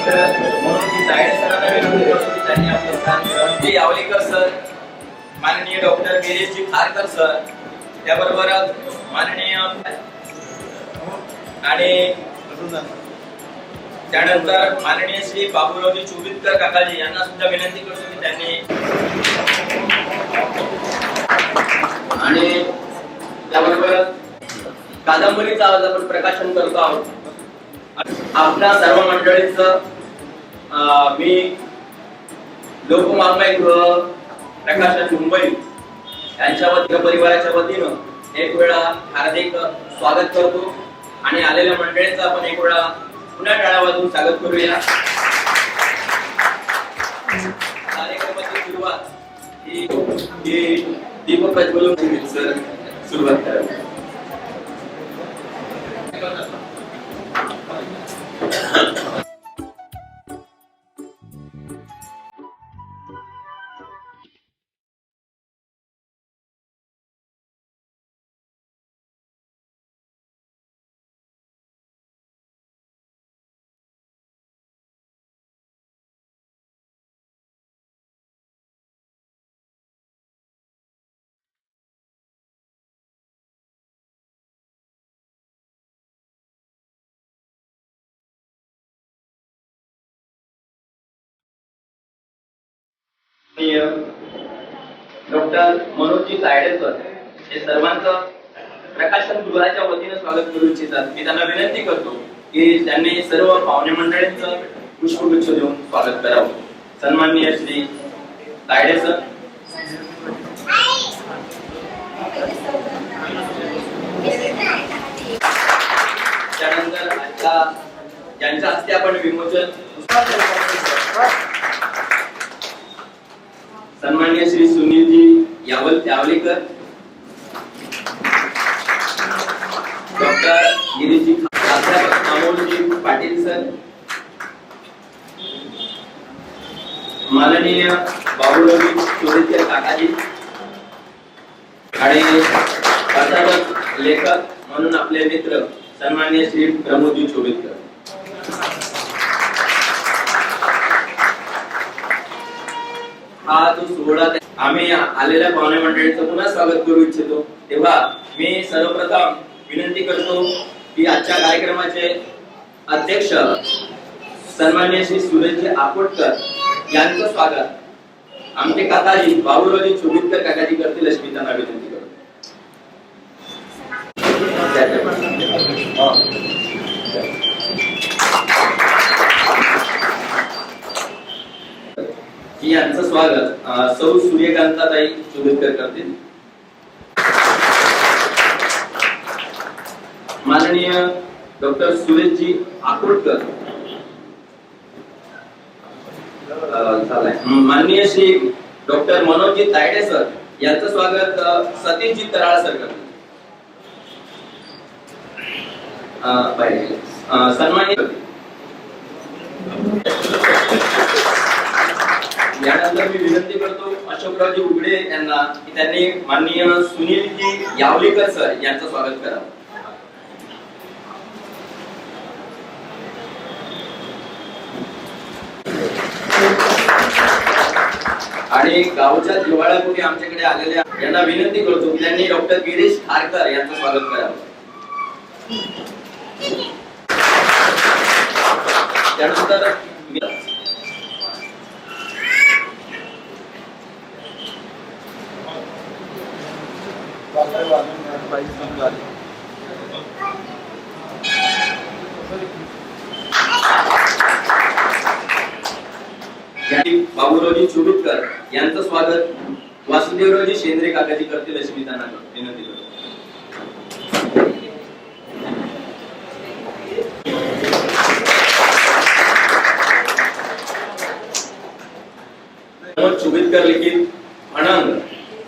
म्हणून तायडे सरांना विनंती करतो की त्यांनी आपलं स्थान रणजी यावलीकर सर, माननीय डॉक्टर गिरीशजी खारकर सर, त्याबरोबरच माननीय आणि त्यानंतर माननीय श्री बाबूरावजी चोबितकर काकाजी यांना सुद्धा विनंती करतो की त्यांनी आणि त्याबरोबर कादंबरीचा आज आपण प्रकाशन करतो आहोत. आपल्या सर्व मंडळींचं मी लोकवाङ्मय गृह प्रकाशन मुंबई यांच्या परिवाराच्या वतीनं एक वेळा हार्दिक स्वागत करतो आणि आलेल्या मंडळींचं आपण एक वेळा पुन्हा टाळ्या वाजवून स्वागत करूया. कार्यक्रमाची सुरुवात ही दीपक प्रज्वलन सर सुरुवात करा. डॉक्टर मनोजजी तायडे सर हे सर्वांचं प्रकाशन गृहाच्या वतीने स्वागत करू इच्छितात. मी त्यांना विनंती करतो की त्यांनी सर्व पाहुणे मंडळींचं पुष्पगुच्छ देऊन स्वागत करावं. सन्माननीय श्री तायडे सर. त्यानंतर ज्यांच्या हस्ते आपण विमोचन सन्माननीय श्री सुनीलजी यावलेकर, डॉक्टर गिरीशजी प्राध्यापक अमोलजी पाटील सर, माननीय बाबूरावजी चोबितकर काकाजी आणि प्राध्यापक लेखक म्हणून आपले मित्र सन्माननीय श्री प्रमोदजी चोबितकर. हा जो सोहळा आम्ही आलेल्या पाहुणे मंडळीचं पुन्हा स्वागत करू इच्छितो. तेव्हा मी सर्वप्रथम विनंती करतो की आजच्या कार्यक्रमाचे अध्यक्ष सन्माननीय श्री सुरेशजी आकोटकर यांचं स्वागत आमचे काकाजी बाबूरावजी चोबितकर काकाजी करतील अशी मी त्यांना विनंती करतो. यांचं स्वागत सौ सूर्यकांताताई चोबितकर करतील. माननीय डॉक्टर सुरेशजी आकोटकर, माननीय श्री डॉक्टर मनोजजी तायडे सर यांचं स्वागत सतीशजी तराळ सर करतील. सन्मानित यानंतर मी विनंती करतो अशोकरावजी उघडे यांना की त्यांनी माननीय सुनीलजी यावलेकर सर यांचं स्वागत करावं. आणि गावच्या जिव्हाळ्यापोटी आमच्याकडे आलेल्या यांना विनंती करतो की त्यांनी डॉक्टर गिरीश खारकर यांचं स्वागत करावं. त्यानंतर बाबूरावजी चोबितकर यांचं स्वागत वासुदेवरावजी शेंद्रे काकाजी करतील अशी मी त्यांना विनंती करतो. चोबितकर लिखित म्हणून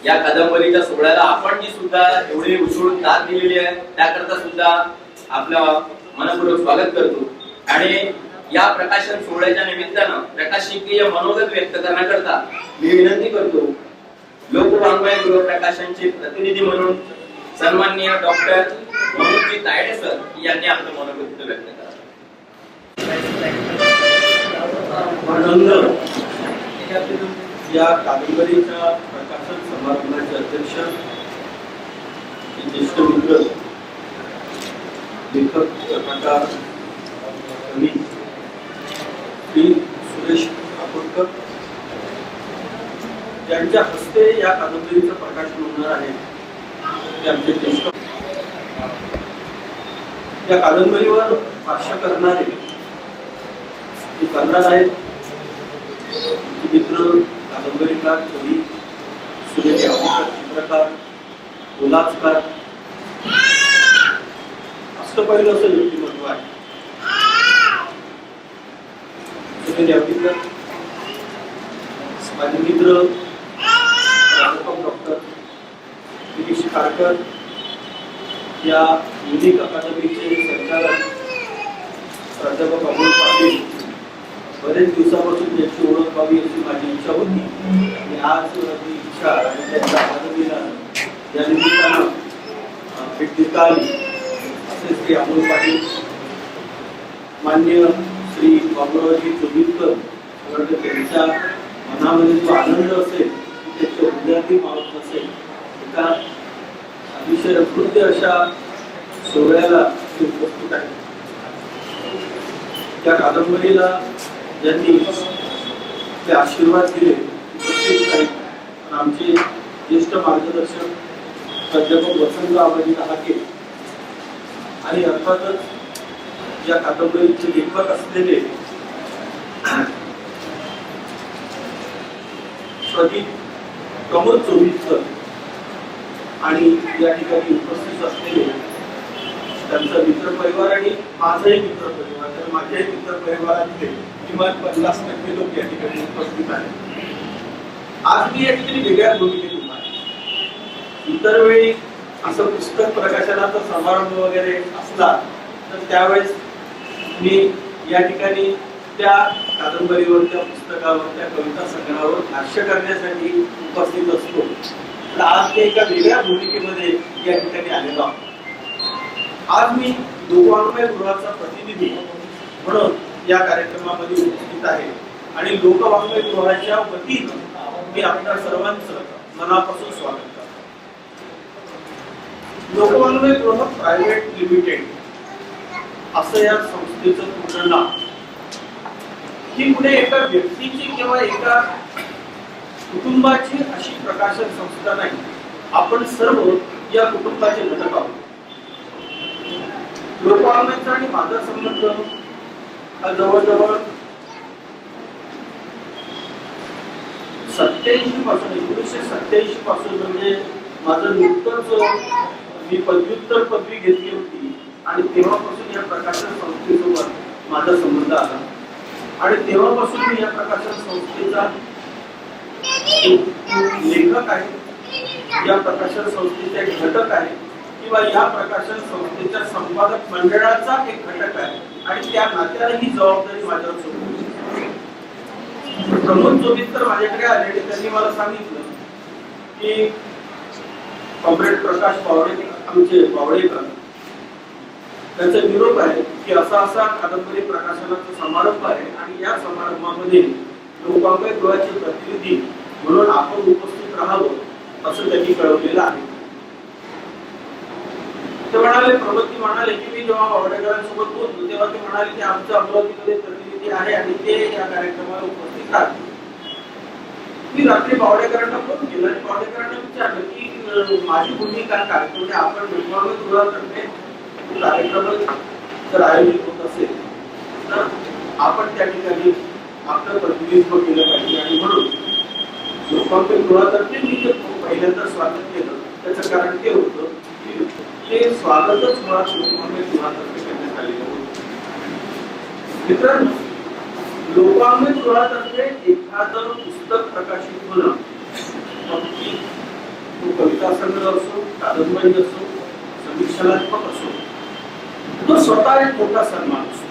या कादंबरीच्या सोहळ्याला आपण जी सुद्धा एवढी उत्स्फूर्त दाद दिलेली आहे त्याकरता सुद्धा आपलं मनपूर्वक स्वागत करतो. आणि या प्रकाशन सोहळ्याच्या निमित्तानं प्रकाशिकीय मनोगत व्यक्त करण्याकरता मी विनंती करतो लोकवाङ्मय गृह प्रकाशनचे प्रतिनिधी म्हणून सन्माननीय डॉक्टर मनोजजी तायडे सर यांनी आपलं मनोगत व्यक्त करावं. आनंद या कादंबरीच्या प्रकाशन समारंभाचे अध्यक्ष, ज्येष्ठ मित्र, लेखक, कथाकार, कवी श्री सुरेश ठाकूरकर यांच्या हस्ते या कादंबरीचं प्रकाशन होणार आहे. ते आमचे ज्येष्ठ. या कादंबरीवर भाष्य करणारे आहेत मित्र, कादंबरीकार, कवी सुरेश ठाकूरकर, चित्रकार, बोलाचकार, अष्टपैलू असं व्यक्तिमत्व आहे. माझे मित्र प्राध्यापक डॉक्टर गिरीश खारकर या युनिक अकादमीचे संचालक प्राध्यापक अमोल पाटील, बरेच दिवसापासून त्याची ओळख व्हावी अशी माझी इच्छा होती आणि आज ती इच्छा आणि त्यांच्या अकादमीला या निमित्तानं भेट देता आली. असे श्री अमोल पाटील, मान्य श्री बाबुरावजी चोबीकर, त्यांच्या मनामध्ये जो आनंद असेल त्याच्या हृदयातही मावत नसेल. एका अतिशय अकृत्य अशा सोहळ्याला उपस्थित आहे. त्या कादंबरीला ज्यांनी ते आशीर्वाद दिले उपस्थित आहेत. आमचे ज्येष्ठ मार्गदर्शक प्राध्यापक वसंत आबाजी हाके आणि अर्थातच या कादंबरीचे लेखक असलेले प्रदीप प्रमोद चोवीसकर आणि या ठिकाणी उपस्थित असलेले त्यांचा मित्रपरिवार आणि माझाही मित्रपरिवार, तर माझ्याही मित्रपरिवारातले किमान 50% लोक या ठिकाणी उपस्थित आहेत. आज मी या ठिकाणी वेगळ्या भूमिकेत उभा आहे. इतर वेळी असं पुस्तक प्रकाशनाचा समारंभ वगैरे असला तर त्यावेळेस मी या ठिकाणी त्या कादंबरीवर, त्या पुस्तकावर, त्या कविता संग्रहावर भाष्य करण्यासाठी उपस्थित असतो. तर आज ते एका वेगळ्या भूमिकेमध्ये या ठिकाणी आलेलो आहोत. आज मी लोकवाङ्मय गृहाचा प्रतिनिधी म्हणून या कार्यक्रमामध्ये उपस्थित आहे आणि लोकवाङ्मय गृहाच्या वतीनं मी आपल्या सर्वांचं मनापासून स्वागत करतो. लोकवाङ्मय गृह प्रायव्हेट लिमिटेड असं या संस्थेचं पूर्ण नाव. ही पुढे एका व्यक्तीची किंवा एका कुटुंबाची अशी प्रकाशन संस्था नाही. आपण सर्व या कुटुंबाचे घटक आहोत. लोकवाङ्मयाचा आणि माझा संबंध हा जवळजवळ 1987 पासून म्हणजे माझं नुकतंच मी पदव्युत्तर पदवी घेतली होती आणि तेव्हापासून या प्रकाशन संस्थेसोबत माझा संबंध आला आणि तेव्हापासून मी या प्रकाशन संस्थेचा लेखक आहे, या प्रकाशन संस्थेचा एक घटक आहे किंवा या प्रकाशन संस्थेच्या संपादक मंडळाचा एक घटक आहे आणि त्या नात्याने ही जबाबदारी माझ्यावर सोपवली. प्रमोद चोबीकर माझ्याकडे आले आणि त्यांनी मला सांगितलं की कॉम्रेड प्रकाश पावडे, आमचे पावडेकर, त्यांचा निरोप आहे की असा असा कादंबरी प्रकाशनाचा समारंभ आहे आणि या समारंभामध्ये लोकवाङ्मय गृहाचे प्रतिनिधी म्हणून आपण उपस्थित राहावं असं त्यांनी कळवलेलं आहे. ते म्हणाले, प्रमोदजी म्हणाले की मी जेव्हा पावडेकरांसोबत बोलतो तेव्हा ते म्हणाले की आमचा अमरावतीमध्ये प्रतिनिधी आहे आणि ते या कार्यक्रमाला उपस्थित राहतील. मी रात्री पावडेकरांना फोन केला आणि पावडेकरांना विचारलं की माझी भूमिका काय, म्हणजे आपण लोकवाङ्मय गृहातर्फे कार्यक्रम जर आयोजित होत असेल तर आपण त्या ठिकाणी आपलं प्रतिनिधित्व केलं पाहिजे आणि म्हणून लोकवाङ्मय गृहातर्फे मी जे पहिल्यांदा स्वागत केलं त्याचं कारण ते होतं की ते स्वागतच मुळात लोकवाङ्मय गृहातर्फे करण्यात आलेलं होतं. मित्रांनो, लोकवाङ्मय गृहातर्फे एखादं पुस्तक प्रकाशित होणं, तो कविता संग्रह असो, कादंबरी असो, समीक्षणात्मक असो, तो स्वतः एक मोठा सन्मान असतो.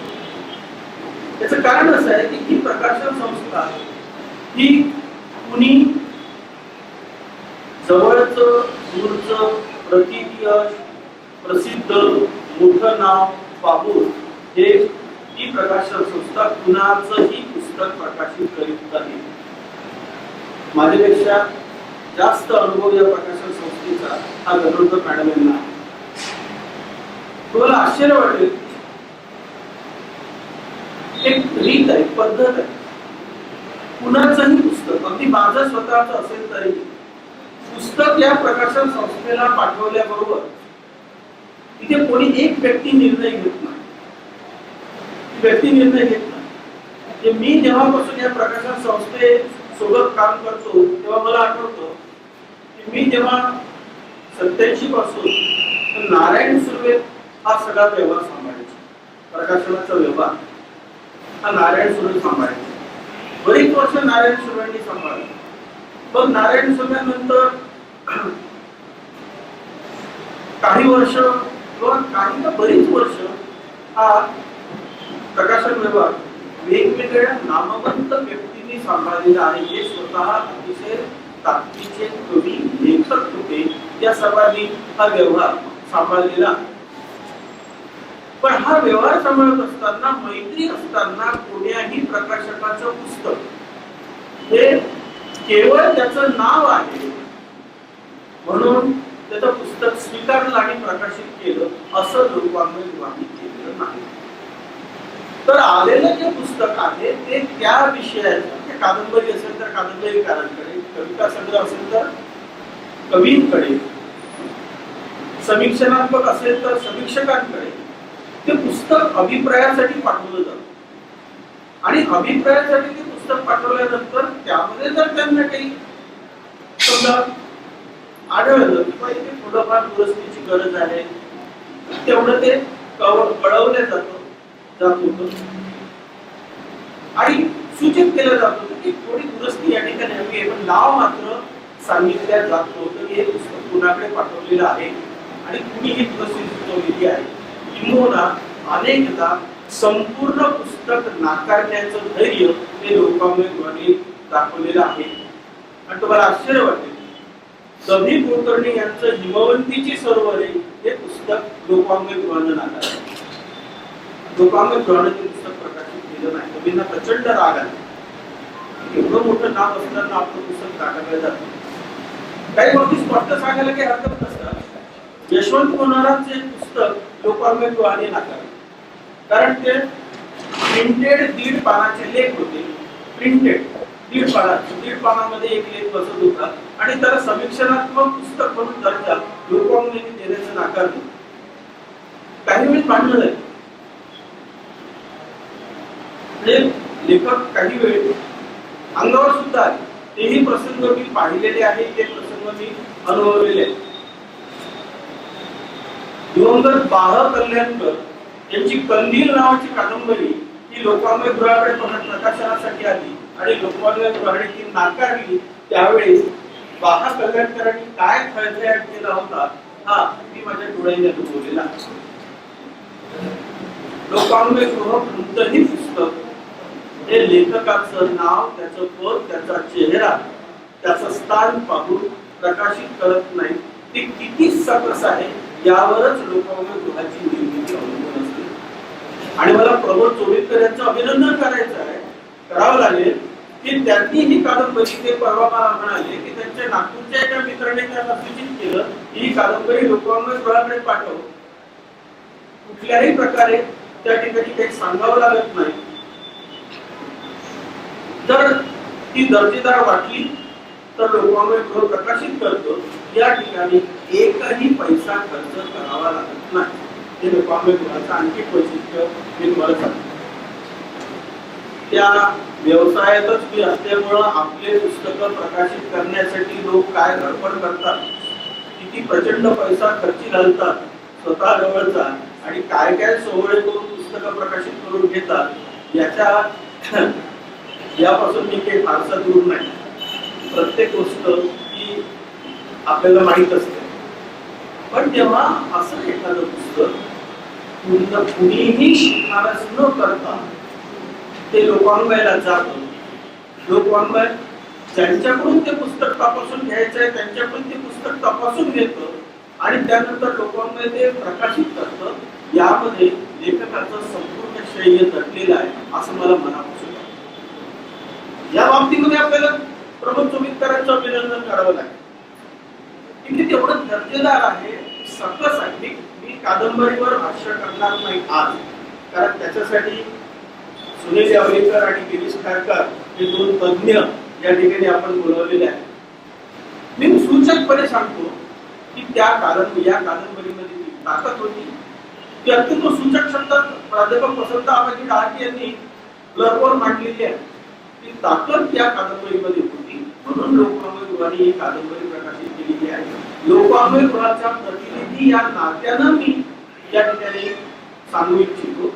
त्याचं कारण असं आहे की ही प्रकाशन संस्था ही कुणी जवळचं, दूरचं, प्रसिद्ध, मोठं नाव पाहून हे ही प्रकाशन संस्था कुणाचंही पुस्तक प्रकाशित करीत नाही. माझ्यापेक्षा जास्त अनुभव या प्रकाशन संस्थेचा हा गरुडकर मॅडम यांना. तुम्हाला आश्चर्य वाटेल, एक रीत आहे, पद्धत आहे. कुणाचंही पुस्तक, अगदी माझं स्वतःच असेल तरी पुस्तक या प्रकाशन संस्थेला पाठवल्याबरोबर तिथे कोणी एक व्यक्ती निर्णय घेत नाही. व्यक्ती निर्णय घेत नाही. मी जेव्हापासून या प्रकाशन संस्थेसोबत काम करतो तेव्हा मला आठवतं की मी जेव्हा 87 पासून नारायण सुर्वे हा सगळा व्यवहार सांभाळायचा. प्रकाशनाचा व्यवहार हा नारायण सुर्वे सांभाळायचा. बरीच वर्ष नारायण सुर्वेंनी सांभाळलं. पण नारायण सुर्वेनंतर काही वर्ष किंवा काही बरीच वर्ष हा प्रकाशन व्यवहार वेगवेगळ्या नामवंत व्यक्तींनी सांभाळलेला आहे, जे स्वतः अतिशय ताकदीचे कवी लेखक होते. त्या सर्वांनी हा व्यवहार सांभाळलेला. पण हा व्यवहार सांभाळत असताना, मैत्री असताना कोण्याही प्रकाशकाचं पुस्तक हे केवळ त्याचं नाव आहे म्हणून त्याचं पुस्तक स्वीकारलं आणि प्रकाशित केलं असं लोकांनी ग्वाही केलेलं नाही. तर आलेलं जे पुस्तक आहे ते त्या विषयाचं, कादंबरी असेल तर कादंबरीकारांकडे, कविता संग्रह असेल तर कवींकडे, समीक्षणात्मक असेल तर समीक्षकांकडे ते पुस्तक अभिप्रायासाठी पाठवलं जातं. आणि अभिप्रायासाठी ते पुस्तक पाठवल्यानंतर त्यामध्ये जर त्यांना काही समजा आढळलं किंवा इथे थोडंफार दुरुस्तीची गरज आहे, तेवढं ते कळवलं जात होतं आणि सूचित केलं जात होतं की थोडी दुरुस्ती या ठिकाणी हवी आहे. पण नाव मात्र सांगितलं जात होतं की हे पुस्तक कुणाकडे पाठवलेलं आहे आणि कुणी ही दुरुस्ती सुचवलेली आहे. किंबहुना अनेकदा संपूर्ण पुस्तक नाकारण्याचं धैर्य ते लोकांनी दाखवलेलं आहे. आणि तुम्हाला आश्चर्य वाटेल, कवी कुलकर्णी यांचं हिमवंतीची सरोवरे हे पुस्तक लोकांगण नाकारलं. लोकांगण ते पुस्तक प्रकाशित केलं नाही. कवींना प्रचंड राग आला. एवढं मोठं नाव असताना आपलं पुस्तक नाकारलं जातं. काही गोष्टी स्पष्ट सांगायला काही हरकत नसतात. यशवंत कोणारांचे पुस्तक लोकांगण नाकारलं, कारण ते प्रिंटेड 1.5 पानाचे लेख होते. प्रिंटेड 1.5 पानामध्ये एक लेख बसत होता आणि त्याला समीक्षणात्मक पुस्तक म्हणून दर्जा लोकांनी देण्याचं नाकारलं. काही वेळेस भांडण झालं. लेखक काही वेळ अंगावर सुद्धा आहे. तेही प्रसंग मी पाहिलेले आहे, ते प्रसंग मी अनुभवलेले आहेत. दिवंगत बाळ कल्याणकर यांची कंदील नावाची कादंबरी ही लोकवाङ्मय गृहाकडे प्रकाशनासाठी आली आणि लोकवाङ्मय गृहाने ती नाकारली. त्यावेळेस बाहा कल्याणकरांनी काय फळफळाट केला होता हा मी माझ्या डोळ्याने अनुभवलेला आहे. लोकवाङ्मय गृह कोणतंही पुस्तक हे लेखकाचं नाव, त्याचं पद, त्याचा चेहरा, त्याचं स्थान पाहून प्रकाशित करत नाही. ते किती सकस आहे यावरच लोकवाङ्मय गृहाची निर्मिती अवलंबून असते. आणि मला प्रमोद चोवीकर यांचं अभिनंदन करावं लागेल की त्यांनी ही कादंबरी, ते परवा मला म्हणाले की त्यांच्या नागपूरच्या एका मित्राने त्यांना सूचित केलं की ही कादंबरी लोकवाङ्मय गृहाकडे पाठव. कुठल्याही प्रकारे त्या ठिकाणी काही सांगावं लागत नाही. जर ती दर्जेदार वाटली तर लोकवाङ्मय गृह प्रकाशित करतो. या ठिकाणी एकही पैसा खर्च करावा लागत नाही. हे लोकवाङ्मय गृहाचं आणखी वैशिष्ट्य मी तुम्हाला सांगतो. त्या व्यवसायातच मी असल्यामुळं आपले पुस्तकं प्रकाशित करण्यासाठी लोक काय धडपड करतात, किती प्रचंड पैसा खर्ची घालतात स्वतः जवळचा, आणि काय काय सोहळे करून पुस्तकं प्रकाशित करून घेतात यापासून मी काही फारसा दूर नाही. प्रत्येक गोष्ट ही आपल्याला माहित असते. पण जेव्हा असं एखादं पुस्तक कुणीही शिफारस न करता ते लोकवाङ्मयाला जातं, लोकवाङ्मय ज्यांच्याकडून ते पुस्तक तपासून घ्यायचं आहे त्यांच्याकडून ते पुस्तक तपासून घेतं आणि त्यानंतर लोकवाङ्मय ते प्रकाशित करतं. यामध्ये लेखकाचं संपूर्ण श्रेय दडलेलं आहे असं मला मनापासून वाटतं. या बाबतीमध्ये आपल्याला प्रमोद चोवीसकरांचं अभिनंदन करावं लागेल. की तेवढं दर्जेदार आहे, सकस आहे. मी कादंबरीवर भाष्य करणार नाही आज, कारण त्याच्यासाठी सुनील यावलीकर आणि गिरीश खारकर हे दोन तज्ञ या ठिकाणी आपण बोलवलेले आहेत. मी सूचकपणे सांगतो की या कादंबरीमध्ये जी ताकद होती ती अत्यंत सूचक शब्दात प्राध्यापक वसंत आबाजी डहाके यांनी ब्लरवर मांडलेली आहे. ती ताकद या कादंबरीमध्ये होती, म्हणून लोकवाङ्मय गृहाने ही कादंबरी प्रकाशित केलेली आहे. लोकवाङ्मय गृहाचा प्रतिनिधी या नात्यानं मी या ठिकाणी सांगू इच्छितो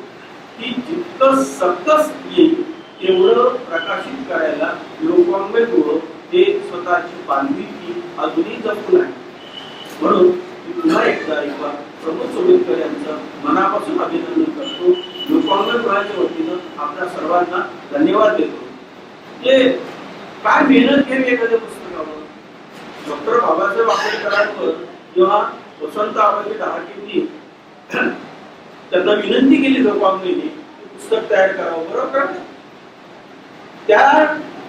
की जितकं सकस येईल तेवढं प्रकाशित करायला लोकवाङ्मय गृह हे स्वतःची बांधिलकी अजूनही जपून आहे. म्हणून मी पुन्हा एकदा प्रमोद चोवीसकर यांचं मनापासून अभिनंदन करतो. लोकवाङ्मय गृहाच्या वतीनं आपल्या सर्वांना धन्यवाद देतो. जे काय मेहनत घ्यावी एखाद्या पुस्तकावर. डॉक्टर बाबासाहेब आंबेडकरांवर जेव्हा वसंत आबाजी डहाकेंनी त्यांना विनंती केली लोकवाङ्मयने पुस्तक तयार करावं, बरोबर, त्या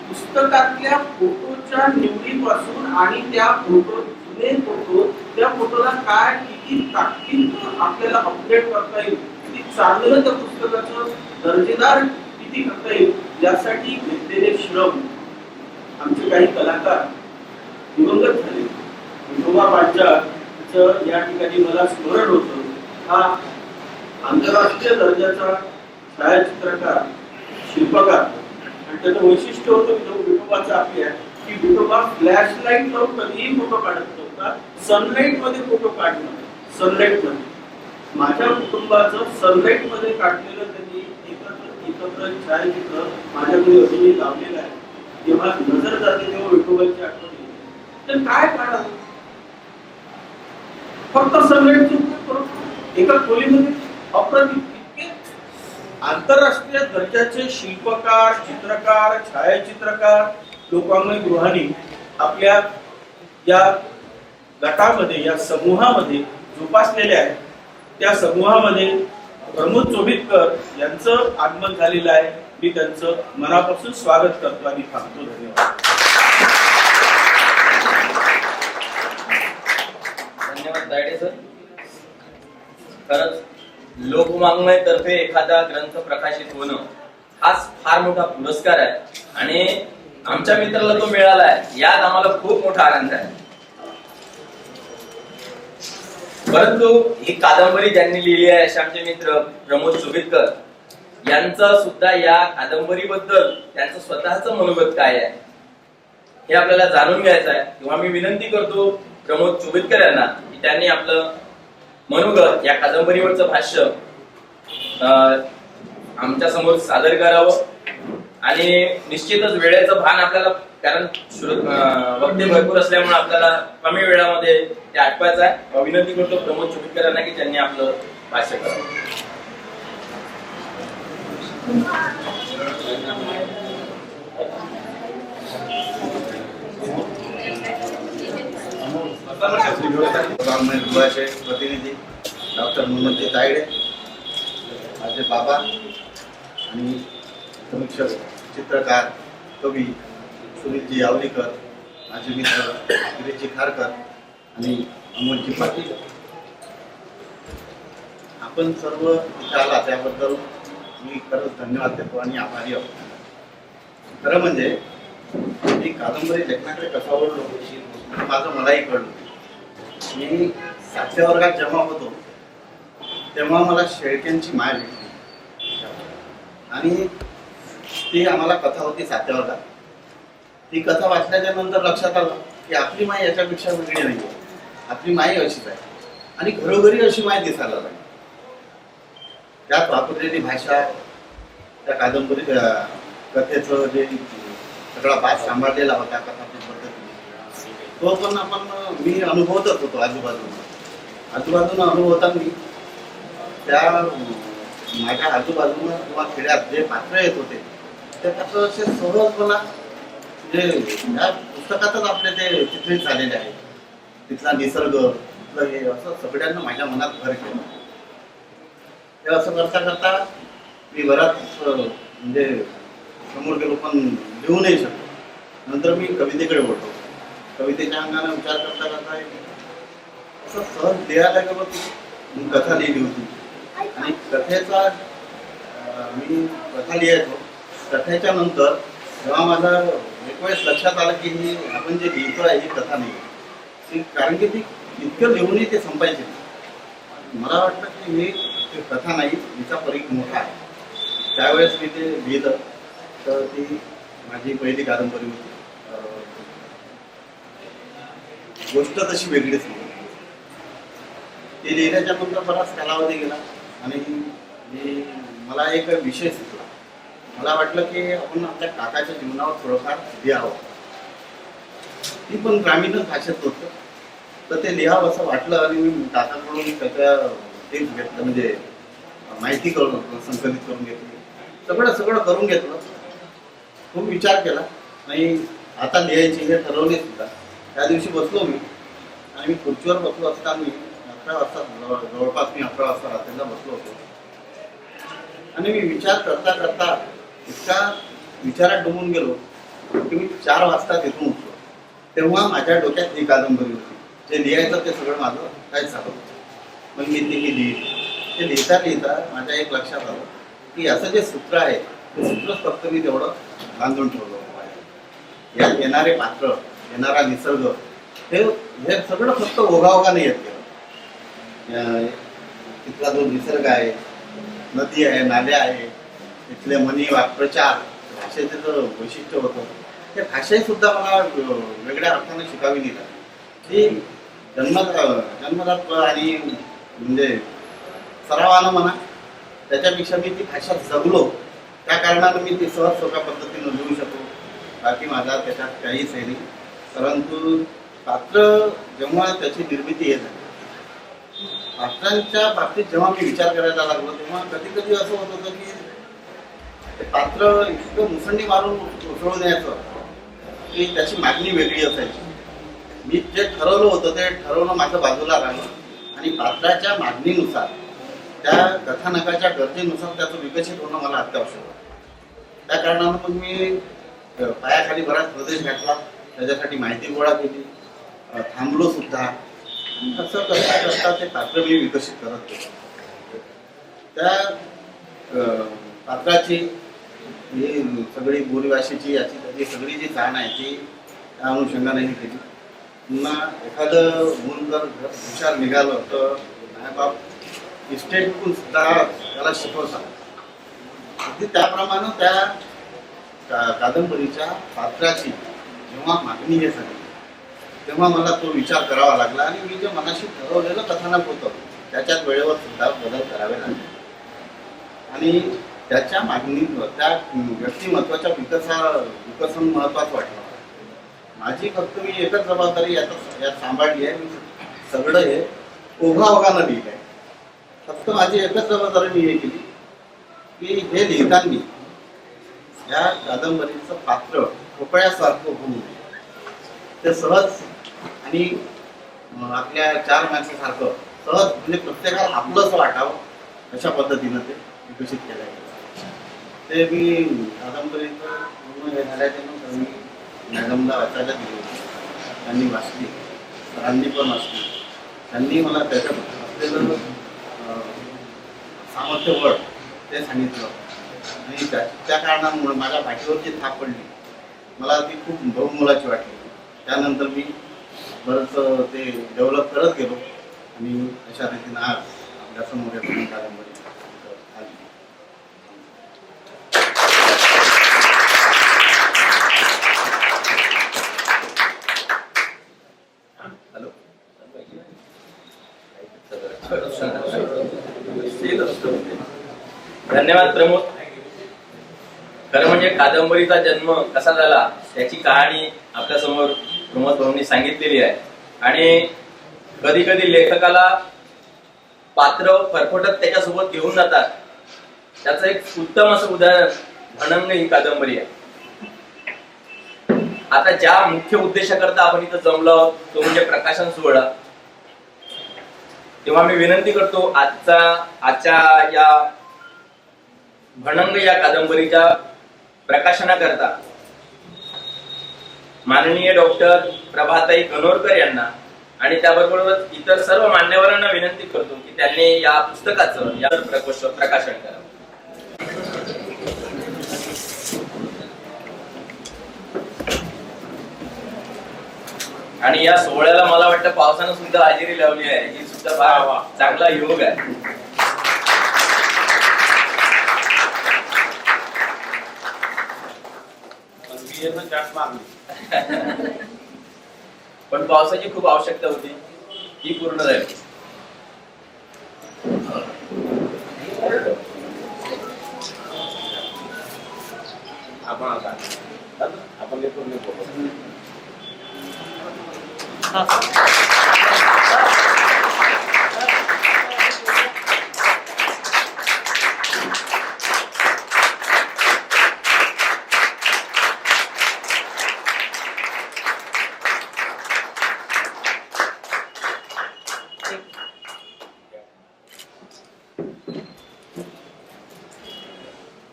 पुस्तकातल्या फोटोच्या निवडीपासून आणि त्या फोटो जुने फोटो त्या फोटोला काय किती ताकदीनं आपल्याला अपडेट करता येईल, किती चांगलं त्या पुस्तकाचं दर्जेदार किती करता येईल यासाठी घेतलेले श्रम. आमचे काही कलाकार दिवंगत झाले. विठोबा पांचाळचं या ठिकाणी मला स्मरण होतं. हा आंतरराष्ट्रीय दर्जाचा छायाचित्रकार, शिल्पकार, आणि त्याचं वैशिष्ट्य होतं विठोबाचं आपल्या की विठोबा फ्लॅश लाईट लावून कधीही फोटो काढत नव्हता. सनलाईट मध्ये फोटो काढणं, सनलाईट मध्ये. माझ्या कुटुंबाचं सनलाईट मध्ये काढलेलं त्यांनी एकत्र छायाचित्र माझ्याकडे अजूनही लावलेलं आहे. जेव्हा नजर जाते तेव्हा विठोबाची आठवण येते. तर काय काढा, फक्त सनलाईटचा उपयोग करून एका खोलीमध्ये अप्रतिम इतके आंतरराष्ट्रीय दर्जाचे शिल्पकार, चित्रकार, छायाचित्रकार लोकवाङ्मय गृहाने आपल्या या गटामध्ये, या समूहामध्ये जोपासलेले आहेत. त्या समूहामध्ये प्रमोद चोवीसकर यांचं आगमन झालेलं आहे. मी त्यांचं मनापासून स्वागत करतो आणि थांबतो. धन्यवाद. धन्यवाद दायडे सर. खरंच लोकवाङ्मय तर्फे एखादा ग्रंथ प्रकाशित होणं हाच फार मोठा पुरस्कार आहे आणि आमच्या मित्राला तो मिळाला आहे यात आम्हाला खूप मोठा आनंद आहे. परंतु ही कादंबरी ज्यांनी लिहिली आहे असे आमचे मित्र प्रमोद चोवीसकर यांचं सुद्धा या कादंबरीबद्दल त्यांचं स्वतःचं मनोगत काय आहे हे आपल्याला जाणून घ्यायचं आहे. तेव्हा मी विनंती करतो प्रमोद चोवीसकर यांना की त्यांनी आपलं मनोगत या कादंबरीवरचं भाष्य आमच्या समोर सादर करावं. आणि निश्चितच वेळेचं भान आपल्याला, कारण वक्ते भरपूर असल्यामुळे आपल्याला कमी वेळामध्ये ते आटवायचं आहे. विनंती करतो प्रमोद चोवीसकर यांना की त्यांनी आपलं भाष्य करावं. लोकवाङ्मय गृहाचे प्रतिनिधी डॉक्टर मोहम्मद तायडे, माझे बाबा आणि समीक्षक, चित्रकार, कवी सुनीलजी यावलीकर, माझे मित्र गिरीजी खारकर आणि अमोलजी पाटील, आपण सर्व इथे आला त्याबद्दल मी खरंच धन्यवाद देतो आणि आभारी आहोत. खरं म्हणजे मी कादंबरी लेखनाकडे कसा ओढलो माझं मलाही कळलं. मी 7व्या वर्गात जेव्हा होतो तेव्हा मला शेळक्यांची माय भेटली आणि ती आम्हाला कथा होती 7व्या वर्गात. ती कथा वाचल्याच्या नंतर लक्षात आलं की आपली माय याच्यापेक्षा वेगळी नाही, आपली माय अशीच आहे आणि घरोघरी अशी माय दिसायला लागली. त्यात वापरलेली भाषा, त्या कादंबरी कथेचं जे सगळा भाग सांभाळलेला होता कथाच्या पद्धतीने, तो पण मी अनुभवतच होतो आजूबाजूला अनुभवताना त्या माझ्या आजूबाजूला किंवा खेड्यात जे पात्र येत होते ते पात्र असे सहजपणा जे या पुस्तकातच आपले ते चित्रित झालेले आहे. तिथला निसर्ग, तिथलं हे असं सगळ्यांना माझ्या मनात भर केलं. ते असं करता करता मी बराच म्हणजे समोर गेलो पण लिहू नाही शकतो. नंतर मी कवितेकडे वळतो. कवितेच्या अंगाने विचार करता करता असं सहज लिहायला गेलो की मी कथा लिहिली होती आणि कथेचा मी कथा लिहायचो. कथेच्या नंतर जेव्हा माझा एक वेळेस लक्षात आलं की ही आपण जे लिहितो आहे ही कथा नाही ती, कारण की ती इतकं लिहूनही ते संपायचे नाही. मला वाटतं की ही कथा नाही, तिचा परीख मोठा आहे. त्यावेळेस मी ते लिहिलं तर ती माझी पहिली कादंबरी होती. गोष्ट तशी वेगळीच नाही. ती लिहिल्याच्या नंतर बराच कालावधी गेला आणि मला एक विषय सुचला. मला वाटलं की आपण आपल्या काकाच्या जीवनावर थोडंफार लिहावं. ती पण ग्रामीणच भाषेत होतं तर ते लिहावं असं वाटलं आणि मी काकाकडून त्याच्या टिप्स घेतलं, म्हणजे माहिती संकलित करून घेतली. सगळं करून घेतलं. खूप विचार केला आणि आता लिहायची हे ठरवले सुद्धा. त्या दिवशी बसलो मी आणि मी खुर्चीवर बसलो असताना 11 वाजता जवळपास मी 11 वाजता रात्रीला बसलो होतो आणि मी विचार करता करता इतका विचारात डुबून गेलो की मी 4 वाजता तिथून उठलो. तेव्हा माझ्या डोक्यात ही कादंबरी होती. जे लिहायचं ते सगळं माझं काय झालं. मग मी ती लिहिली. ते लिहिता माझ्या एक लक्षात आलं की असं जे सूत्र आहे ते सूत्रच फक्त मी तेवढं बांधून ठेवलं. यात येणारे पात्र, येणारा निसर्ग हे सगळं फक्त ओघाओघाने येत गेलं. तिथला जो निसर्ग आहे, नदी आहे, नाल्या आहे, तिथले म्हणी वाक्प्रचार, भाषेचं जो वैशिष्ट्य होतं ते भाषा सुद्धा मला वेगळ्या अर्थाने शिकावी नाही लागली. ती जन्मजात आणि म्हणजे सरावानं म्हणा त्याच्यापेक्षा मी ती भाषा जगलो. त्या कारणानं मी ती सहज सोप्या पद्धतीनं लिहू शकतो. बाकी माझा त्याच्यात काहीच आहे नाही. परंतु पात्र जेव्हा त्याची निर्मिती येत आहे, पात्रांच्या बाबतीत जेव्हा मी विचार करायला लागलो तेव्हा कधी कधी असं होत होतं की ते पात्र इतकं मुसंडी मारून उसळून यायचं की त्याची मागणी वेगळी असायची. मी जे ठरवलं होतं ते ठरवणं माझं बाजूला राहिलं आणि पात्राच्या मागणीनुसार, त्या कथानकाच्या गरजेनुसार त्याचं विकसित होणं मला अत्यावश्यक होतं. त्या कारणानं मग मी पायाखाली बराच प्रदेश घातला, त्याच्यासाठी माहिती गोळा केली, थांबलो सुद्धा. असं करता करता ते पात्र मी विकसित करत गेलो. त्या पात्राची ही सगळी बोलीभाषेची याची त्याची सगळी जी जाण आहे ती त्या अनुषंगाने केली. पुन्हा एखादं मुल जर हुशार निघालं तर मायबाप इस्टेटकडून सुद्धा त्याला शिकवतात. अगदी त्याप्रमाणे त्या कादंबरीच्या पात्राची जेव्हा मागणी हे झाली तेव्हा मला तो विचार करावा लागला आणि मी जे मनाशी ठरवलेलं कथानक होतं त्याच्यात वेळेवर सुद्धा बदल करावे लागले आणि त्याच्या मागणीवर त्या व्यक्तिमत्वाच्या विकसन महत्वाचं वाटलं. माझी फक्त मी एकच जबाबदारी यात सांभाळली आहे. मी सगळं हे ओघाओघानं लिहिलं आहे. फक्त माझी एकच जबाबदारी मी हे केली की हे लिहिताना या कादंबरीचं पात्र भोपळ्यासारखं होऊ नये. ते सहज आणि आपल्या 4 माणसासारखं सहज म्हणजे प्रत्येकाला आपलंच वाटावं अशा पद्धतीनं ते विकसित केलं आहे. ते मी कादंबरीचं पूर्ण हे झाल्याच्या नंतर मी मॅडमला वाचायला दिली होती. त्यांनी वाचली, सरांनी पण वाचली. त्यांनी मला त्याच्यात असलेलं सामर्थ्यबळ ते सांगितलं आणि त्या कारणामुळे माझ्या पाठीवरची थाप पडली. मला ती खूप बहुमोलाची वाटली. त्यानंतर मी बरंच ते डेव्हलप करत गेलो आणि अशा रीतीनं आज आपल्यासमोर कादंबरी आली. हॅलो, धन्यवाद प्रमोद. खरं म्हणजे कादंबरीचा जन्म कसा झाला त्याची कहाणी आपल्या समोर प्रमोद भाऊंनी सांगितलेली आहे आणि कधी कधी लेखकाला पात्र फरफटत त्याच्यासोबत घेऊन जातात. त्याचं एक उत्तम असं उदाहरण अनंग ही कादंबरी आहे. आता ज्या मुख्य उद्देशाकरता आपण इथं जमलो आहोत तो म्हणजे प्रकाशन सोहळा. तेव्हा मी विनंती करतो आजच्या या भणंग या कादंबरीच्या प्रकाशनाकरता माननीय डॉक्टर प्रभाताई गणोरकर यांना आणि त्याबरोबरच इतर सर्व मान्यवरांना विनंती करतो की त्यांनी या पुस्तकाचं या प्रकाशन करावं. आणि या सोहळ्याला मला वाटतं पावसानं सुद्धा हजेरी लावली आहे, ही सुद्धा फार चांगला योग आहे. पण पावसाची खूप आवश्यकता होती, ती पूर्ण झाली. आपण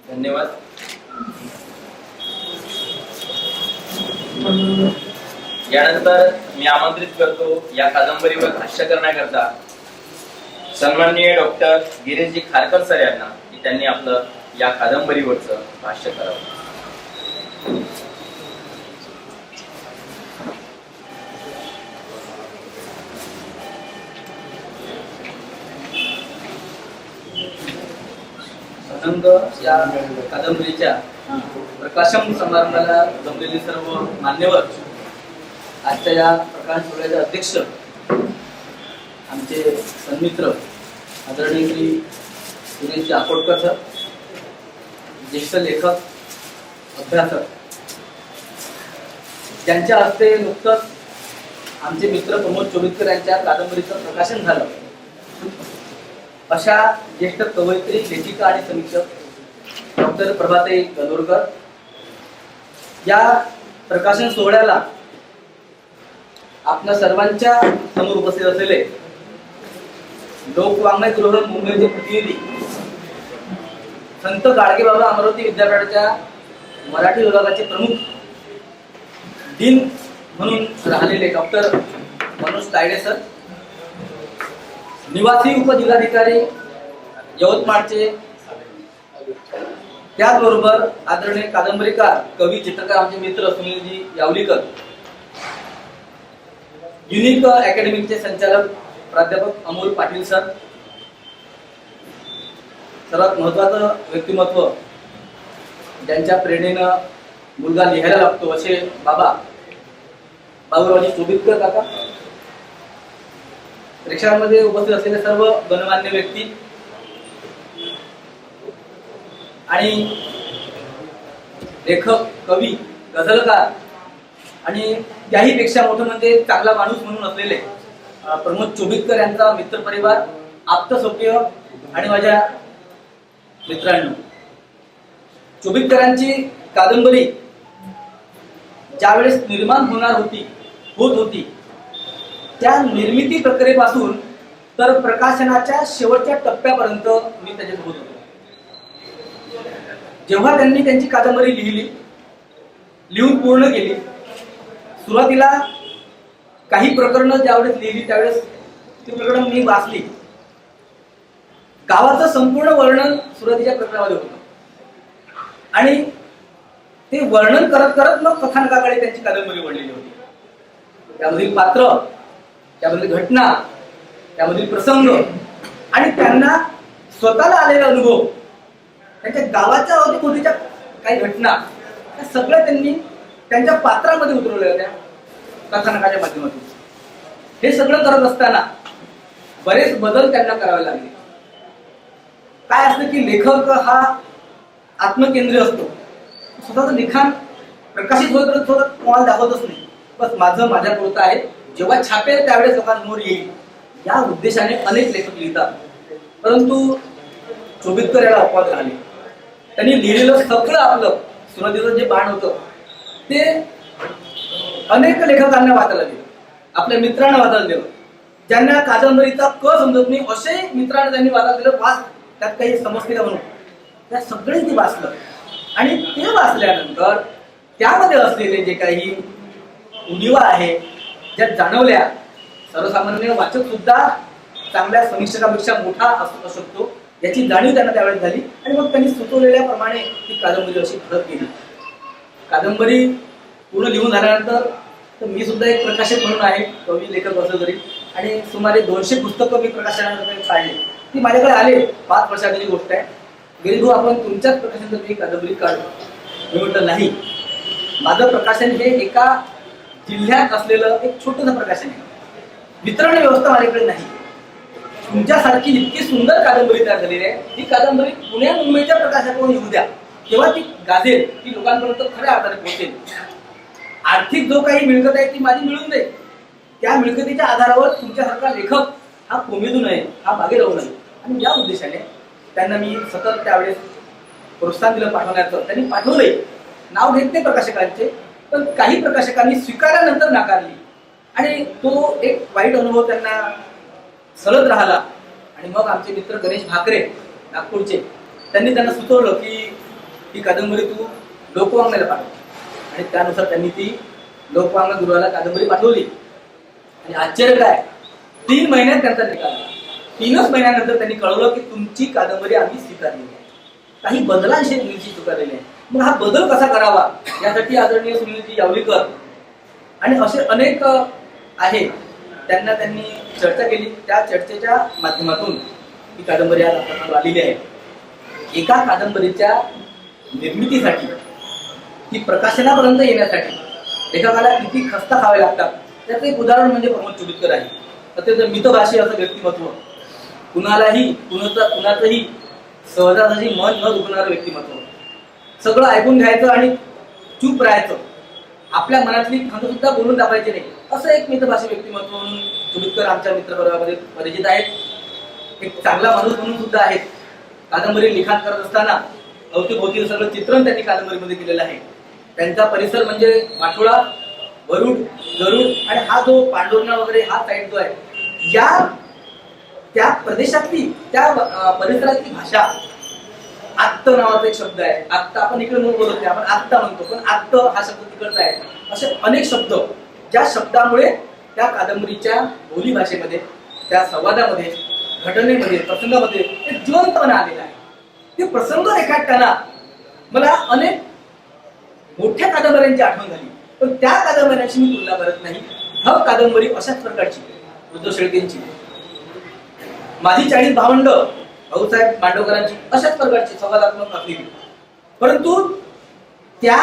धन्यवाद. यानंतर मी आमंत्रित करतो या कादंबरीवर भाष्य करण्याकरता सन्माननीय डॉक्टर गिरीशजी खारकर सर यांना, की त्यांनी आपलं या कादंबरीवरचं भाष्य करावं. या कादंबरीच्या प्रकाशन समारंभाला जमलेले सर्व मान्यवर, आजच्या या प्रकाशन सोहळ्याचे अध्यक्ष आमचे सन्मित्र आदरणीय श्री दिनेश आकोटकर सर, ज्येष्ठ लेखक अभ्यासक, ज्यांच्या हस्ते नुकतंच आमचे मित्र प्रमोद चोबितकर यांच्या कादंबरीचं प्रकाशन झालं, अशा ज्येष्ठ कवयित्री, लेखिका आणि समीक्षक डॉक्टर प्रभाताई गणोरकर, या प्रकाशन सोहळ्याला आपल्या सर्वांच्या समोर उपस्थित असलेले लोकवाङ्मय गृह मुंबईचे प्रतिनिधी संत गाडगेबाबा अमरावती विद्यापीठाच्या मराठी विभागाचे प्रमुख डीन म्हणून राहिलेले डॉक्टर मनोज तायडे सर, निवासी उपजिल्हाधिकारी यवतमाळचे, त्याचबरोबर आदरणीय कादंबरीकार, कवी, चित्रकार आमचे मित्र सुनीलजी यावलीकर, युनिक अकॅडमीचे संचालक प्राध्यापक अमोल पाटील सर, सर्वात महत्वाचं व्यक्तिमत्व ज्यांच्या प्रेरणेनं मुलगा लिहायला लागतो असे बाबा बाबूरावजी चोबितकर काका, रिक्षामध्ये उपस्थित असलेले सर्व गणमान्य व्यक्ती आणि लेखक, कवी, गझलकार आणि त्याही पेक्षा मोठं म्हणजे चांगला माणूस म्हणून असलेले प्रमोद चोबितकर यांचा मित्र परिवार, आप्तस्वकीय आणि माझ्या मित्रांनो, चोबितकरांची कादंबरी ज्यावेळेस निर्माण होत होती त्या निर्मिती प्रक्रियेपासून तर प्रकाशनाच्या शेवटच्या टप्प्यापर्यंत मी त्याच्यासोबत होतो. जेव्हा त्यांनी त्यांची कादंबरी लिहून पूर्ण केली, सुरुवातीला काही प्रकरणं ज्यावेळेस लिहिली त्यावेळेस ती प्रकरण मी वाचली. गावाचं संपूर्ण वर्णन सुरुवातीच्या प्रकरणामध्ये होतं आणि ते वर्णन करत करत मग कथानकाकडे त्यांची कादंबरी वळलेली होती. त्यामधील पात्र, त्यामधील घटना, त्यामधील प्रसंग आणि त्यांना स्वतःला आलेला अनुभव, त्यांच्या गावाच्या अवतीभोवतीच्या काही घटना, त्या सगळ्या त्यांनी त्यांच्या पात्रामध्ये उतरवल्या होत्या कथानकाच्या माध्यमातून. हे सगळं करत असताना बरेच बदल त्यांना करावे लागले. काय असतं की लेखक हा आत्मकेंद्रीय असतो. स्वतःचं लिखाण प्रकाशित होत कोणाला दाखवतच नाही, बस माझं माझ्यापुरतं आहे, जेव्हा छापेल त्यावेळेस लोकांसमोर येईल या उद्देशाने अनेक लेखक लिहितात. परंतु चोबितकर याला अपवाद राहिले. त्यांनी लिहिलेलं सगळं आपलं सुरुवातीचं जे बाण होतं ते अनेक लेखकांना वाचायला दिलं, आपल्या मित्रांना वाचायला दिलं. ज्यांना कादंबरीचा क समजत नाही असे मित्रांना त्यांनी वाचा दिलं, वाच त्यात काही समजते का म्हणून. त्या सगळे ते वाचलं आणि ते वाचल्यानंतर त्यामध्ये असलेले जे काही उणिवा आहे ज्या जाणवल्या, सर्वसामान्य वाचक सुद्धा चांगल्या समीक्षकापेक्षा मोठा असू शकतो याची जाणीव त्यांना त्यावेळेस झाली आणि मग त्यांनी सुचवलेल्याप्रमाणे ती कादंबरी अशी घडत गेली. कादंबरी पूर्ण लिहून झाल्यानंतर तर मी सुद्धा एक प्रकाशक म्हणून आहे, कवी लेखक असलो तरी, आणि सुमारे 200 पुस्तकं मी प्रकाशनानंतर काढली. ती माझ्याकडे आले 5 वर्षाची गोष्ट आहे. गिरीधू आपण तुमच्याच प्रकाशनात कादंबरी काढू. मी म्हटलं नाही, माझं प्रकाशन हे एका जिल्ह्यात असलेलं एक छोटंसं प्रकाशन आहे, वितरण व्यवस्था माझ्याकडे नाही. तुमच्यासारखी इतकी सुंदर कादंबरी तयार झालेली आहे, ही कादंबरी पुण्या मुंबईच्या प्रकाशकाकडून येऊ द्या, तेव्हा ती गाजेल, ती लोकांपर्यंत खऱ्या अर्थाने पोहोचेल. आर्थिक जो काही मिळकत आहे ती माझी मिळून दे, त्या मिळकतीच्या आधारावर तुमच्यासारखा लेखक हा कोमेजू नये, हा मागे राहू नये. आणि या उद्देशाने त्यांना मी सतत त्यावेळेस प्रोत्साहन दिलं पाठवण्याचं. त्यांनी पाठवलंय, नाव घेत नाही प्रकाशकांचे, पण काही प्रकाशकांनी स्वीकारल्यानंतर नाकारली आणि तो एक वाईट अनुभव त्यांना सलत राहिला. आणि मग आमचे मित्र गणेश भाकरे नागपूरचे, त्यांनी त्यांना सुचवलं की ही कादंबरी तू लोकवाङ्मयाला पाठव. आणि त्यानुसार त्यांनी ती लोकवाङ्मय गृहाला कादंबरी पाठवली. आणि आश्चर्य काय, 3 महिन्यात त्यांचा निकाल आला. 3च महिन्यानंतर त्यांनी कळवलं की तुमची कादंबरी आम्ही स्वीकारली आहे, काही बदलांशी तुम्ही स्वीकारलेली आहे. मग हा बदल कसा करावा यासाठी आदरणीय सुनीलजी यावलीकर आणि असे अनेक आहेत, त्यांना त्यांनी चर्चा केली. त्या चर्चेच्या माध्यमातून ही कादंबरी आज आपल्याकडे आलेली आहे. एका कादंबरीच्या निर्मितीसाठी, ती प्रकाशनापर्यंत येण्यासाठी लेखकाला किती खस्ता खावे लागतात त्याचं एक उदाहरण म्हणजे प्रमोद चुडीकर आहे. अत्यंत मितभाषी असं व्यक्तिमत्व, कुणाचंही सहजासहजी मन न दुखणारं व्यक्तिमत्व, सगळं ऐकून घ्यायचं आणि चूप राहायचं, आपल्या मनातली खंत सुद्धा बोलून दाखवायची नाही, असं एक मितभाषी व्यक्तिमत्व म्हणून चुडीकर आमच्या मित्रपरिवारामध्ये परिचित आहेत. एक चांगला माणूस म्हणून सुद्धा आहेत. कादंबरी लिखाण करत असताना अवतीभोवती सगळं चित्रण त्यांनी कादंबरीमध्ये केलेलं आहे. त्यांचा परिसर म्हणजे माठोळा, वरुड, गरुड आणि हा जो पांडुर्णा वगैरे हा साईड जो आहे, या त्या प्रदेशातली, त्या परिसरातली भाषा, आत्त नावाचा एक शब्द आहे. आत्ता आपण इकडे बोलत नाही, आपण आत्ता म्हणतो, पण आत्त हा शब्द तिकडचा आहे. असे अनेक शब्द, ज्या शब्दामुळे त्या कादंबरीच्या बोली भाषेमध्ये, त्या संवादामध्ये, घटनेमध्ये, प्रसंगामध्ये एक जिवंतपणा आलेला आहे. ते प्रसंग रेखाटताना मला अनेक मोठ्या कादंबऱ्यांची आठवण झाली, पण त्या कादंबऱ्यांची मी तुलना करत नाही. हक कादंबरी अशाच प्रकारची, उद्धव शेळकेंची, माझी 40 भावंड भाऊसाहेब मांडवकरांची अशाच प्रकारची संवादात्मक असलेली, परंतु त्या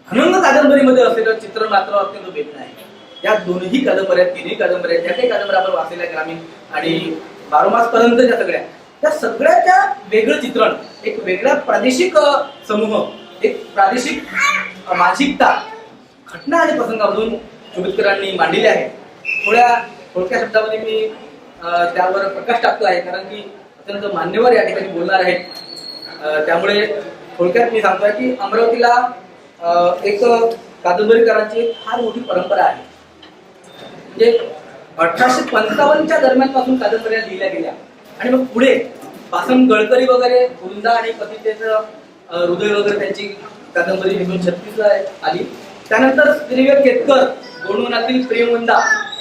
अनंग कादंबरीमध्ये असलेलं चित्र मात्र अत्यंत वेगळं आहे. या दोन्ही कादंबऱ्या, तिन्ही कादंबऱ्या, ज्या काही कादंबऱ्या आपण वाचलेल्या ग्रामीण आणि 12 मास पर्यंतच्या सगळ्या, त्या सगळ्याच्या वेगळं चित्रण, एक वेगळा प्रादेशिक समूह, एक प्रादेशिक मानसिकता घटना आणि प्रसंगामधून चुडीकरांनी मांडलेली आहे. थोडक्या शब्दामध्ये मी त्यावर प्रकाश टाकतो आहे, कारण की अत्यंत मान्यवर या ठिकाणी बोलणार आहेत. त्यामुळे थोडक्यात मी सांगतोय की अमरावतीला एक कादंबरीकारांची फार मोठी परंपरा आहे. म्हणजे 1855च्या दरम्यान पासून कादंबऱ्या लिहिल्या गेल्या आणि मग पुढे पासम गडकरी वगैरे, वृंदा आणि कवितेचं हृदय वगैरे त्यांची कादंबरी 1936 ला आली. त्यानंतर श्रीविवेक केतकर, गोंडवनातील प्रेमवंदा,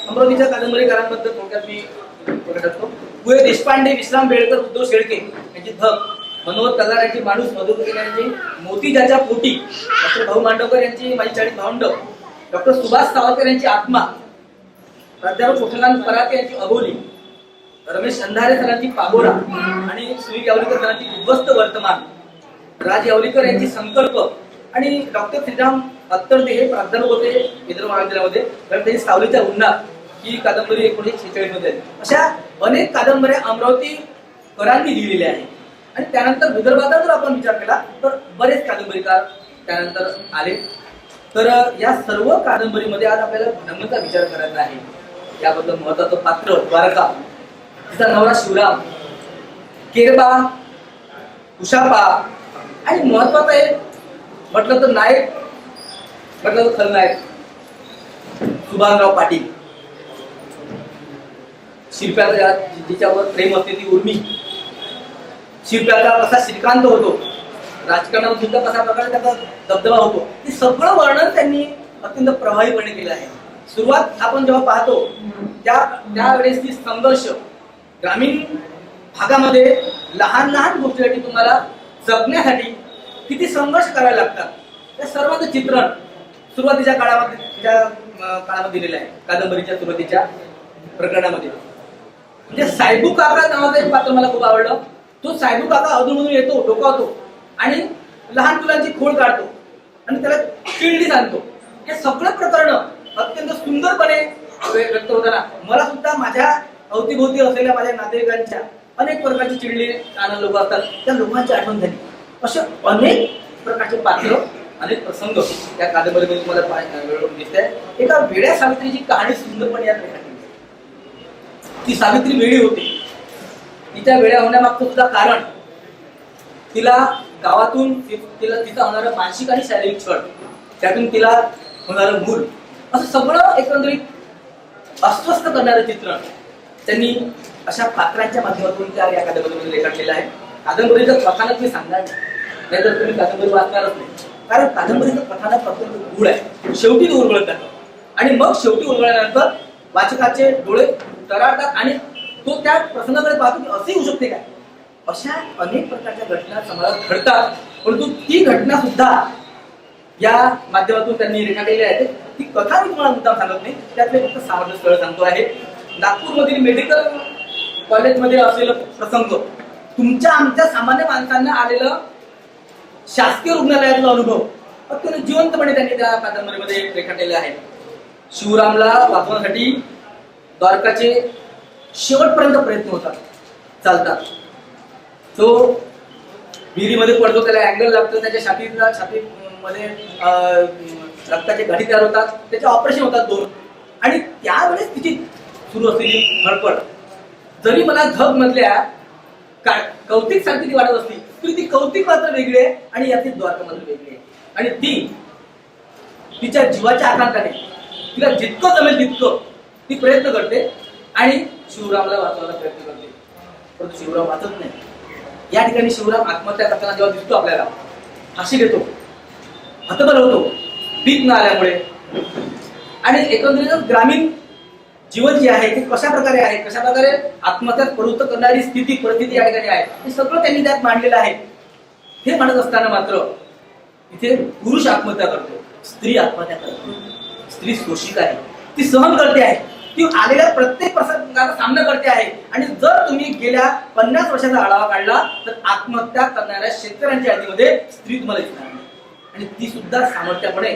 अमरावतीच्या कादंबरीकारांबद्दल थोडक्यात मी टाकतो. पु. देशपांडे, विश्राम बेळकर, उद्धव शेळके यांची धग, मनोहर तगार यांची माणूस, मधुकर यांची मोती ज्याच्या पोटी, डॉक्टर भाऊ मांडवकर यांची माझी 40 भावंड, डॉक्टर सुभाष सावरकर यांची आत्मा, प्राध्यापक शोभनाथ पराके यांची अबोली, रमेश अंधारे सरांची पागोडा आणि सुनील यावलीकर सरांची उद्ध्वस्त वर्तमान, राज यावलीकर यांची संकल्प आणि डॉक्टर श्रीराम अत्तरदे हे प्राध्यापक होते विदर्भ महाविद्यालयामध्ये, तर त्यांची सावलीच्या उन्हात ही कादंबरी 1946 मध्ये आहे. अशा अनेक कादंबऱ्या अमरावतीकरांनी लिहिलेल्या आहेत. आणि त्यानंतर विदर्भाचा जर आपण विचार केला तर बरेच कादंबरीकार त्यानंतर आले. तर या सर्व कादंबरीमध्ये आज आपल्याला भनंगचा विचार करायचा आहे. याबद्दल महत्वाचं पात्र द्वारका, तिचा नवरा शिवराम, केरबा, उशापा आणि महत्वाचं आहे म्हटलं तर नायक, म्हटलं तर खलनायक सुभानराव पाटील. शिरप्याचा जिच्यावर प्रेम असते ती उर्मी, शिरप्याचा कसा श्रीकांत होतो, राजकारणात सुद्धा कसा प्रकारे त्याचा दबदबा होतो, हे सगळं वर्णन त्यांनी अत्यंत प्रभावीपणे केलं आहे. सुरुवात आपण जेव्हा पाहतो त्यावेळेस ती संघर्ष ग्रामीण भागामध्ये लहान लहान गोष्टीसाठी तुम्हाला जगण्यासाठी किती संघर्ष करावे लागतात, त्या सर्वांचं चित्रण सुरुवातीच्या काळामध्ये दिलेलं आहे. कादंबरीच्या सुरुवातीच्या प्रकरणामध्ये म्हणजे साहेबू काका नावाचं एक पात्र मला खूप आवडलं. तो साहेबू काका अधूनमधून येतो, डोकावतो आणि लहान मुलांची खोड काढतो आणि त्याला चिडली सांगतो. हे सगळं प्रकरण अत्यंत सुंदरपणे व्यक्त होताना मला सुद्धा माझ्या अवतीभोवती असलेल्या माझ्या नातेवाईकांच्या अनेक प्रकारची चिडली लोक असतात, त्या लोकांची आठवण झाली. असे अनेक प्रकारचे पात्र, अनेक प्रसंग या कादंबरीमध्ये तुम्हाला दिसत आहे. एका वेड्या सावित्रीची कहाणी सुंदरपणे यात रेखाटली. ती सावित्री वेडी होती. तिच्या वेड्या होण्यामागचं सुद्धा कारण तिला गावातून तिचा होणारा मानसिक आणि शारीरिक छळ, त्यातून तिला होणारं मूल, असं सगळं एकंदरीत अस्वस्थ करणारं चित्रण त्यांनी अशा पात्रांच्या माध्यमातून त्या या कादंबरीमध्ये रेखाटलेलं आहे. कादंबरीचं कथानक मी सांगणार नाही, तर तुम्ही कादंबरी वाचणारच नाही, कारण कादंबरीचं कथानक अत्यंत गूढ आहे. शेवटी तो उलगडत जातो आणि मग शेवटी उलगडल्यानंतर वाचकाचे डोळे तरारतात आणि तो त्या प्रसंगाकडे पाहतो की असे होऊ शकते काय. अशा अनेक प्रकारच्या घटना समाजात घडतात, परंतु ती घटना सुद्धा या माध्यमातून त्यांनी रेखाटलेली आहे. ती कथा मी तुम्हाला मुद्दाम सांगत नाही, त्यातले फक्त सामान्य स्थळ सांगतो आहे. नागपूरमधील मेडिकल कॉलेजमध्ये असलेला प्रसंग, तुमच्या आमच्या सामान्य माणसांना आलेलं शासकीय रुग्णालयाचा अनुभव अत्यंत जिवंतपणे त्यांनी त्या कादंबरीमध्ये रेखाटलेला आहे. शिवरामला वाचवण्यासाठी द्वारकाचे शेवटपर्यंत प्रयत्न होतात, चालतात. तो विहिरीमध्ये पडतो, त्याला अँगल लागतो, त्याच्या छातीमध्ये रक्ताचे गाठी तयार होतात, त्याचे ऑपरेशन होतात 2. आणि त्यावेळेस तिची सुरू असलेली धडपड, जरी मला धग मधल्या कौतिक सारखी ती वाटत असली तरी ती कौतिक मात्र वेगळी आहे आणि यातली द्वारका मात्र वेगळी आहे. आणि ती तिच्या जीवाच्या आकांताने तिला जितकं जमेल तितकं ती प्रयत्न करते आणि शिवरामला वाचवायला प्रयत्न करते, परंतु शिवराम वाचत नाही. या ठिकाणी शिवराम आत्महत्या करताना जेव्हा दिसतो आपल्याला, फाशी घेतो, हतबल होतो पीक न आल्यामुळे. आणि एकंदरीत ग्रामीण जीवन जे आहे ते कशा प्रकारे आहे, कशा प्रकारे आत्महत्यात प्रवृत्त करणारी परिस्थिती या ठिकाणी आहे, हे सगळं त्यांनी त्यात मांडलेलं आहे. हे म्हणत असताना मात्र इथे पुरुष आत्महत्या करतो, स्त्री आत्महत्या करतो. स्त्री शोषित आहे, ती सहन करते आहे, ती आलेल्या प्रत्येक प्रसंगाचा सामना करते आहे. आणि जर तुम्ही गेल्या 50 वर्षाचा आढावा काढला तर आत्महत्या करणाऱ्या शेतकऱ्यांच्या यादीमध्ये स्त्री तुम्हाला दिसणार नाही. आणि ती सुद्धा सामर्थ्यापणे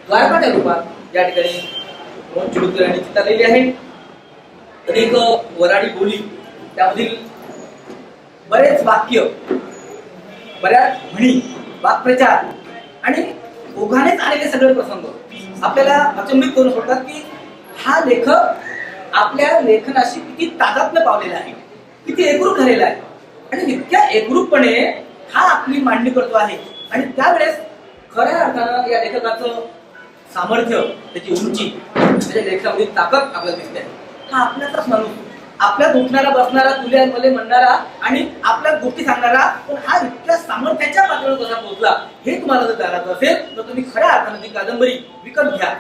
द्वारकाच्या रूपात या ठिकाणी चिमुकली चितारलेली आहे. अनेक वराडी बोली, त्यामधील बरेच वाक्य, बऱ्याच म्हणी, वाक्प्रचार आणि ओघानेच आलेले सगळे प्रसंग आपल्याला अचंबित करून सोडतात की हा लेखक आपल्या लेखनाशी किती तादात्म्य पावलेला आहे, किती एकरूप झालेला आहे. आणि इतक्या एकरूपपणे हा आपली मांडणी करतो आहे. आणि त्यावेळेस खऱ्या अर्थानं या लेखकाचं सामर्थ्य, त्याची उंची, त्याच्या लेखनामध्ये ताकद आपल्याला दिसते. हा आपल्याचाच माणूस, आपल्यात उठणारा बसणारा, तुले मले म्हणणारा आणि आपल्या गोष्टी सांगणारा, पण हा इतक्या सामर्थ्याच्या पातळीवर कसा पोहोचला हे तुम्हाला जर जाणायचं असेल तर तुम्ही खऱ्या अर्थानं ती कादंबरी विकत घ्या,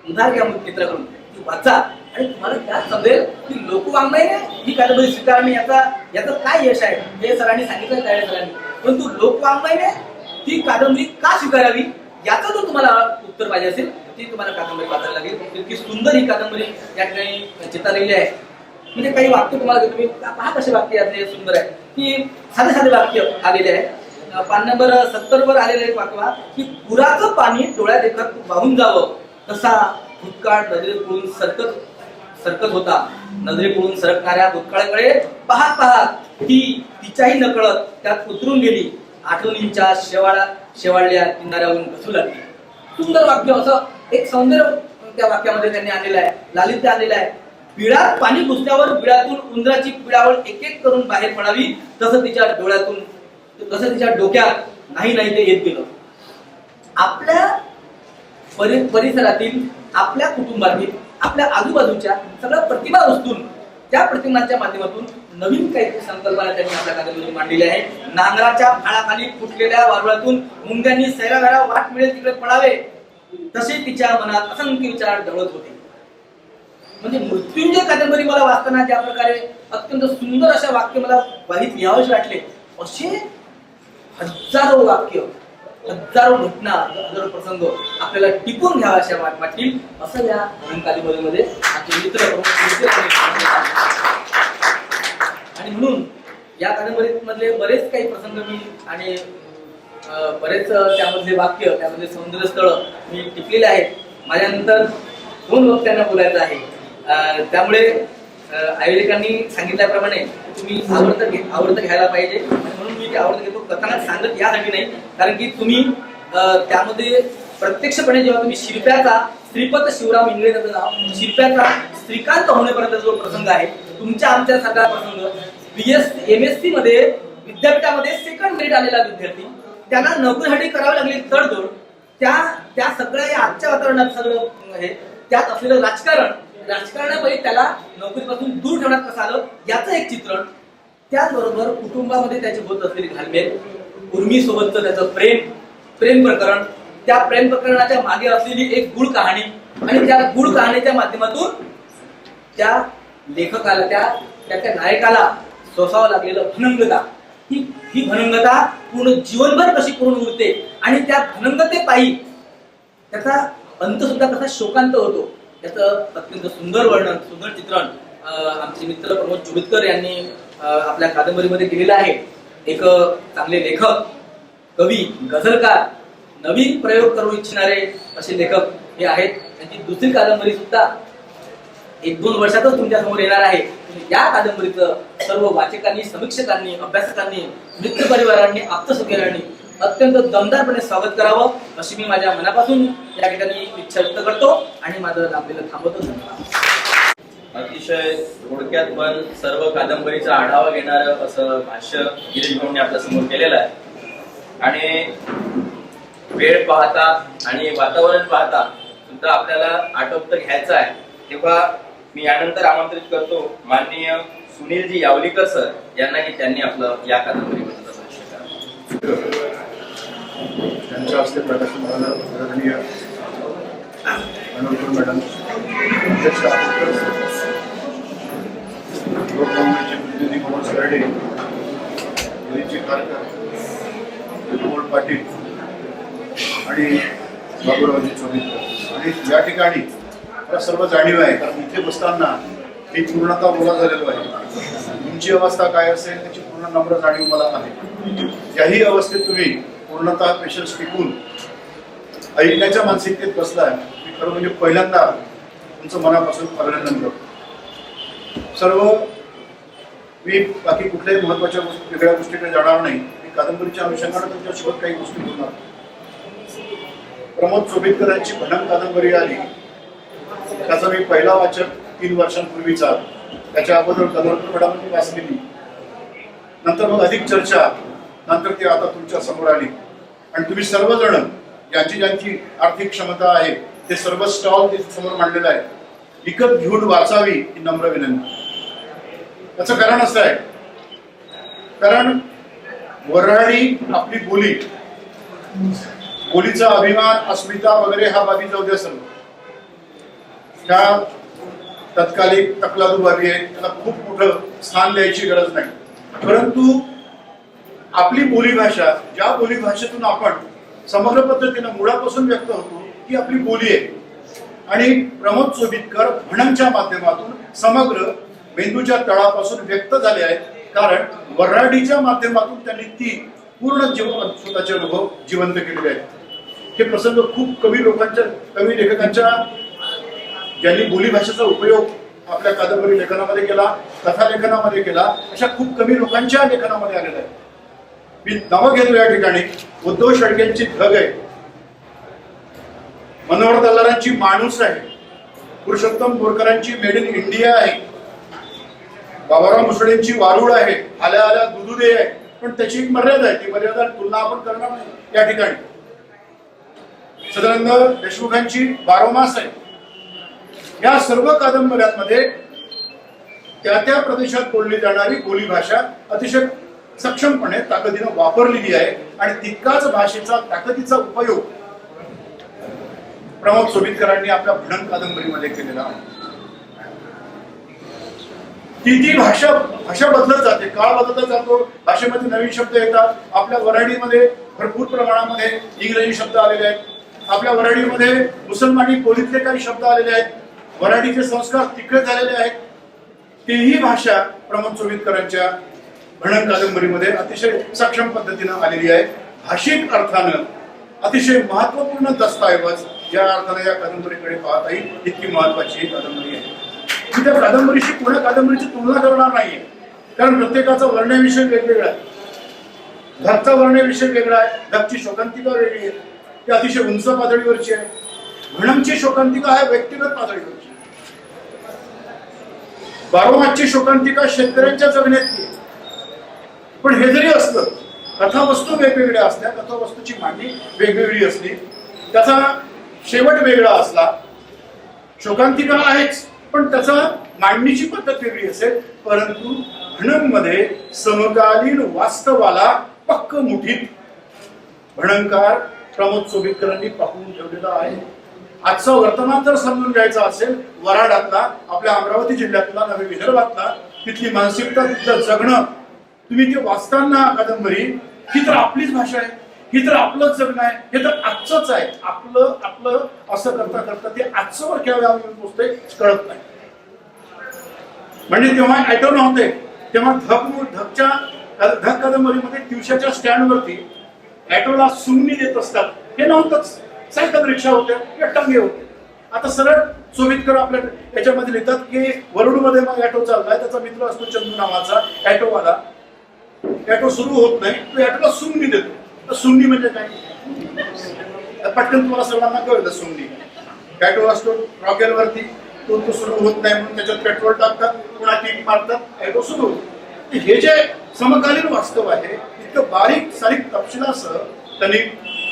उधार घ्या मित्राकडून, ती वाचा आणि तुम्हाला त्यात समजेल की लोकवाङ्मयाने ही कादंबरी स्वीकारणे याचं काय यश आहे. हे सरांनी सांगितलं त्यावेळेस सरांनी, परंतु लोकवाङ्मयाने ती कादंबरी का स्वीकारावी याचं जर तुम्हाला उत्तर पाहिजे असेल ती तुम्हाला कादंबरी वाचायला लागेल. इतकी सुंदर ही कादंबरी या ठिकाणी चितारलेली आहे. म्हणजे काही वाक्य तुम्हाला तुम्ही पहा कसे वाक्य यातले सुंदर आहे की साधे साधे वाक्य आलेले आहे. पान नंबर 70 वर आलेले एक वाक्य की पुराचं पाणी डोळ्या देखत वाहून जावं तसा भूतकाळ नजरे पळून सरकत होता. नजरे पळून सरकणाऱ्या भूतकाळाकडे पाहत पाहत ती तिच्याही नकळत त्यात उतरून गेली. आठवणींच्या शेवाळल्या किनाऱ्यावरून बसू लागली. सुंदर वाक्य, असं एक सौंदर्य त्या वाक्यामध्ये त्यांनी आणलेलं आहे, लालित्य आणलेलं आहे. बिळात पाणी घुसल्यावर बिळातून उंदराची पिळावळ एक एक करून बाहेर पडावी तसं तिच्या डोळ्यातून, तसं तिच्या डोक्यात नाही ते येत गेलं. आपल्या परिसरातील, आपल्या कुटुंबातील, आपल्या आजूबाजूच्या सगळ्या प्रतिभा वस्तून त्या प्रतिमांच्या माध्यमातून नवीन काही संकल्पना त्यांनी आपल्या कादंबरीत मांडलेल्या आहे. नांगराच्या फाळाखाली फुटलेल्या वारुळातून मुंग्यांनी सैरावैरा वाट मिळेल तिकडे पडावे, तसे तिच्या मनात असंख्य विचार दळत होते. म्हणजे मृत्युंजय कादंबरी मला वाचताना ज्या प्रकारे अत्यंत सुंदर अशा वाक्य मला वाहीत लिहावेसे वाटले, असे हजारो वाक्य, हजारो घटना, हजारो प्रसंग आपल्याला टिपून घ्यावाशा वाटतील असं या कादंबरीमध्ये आमचे मित्र आणि म्हणून या कादंबरीत मधले बरेच काही प्रसंग मी आणि बरेच त्यामधले वाक्य, त्यामधले सौंदर्य स्थळ मी टिपलेले आहेत. माझ्यानंतर 2 वक्त्यांना बोलायचं आहे. त्यामुळे आयोजकांनी सांगितल्याप्रमाणे तुम्ही आवडतं घ्यायला पाहिजे, म्हणून मी ते आवडतं घेतो. कथानक सांगत यासाठी नाही, कारण की तुम्ही त्यामध्ये प्रत्यक्षपणे जेव्हा तुम्ही शिरप्याचा, श्रीपत शिवराम इंगळे त्याचं नाव, शिरप्याचा श्रीकांत होण्यापर्यंत जो प्रसंग आहे, तुमच्या आमच्या सगळा प्रसंग MSc मध्ये विद्यापीठामध्ये सेकंड मेरिट आलेला विद्यार्थी, त्यांना नोकरीसाठी करावी लागली तडजोड, त्या सगळ्या या आजच्या वातावरणात सगळं हे त्यात असलेलं राजकारणामुळे त्याला नोकरीपासून दूर ठेवण्यात कसं आलं याचं एक चित्रण, त्याचबरोबर कुटुंबामध्ये त्याची होत असलेली घालमेल, उर्मीसोबतचं त्याचं प्रेम प्रकरण, त्या प्रेम प्रकरणाच्या मागे असलेली एक गूढ कहाणी, आणि त्या गूढ कहाणीच्या माध्यमातून त्या लेखकाला, त्या नायकाला सोसावं लागलेलं भनंगता, ही भनंगता पूर्ण जीवनभर कशी करून उरते आणि त्या भनंगतेपायी त्याचा अंत सुद्धा कसा शोकांत होतो, याचं अत्यंत सुंदर वर्णन, सुंदर चित्रण आमचे मित्र प्रमोद चुबितकर यांनी आपल्या कादंबरीमध्ये केलेलं आहे. एक चांगले लेखक, कवी, गझलकार, नवीन प्रयोग करू इच्छिणारे असे लेखक हे आहेत. त्यांची दुसरी कादंबरी सुद्धा 1-2 वर्षातच तुमच्या समोर येणार आहे. या कादंबरीचं सर्व वाचकांनी, समीक्षकांनी, अभ्यासकांनी, मित्रपरिवारांनी, आप्तसखीयांनी अत्यंत दमदारपणे स्वागत करावं अशी मी माझ्या मनापासून या ठिकाणी इच्छा व्यक्त करतो आणि माझं लांबलेलं थांबवतो. अतिशय थोडक्यात पण सर्व कादंबरीचा आढावा घेणारं असं भाष्य गिरीश भाऊंनी आपल्या समोर केलेलं आहे. आणि वेळ पाहता आणि वातावरण पाहता सुद्धा आपल्याला आटोपतं घ्यायचं आहे, तेव्हा मी यानंतर आमंत्रित करतो माननीय सुनीलजी यावलीकर सर यांना, की त्यांनी आपलं या कादंबरीबद्दल भाष्य करावं. त्यांच्या हस्ते प्रकाशन झालं. आदरणीय मनोहर मॅडम, अध्यक्ष लोककाँग्रेसचे प्रतिनिधी मनोज सरडे, गिरीजी कारकर, विनोद पाटील आणि बाबूरावजी चोबितकर. आणि या ठिकाणी मला सर्व जाणीव आहे, कारण इथे बसताना मी पूर्णतः बोला झालेलो आहे. तुमची अवस्था काय असेल त्याची पूर्ण नम्र जाणीव मला आहे. याही अवस्थेत तुम्ही पूर्णतः पेशन्स टिकून ऐकण्याच्या मानसिकतेत बसलाय, मी खरं म्हणजे पहिल्यांदा तुमचं मनापासून अभिनंदन करतो. सर्व मी बाकी कुठल्याही महत्वाच्या वेगळ्या गोष्टीकडे जाणार नाही. मी कादंबरीच्या अनुषंगाने तुमच्यासोबत काही गोष्टी बोलणार. प्रमोद चोबितकर यांची भनंग कादंबरी आली, त्याचा मी पहिला वाचक 3 वर्षांपूर्वीचा, त्याच्या अगोदर कदरकर मॅडमांनी वाचलेली, नंतर मग अधिक चर्चा, नंतर ती आता तुमच्या समोर आली. आणि तुम्ही सर्वजण ज्यांची आर्थिक क्षमता आहे ते सर्व स्टॉल समोर मांडलेला आहे, विकत घेऊन वाचावी ही नम्र विनंती. त्याचं कारण असं आहे, कारण वऱ्हाडी आपली बोलीचा अभिमान, अस्मिता वगैरे हा बाबी जाऊ द्या सर्व, त्या तत्कालिक तकलादू बाबी आहे, त्याला खूप मोठं स्थान द्यायची गरज नाही. परंतु आपली बोलीभाषा, ज्या बोलीभाषेतून आपण समग्र पद्धतीनं मुळापासून व्यक्त होतो, ती आपली बोली आहे. आणि प्रमोद चोबितकर भणंगच्या माध्यमातून समग्र मेंदूच्या तळापासून व्यक्त झाले आहेत, कारण वऱ्हाडीच्या माध्यमातून त्यांनी ती पूर्ण स्वतःचे अनुभव जिवंत केलेले आहेत. हे प्रसंग खूप कवी लेखकांच्या, ज्यांनी बोलीभाषेचा उपयोग आपल्या कादंबरी लेखनामध्ये केला, कथा लेखनामध्ये केला, अशा खूप कमी लोकांच्या लेखनामध्ये आलेला आहे. मी नावं घेतो या ठिकाणी. उद्धव शेळकेंची धग आहे, मनोहर तल्लारांची माणूस आहे, पुरुषोत्तम बोरकरांची मेड इन इंडिया आहे, बाबाराव मुसळेंची वारुळ आहे, आल्या आल्या दुधुदे आहे. पण त्याची एक मर्यादा आहे, ती मर्यादा तुलना आपण करणार नाही या ठिकाणी. सदानंद देशमुखांची बारोमास आहे. या सर्व कादंबऱ्यांमध्ये त्या प्रदेशात बोलली जाणारी बोली भाषा अतिशय सक्षमपणे ताकदीनं वापरलेली आहे आणि तितकाच भाषेचा ताकदीचा उपयोग प्रमोद सोबितकरांनी आपल्या भणन कादंबरीमध्ये केलेला आहे. ती भाषा बदलत जाते, काळ बदलत जातो, भाषेमध्ये नवीन शब्द येतात. आपल्या वऱ्हाडीमध्ये भरपूर प्रमाणामध्ये इंग्रजी शब्द आलेले आहेत. आपल्या वऱ्हाडीमध्ये मुसलमानी बोलीतले काही शब्द आलेले आहेत. वऱ्हाडीचे संस्कार तिकडे झालेले आहेत. तीही भाषा प्रमोद सोबितकरांच्या भणन कादंबरीमध्ये अतिशय सक्षम पद्धतीनं आलेली आहे. भाषिक अर्थानं अतिशय महत्वपूर्ण दस्तऐवज या अर्थानं या कादंबरीकडे पाहता येईल, इतकी महत्वाची ही कादंबरी आहे. मी त्या कादंबरीशी पुण्या कादंबरीची तुलना करणार नाहीये, कारण प्रत्येकाचा वर्णविषय वेगवेगळा आहे. धगचा वर्णविषय वेगळा आहे, धगची शोकांतिका वेगळी आहे, ती अतिशय उंच पातळीवरची आहे. भणमची शोकांतिका आहे व्यक्तिगत पातळीवरची. बारोमाची शोकांतिका शेतकऱ्यांच्या जगण्यातली. पण हे जरी असलं, कथावस्तू वेगवेगळ्या असल्या, कथावस्तूची मांडणी वेगवेगळी असली, त्याचा शेवट वेगळा असला, शोकांतिका आहेच पण त्याचा मांडणीची पद्धत वेगळी असेल, परंतु भणनमध्ये समकालीन वास्तवाला पक्क मुठीत भणनकार प्रमोद सोबितकरांनी पाहून ठेवलेला आहे. आजचं वर्तमान जर समजून घ्यायचं असेल, वऱ्हाडातला, आपल्या अमरावती जिल्ह्यातला, नवे विदर्भातला, तिथली मानसिकता, तिथलं जगणं, तुम्ही ते वाचताना कादंबरी, ही तर आपलीच भाषा आहे, ही तर आपलंच जगणं आहे, हे तर आजचंच आहे. आपलं असं करता करता ते आजचं वर केव्हा पोचते कळत नाही. म्हणजे तेव्हा ऍटो नव्हते, तेव्हा धग कादंबरीमध्ये दिवसाच्या स्टँडवरती ऍटोला सुमणी देत असतात, हे नव्हतंच. सायकल रिक्षा होत्या, या टंगे होते. आता सरळ सोबितकर आपल्या याच्यामध्ये लिहितात की वरुडमध्ये मग ऍटो चाललाय, त्याचा मित्र असतो चंदू नावाचा ऍटोवाला. ऍटो सुरू होत नाही, तो ऍटोला सुमणी देतो. तर सुमणी म्हणजे काय, पटकन तुम्हाला सर्वांना कळलं. सुमणी ऍटो असतो रॉकेलवरती, तो सुरू होत नाही म्हणून त्याच्यात पेट्रोल टाकतात, पुन्हा किक मारतात, ऍटो सुरू होतो. हे जे समकालीन वास्तव आहे, इतकं बारीक सारीक तपशिलासह त्यांनी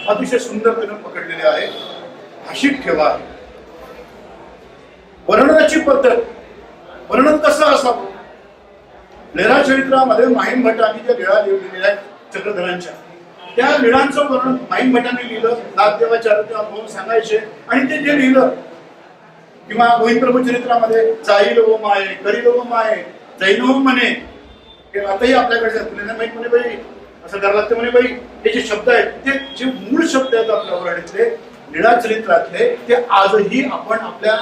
अतिशय सुंदरपणे पकडलेले आहे. भाषिक ठेवा आहे. वर्णनाची पद्धत, वर्णन कसं असावं. लेरा चरित्रामध्ये माहीम भटांनी ज्या लीळा लिहिलेल्या आहेत चक्रधरांच्या, त्या लीळांचं वर्णन माहीम भटांनी लिहिलं. नागदेवाचार्य अनुभव सांगायचे आणि ते जे लिहिलं, किंवा गोविंद प्रभू चरित्रामध्ये जाईल व माये, करील व माये, जैन हो म्हणे, हे आताही आपल्याकडे तुला माहीत म्हणे बाई, असं करायला लागतं म्हणे बाई, हे जे शब्द आहेत, ते जे मूळ शब्द आहेत आपल्या वऱ्हाडीतले, लीळा चरित्रातले, ते आजही आपण आपल्या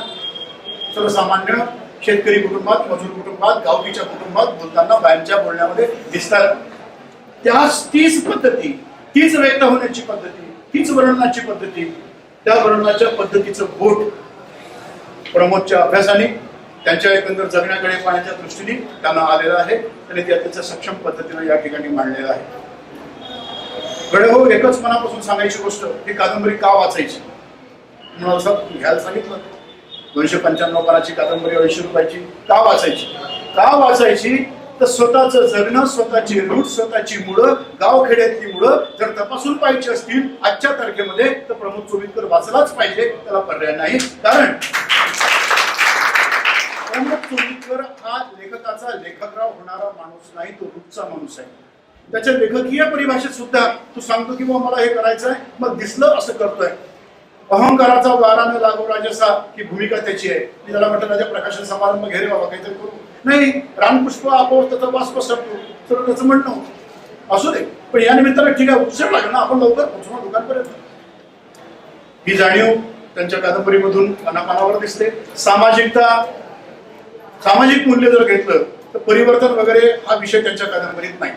सर्वसामान्य शेतकरी कुटुंबात, मजूर कुटुंबात, गावकीच्या कुटुंबात बोलताना बायांच्या बोलण्यामध्ये दिसतात. तीच पद्धती, तीच व्यक्त होण्याची पद्धती, तीच वर्णनाची पद्धती, त्या वर्णनाच्या पद्धतीचं बोट प्रमोदच्या अभ्यासाने, त्यांच्या एकंदर जगण्याकडे पाहण्याच्या दृष्टीने त्यांना आलेलं आहे आणि ते अत्यंत सक्षम पद्धतीने या ठिकाणी मांडलेलं आहे. गडे हो, एकच मनापासून सांगायची गोष्ट, ही कादंबरी का वाचायची म्हणून असं घ्यायला सांगितलं. 295 पानाची कादंबरी 200 रुपयाची. का वाचायची? का वाचायची तर स्वतःचं जगणं, स्वतःची रूट, स्वतःची मुळं, गावखेड्यातली मुळं जर तपासून पाहिजे असतील आजच्या तारखेमध्ये, तर प्रमोद सोबितकर वाचलाच पाहिजे, त्याला पर्याय नाही. कारण प्रमोद सोबितकर हा लेखकाचा लेखकराव होणारा माणूस नाही, तो रूटचा माणूस आहे. त्याच्या लेखकीय परिभाषेत सुद्धा तो सांगतो की मला हे करायचं आहे, मग दिसलं असं करतोय. अहंकाराचा वारा न लागो राजसा ही भूमिका त्याची आहे. मी त्याला म्हटलं राजा प्रकाशन समारंभ घेरे बाबा, काहीतरी करू. नाही, रामपुष्प आपोआप त्याचा वास्प सरतो, तर त्याचं म्हणणं होतं. असू दे, पण या निमित्तानं ठीक आहे, उशीर लागला ना, आपण लवकर पोहोचू दुकानपर्यंत. ही जाणीव त्यांच्या कादंबरीमधून पानापानावर दिसते. सामाजिक मूल्य जर घेतलं तर परिवर्तन वगैरे हा विषय त्यांच्या कादंबरीत नाही.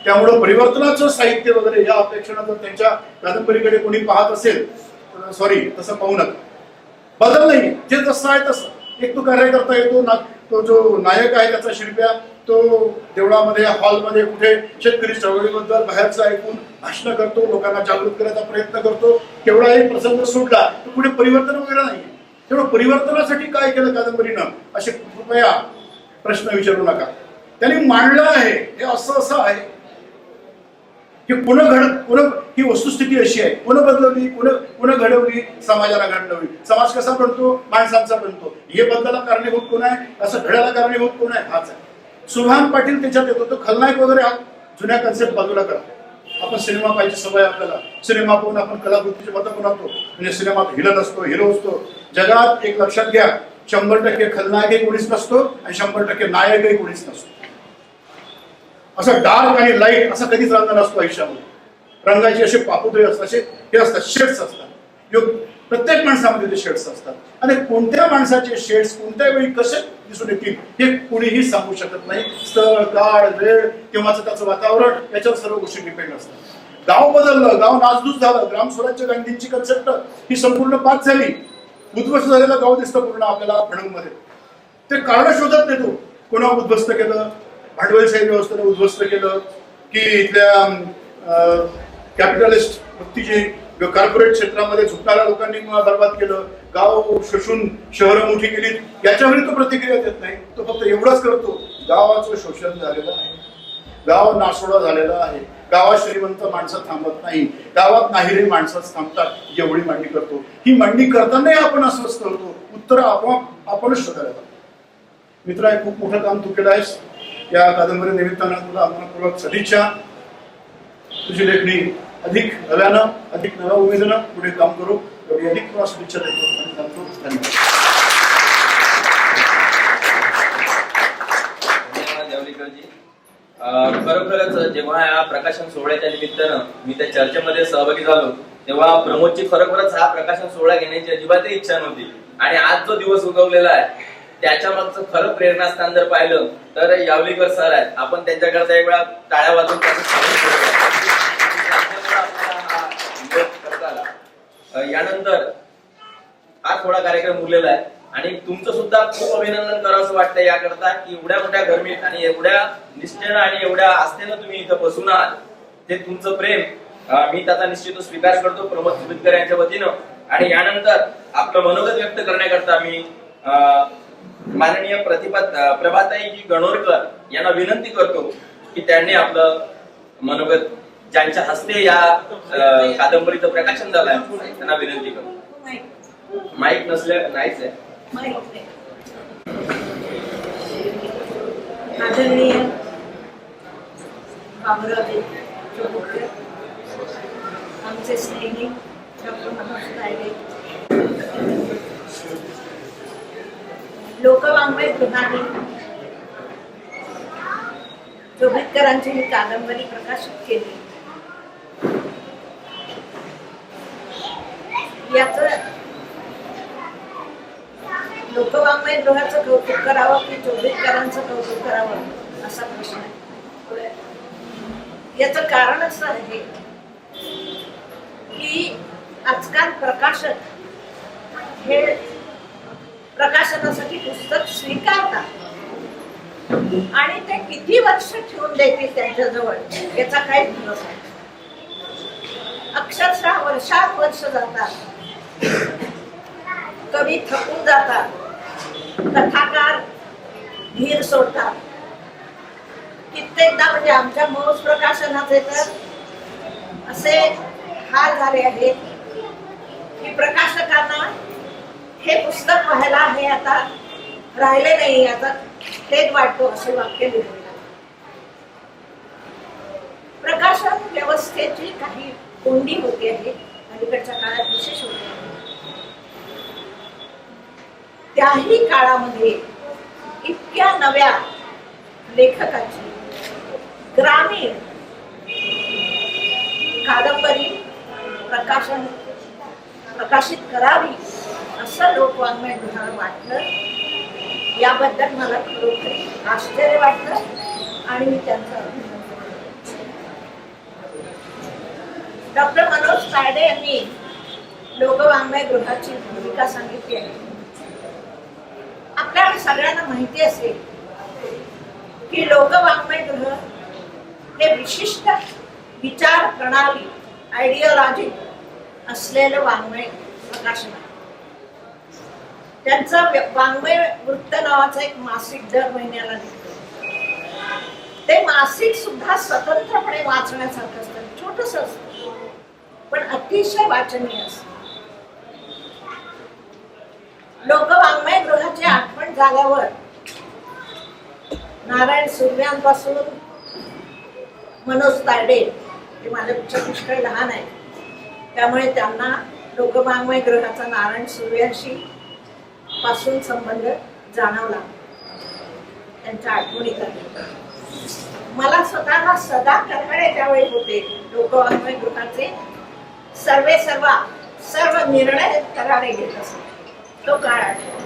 त्यामुळं परिवर्तनाचं साहित्य वगैरे या अपेक्षेनं जर त्यांच्या कादंबरीकडे कोणी पाहत असेल तर सॉरी, तसं पाहू नका. बदल नाही, जे जसं आहे तसं. एक तो कार्यकर्ता येतो ना, तो जो नायक आहे त्याचा शिरप्या, तो देवळामध्ये, हॉलमध्ये कुठे शेतकरी चळवळीबद्दल बाहेरचं ऐकून भाषण करतो, लोकांना जागृत करायचा प्रयत्न करतो. केवढाही प्रसंग सोडला तर पुढे परिवर्तन वगैरे नाही. तेवढं परिवर्तनासाठी काय केलं कादंबरीनं, असे कृपया प्रश्न विचारू नका. त्यांनी मांडलं आहे हे असं आहे. हे कोण ही वस्तुस्थिती अशी आहे, कोण बदलवली, कोण घडवली, समाजाला घडवली. समाज कसा बनतो, माणसांचा बनतो. हे बदलाला कारणीभूत कोण आहे, असं घडायला कारणीभूत कोण आहे, हाच आहे. सुभान पाटील त्याच्यात येतो. तो खलनायक वगैरे हा जुन्या कन्सेप्ट बाजूला करतो. आपण सिनेमा पाहिजे सवय आपल्याला, सिनेमा पाहून आपण कलाकृतीची मतं बनवतो. म्हणजे सिनेमात हिलन असतो, हिरो असतो. जगात एक लक्षात घ्या, 100% खलनायकही कोणीच नसतो आणि 100% नायकही कोणीच नसतो. असं डार्क आणि लाईट असा कधीच रंग नसतो आयुष्यामध्ये. रंगाचे असे पापुद्रे असतात, असे हे असतात, शेड्स असतात. प्रत्येक माणसामध्ये ते शेड्स असतात आणि कोणत्या माणसाचे शेड्स कोणत्या वेळी कसे दिसून येतील हे कुणीही सांगू शकत नाही. स्थळ, काळ, वेळ, तेव्हाचं त्याचं वातावरण याच्यावर सर्व गोष्टी डिपेंड असतात. गाव बदललं, गाव नासधूस झालं. ग्रामस्वराज्य गांधींची कन्सेप्ट ही संपूर्ण पास झाली. उद्ध्वस्त झालेलं गाव दिसतं पूर्ण आपल्याला फडणमध्ये. ते कारण शोधत नाही तो कोणा उद्ध्वस्त केलं, भांडवलशाही व्यवस्थेने उद्ध्वस्त केलं की इथल्या कॅपिटलिस्ट वृत्तीची कॉर्पोरेट क्षेत्रामध्ये झुकणाऱ्या लोकांनी बर्बाद केलं, गाव शोषून शहरं मोठी केली. याच्यावेळी तो प्रतिक्रिया देत नाही. तो फक्त एवढंच करतो, गावाचं शोषण झालेलं आहे, गाव नासोडा झालेला आहे, गावात श्रीमंत माणसं थांबत नाही, गावात नाहिरे माणसं थांबतात, एवढी मांडणी करतो. ही मांडणी करतानाही आपण अस्वस्थ होतो. उत्तर आपणच शोधायला लागतो. मित्रा, खूप मोठं काम तू केलं आहेस. या कादंबरी निमित्तानं तुला मनपूर्वक सदिच्छा. तुझी लेखणी अधिक नव्यानं, अधिक नव्या उमेदीनं पुढे काम करू, एवढी अधिक तुला शुभेच्छा देतो आणि सांगतो धन्यवाद. धन्यवाद यावलीकरजी. खरोखरच जेव्हा या प्रकाशन सोहळ्याच्या निमित्तानं मी त्या चर्चेमध्ये सहभागी झालो तेव्हा प्रमोदची खरोखरच हा प्रकाशन सोहळा घेण्याची अजिबातही इच्छा नव्हती. आणि आज जो दिवस उगवलेला आहे त्याच्या मागचं खरं प्रेरणास्थान जर पाहिलं तर यावलीकर सर आहेत. आपण त्यांच्याकरता एक वेळा टाळ्या वाजवून यानंतर हा थोडा कार्यक्रम उरलेला आहे आणि तुमचं सुद्धा खूप अभिनंदन करावं असं वाटतं याकरता की एवढ्या मोठ्या गरमीत आणि एवढ्या निष्ठेनं आणि एवढ्या आस्थेनं तुम्ही इथं बसून आहात. ते तुमचं प्रेम मी त्याचा निश्चित स्वीकार करतो प्रमोद सुबितकर यांच्या वतीनं. आणि यानंतर आपलं मनोगत व्यक्त करण्याकरता मी माननीय प्रभाताई गणोरकर यांना विनंती करतो की त्यांनी आपलं मनोगत ज्यांच्या हस्ते या कादंबरीचं प्रकाशन झालंय त्यांना विनंती करतो. माईक नसल्या नाहीच आहे. आदरणीय बाबुराव चौगुले, आमचे स्नेही डॉक्टर मनोज तायडे, लोकवाङ्मय गृहाने चोबितकरांची ही कादंबरी प्रकाशित केली. याच लोकवाङ्मय गृहाचं कौतुक करावं की चोबितकरांचं कौतुक करावं असा प्रश्न आहे. याचं कारण असं आहे की आजकाल प्रकाशक हे प्रकाशनासाठी पुस्तक स्वीकारतात आणि ते किती वर्ष ठेवून देतील त्यांच्याजवळ याचा काही भरोसा नाही. अक्षरशः वर्ष जातात, कवी थकून जातात, कथाकार धीर सोडतात. कित्येकदा म्हणजे आमच्या मौज प्रकाशनाचे तर असे हाल झाले आहेत की प्रकाशकांना हे पुस्तक पाहायला हे आता राहिले नाही, आता तेच वाटतो असे वाक्य लिहिले. प्रकाशन व्यवस्थेची काही कोंडी होते आहे अलीकडच्या काळात, विशेष होते. त्याही काळामध्ये इतक्या नव्या लेखकाची ग्रामीण कादंबरी प्रकाशित करावी असं लोकवाङ्मय गृहाला वाटलं. याबद्दल मला खरोखर आश्चर्य वाटलं आणि मी त्यांचं अभिनंदन करते. डॉक्टर मनोज तायडे यांनी लोकवाङ्मय गृहाची भूमिका सांगितली आहे. आपल्याला सगळ्यांना माहिती असेल की लोकवाङ्मय गृह हे विशिष्ट विचार प्रणाली आयडिओलॉजी असलेलं वाङ्मय प्रकाशन आहे. त्यांचं वाङ्मय वृत्त नावाचं एक मासिक दर महिन्याला निघतो. ते मासिक सुद्धा स्वतंत्रपणे वाचण्यासारखं असतं, छोटस असतं पण अतिशय वाचनीय असतं. लोकवाङ्मय गृहाची आठवण झाल्यावर नारायण सूर्यांपासून मनोज तायडे, ते माझ्यापेक्षा पुष्कळ लहान आहे, त्यामुळे त्यांना लोकवाङ्मय गृहाचा नारायण सूर्यांशी पासून संबंध जाणवला. त्यांच्या आठवणीत आहे. मला स्वतःला सदा करणारे त्यावेळी होते. लोकवाङ्मय गृहाचे सर्व निर्णय करारे घेत असत. तो काळ आठवतो.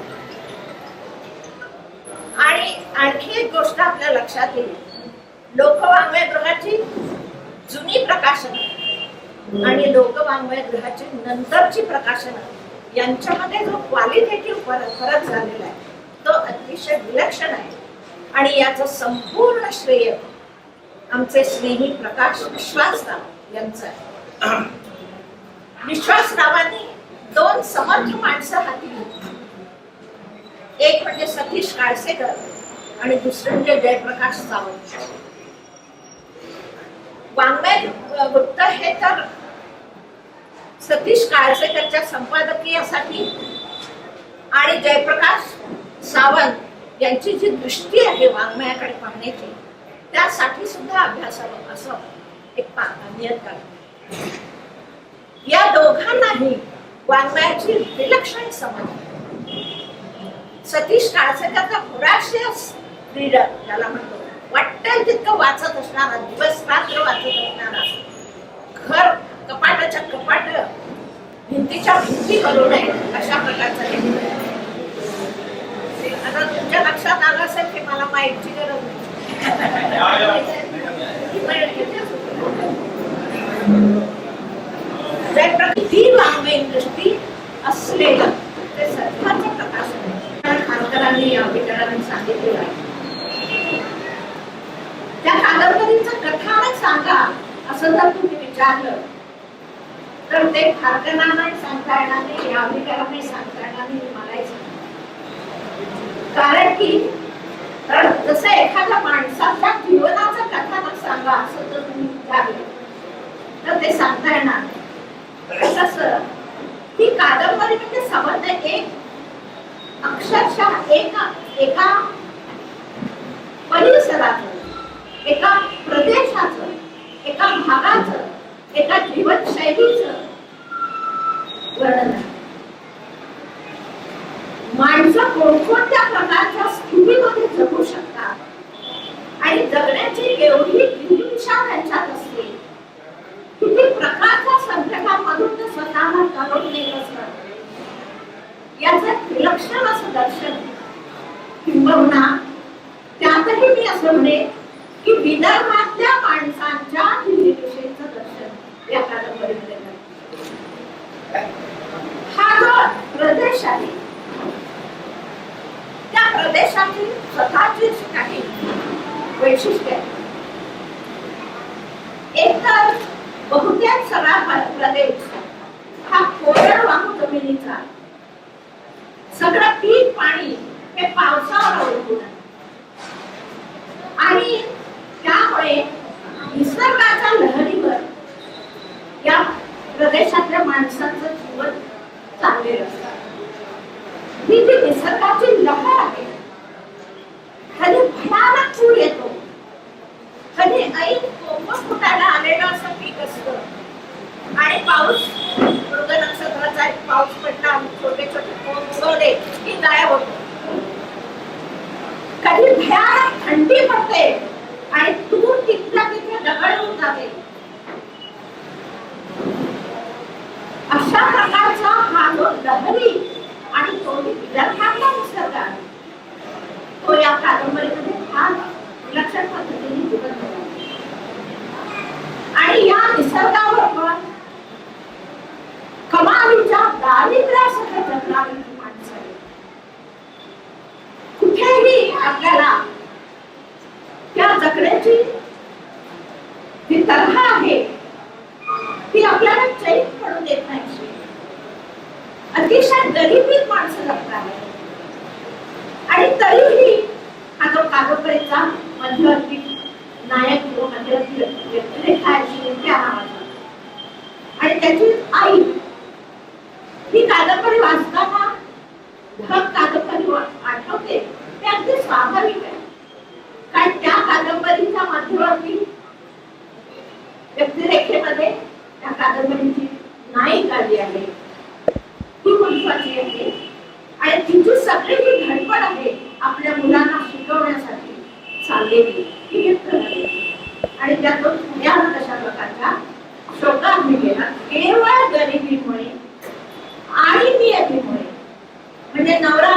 आणि आणखी एक गोष्ट आपल्या लक्षात येईल. लोकवाङ्मय गृहाची जुनी प्रकाशनं आणि लोकवाङ्मय गृहाची नंतरची प्रकाशनं यांच्यामध्ये जो क्वालिटेटिव्ह फरक झालेला आहे तो अतिशय विलक्षण आहे. आणि याचं संपूर्ण श्रेय आमचे स्नेही प्रकाश विश्वासराव यांचं आहे. विश्वासरावांनी 2 समर्थ माणसं हाती घेतली. एक म्हणजे सतीश काळसेकर आणि दुसरे म्हणजे जयप्रकाश सावंत. वाङ्मय वृत्त हे तर सतीश काळसेकरच्या संपादकीयासाठी आणि जयप्रकाश सावंत यांची जी दृष्टी आहे वाङ्मयाकडे पाहण्याची त्यासाठी सुद्धा अभ्यासावं असं एक नियतकालिक. या दोघांनाही वाङ्मयाची विलक्षण समज. सतीश काळसेकरचा व्होराशियस रीडर त्याला म्हणतो, वाटेल तितकं वाचत असणारा, दिवस रात्र वाचत असणारा, घर कपाटाच्या कपाट भिंतीच्या भिंती करू नये अशा प्रकारचा लेखक. आता तुमच्या लक्षात आलं असेल की मला माहितीची गरज नाही. ती वाङ्मय दृष्टी असलेलं ते सत्याचं प्रकाशन खारकरांनी या विचारांनी सांगितलेलं आहे. त्या कादंबरीचं कथानक सांगा असं जर तुम्ही विचारलं तर ते खारकरांना सांगता येणार नाही, या अधिकारांनी सांगता येणार नाही, मलाही सांगता. कारण की जसं एखाद्या माणसाच्या जीवनाचं कथानक सांगा असं जर तुम्ही विचारलं तर ते सांगता येणार. तसं ही कादंबरी म्हणजे संबंध एक अक्षरशः एका परिसराचं, एका प्रदेशाचं, एका भागाचं, एका जीवनशैलीचं वर्णन आहे. माणसं कोणकोणत्या प्रकारच्या स्थितीमध्ये जगू शकतात आणि जगण्याची केवढी जिज्ञासा त्यांच्यात असते, किती प्रकारच्या संकटांमधून ते स्वतःला काढून नेत असतात याचं विलक्षण असं दर्शन. किंबहुना त्यातही मी असं म्हणेन की विदर्भातल्या माणसांच्या जिल्ह्याविषयीचं दर्शन या कादंबरीमध्ये आहे. हा जो प्रदेश आहे त्या प्रदेशाची स्वतःची काही वैशिष्ट्य आहे. एकतर बहुतेक सगळा प्रदेश हा कोरडवाहू जमिनीचा, सगळं पीक पाणी हे पावसावर अवलंबून आहे आणि त्यामुळे निसर्गाच्या लहरीवर या प्रदेशातल्या माणसांचं जीवन चाललेलं असतं. ही जी निसर्गाची लहर आहे, कधी भयानक पूर येतो, कधी ऐन कोंब फुटायला आलेलं असं पीक असतं आणि पाऊस मृग नक्षत्राचा एक पाऊस पडला, छोटे छोटे कोंब उगवले की गायब होतो. कधी भयानक थंडी पडते आणि तूर तिथल्या तिथे दगडून जाते. अशा प्रकारचा हा जो लहरी आणि तो विदर्भातला निसर्ग आहे तो या कादंबरीमध्ये फार विलक्षण पद्धतीने जिवंत होता. आणि या निसर्गाबरोबर कमालीच्या दारिद्र्यासह जगणारी माणसं आहेत. कुठेही आपल्याला त्या जगण्याची जी तऱ्हा आहे ती आपल्याला चैन पडून देत नाही. अतिशय गरिबीत माणसं जगतात आणि तरीही हा जो कादंबरीचा मध्यवर्ती नायक व्यक्तिरेखा अशी त्या नावाचा आणि त्याची आई ही कादंबरी वाचताना धग कादंबरी आठवते ते अगदी स्वाभाविक आहे. कारण त्या कादंबरीच्या माध्यमातून व्यक्तिरेखेमध्ये त्या कादंबरीची नायिका जी आहे ती महत्वाची आहे आणि तिची सगळी जी धडपड आहे आपल्या मुलांना शिकवण्यासाठी चाललेली ती व्यक्त झाली आणि त्यातून भयानक अशा प्रकारच्या शोकात गेला केवळ गरिबीमुळे आणि नियतीमुळे. म्हणजे नवरा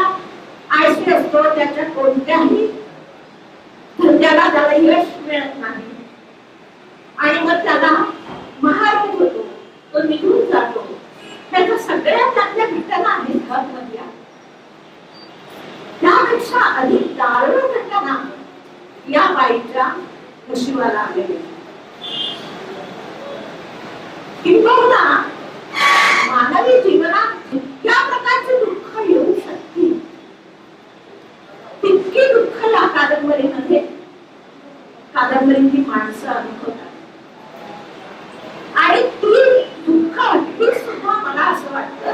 आळशी असतो, त्याच्या कोणत्याही धंद्याला त्याला यश मिळत नाही आणि मग त्याला महारोग होतो, तो निघून जातो. त्याच्या सगळ्या त्यातल्या घटना आहेत घरमधल्या. त्यापेक्षा अधिक दारुण घटना या बाईच्या नशिबाला आलेली. किंबहुना मानवी जीवनात जितक्या प्रकारचे दुःख येऊ शकतील तितकी दुःख या कादंबरीमध्ये कादंबरीची माणसं अनुभवतात आणि ती दुःख अगदी सुद्धा मला असं वाटतं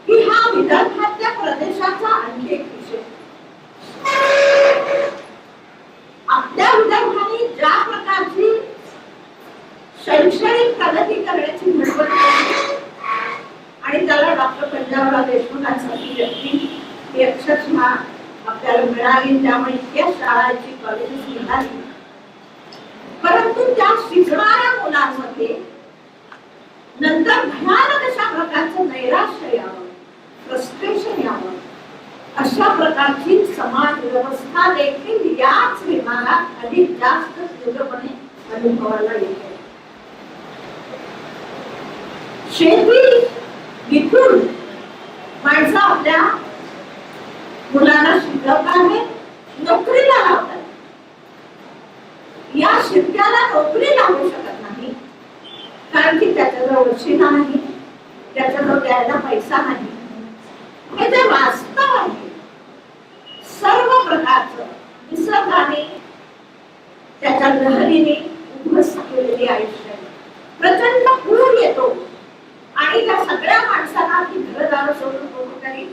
की हा विदर्भातल्या प्रदेशाचा आणखी एक विषय. आपल्या विदर्भाने ज्या प्रकारची शैक्षणिक प्रगती करण्याची धडपड केली आणि त्याला डॉक्टर पंजाबराव देशमुखांसारखी व्यक्ती ही अक्षरशः आपल्याला मिळाली, त्यामुळे इतक्या शाळांची कॉलेजेस मिळाली. परंतु त्या शिकणाऱ्या मुलांमध्ये नंतर भयानक अशा प्रकारचं नैराश्य यावं, फ्रस्ट्रेशन यावं, अशा प्रकारची समाज व्यवस्था देखील याच विभागात अधिक जास्त तीव्रपणे अनुभवाला येते. शेती विकून माणसं आपल्या मुलांना शिकवत आहेत, नोकरीला लावतात. या शेतकऱ्याला नोकरी लागू शकत नाही कारण की त्याच्याजवळ वशिला नाही, त्याच्याजवळ द्यायला पैसा नाही. हे जे वास्तव आहे सर्व प्रकारचं निसर्गाने त्याच्या लहरीने उद्ध्वस्त केलेले आयुष्य. प्रचंड पूर येतो आणि त्या सगळ्या माणसांना ती घरदार सोडून कुठेतरी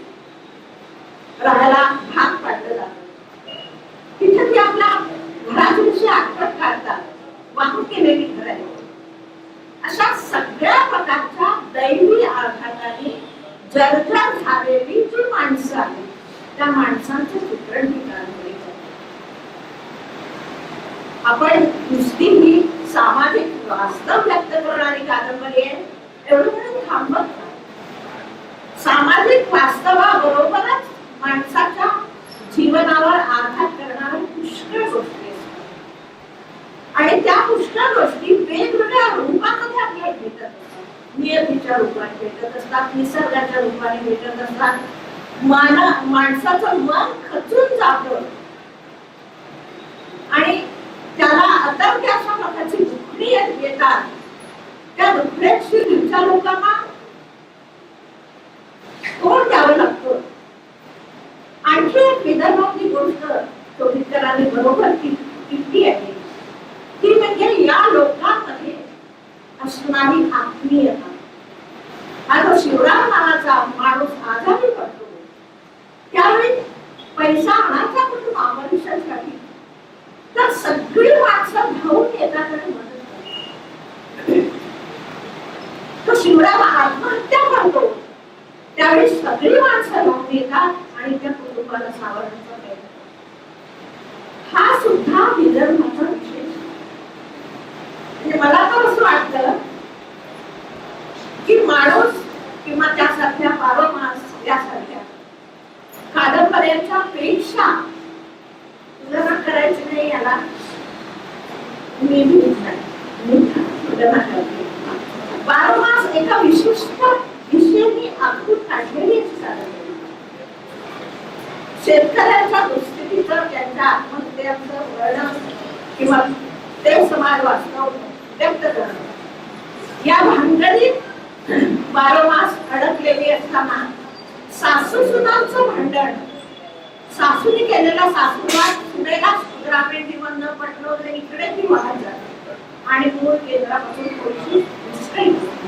राहायला भाग पाडलं जातं. तिथे ती आपल्या घराची आठवण काढतात, वाहून केलेली घर आहे. अशा सगळ्या प्रकारच्या दैवी आघाताने जर्जर झालेली जी माणसं आहेत त्या माणसांचं चित्रण ही कादंबरी करते. आपण नुसती ही सामाजिक वास्तव व्यक्त करणारी कादंबरी आहे एवढं म्हणून थांबत नाही. सामाजिक वास्तवाबरोबरच माणसाच्या जीवनावर आघात करणाऱ्या पुष्कळ गोष्टी असतात आणि त्या पुष्कळ गोष्टी वेगवेगळ्या रूपामध्ये आपल्याला भेटत असतात. नियतीच्या रूपाने भेटत असतात, निसर्गाच्या रूपाने भेटत असतात. माणसाचं मन खचून जातं आणि त्याला अतर्क्य अशा प्रकारची दुखणी येतात. त्या दुखण्याची तुमच्या लोकांना तोंड द्यावं लागतं. आणखी एक विदर्भातली गोष्ट चोरीकरांनी बरोबर किती आहे ती म्हणजे या लोकांमध्ये असणारी आत्मीयता. हा जो शिवराम नावाचा माणूस आजारी पडतो त्यावेळी पैसा आणायचा कुठून ऑपरेशनसाठी तर सगळी माणसं धावून येतात आणि मदत करतात. तो शिवराम आत्महत्या करतो त्यावेळी सगळी माणसं धावून येतात आणि त्या कुटुंबाला सावरण्याचा प्रयत्न. हा सुद्धा विदर्भाचा विशेष. म्हणजे मला तर असं वाटतं की माणूस किंवा त्यासारख्या पारोमास यासारख्या कादंबऱ्यांच्या पेक्षा तुलना करायची नाही. याला मी तुलना करते. बारोमास एका विशिष्ट दिशेने आखून काढलेली कादंबरी. शेतकऱ्यांच्या दुस्थितीचं, त्यांच्या आत्महत्यांचं वर्णन किंवा ते समाज वास्तव व्यक्त करणं या भानगडीत बारोमास अडकलेली असताना सासू सुनांचं भांडण, सासूने केलेला सासूवाद सुनेला ग्रामीण जीवन न पटलं वगैरे इकडे ती वाहत जाते आणि मूळ केंद्रापासून थोडीशी विस्कळीत होते.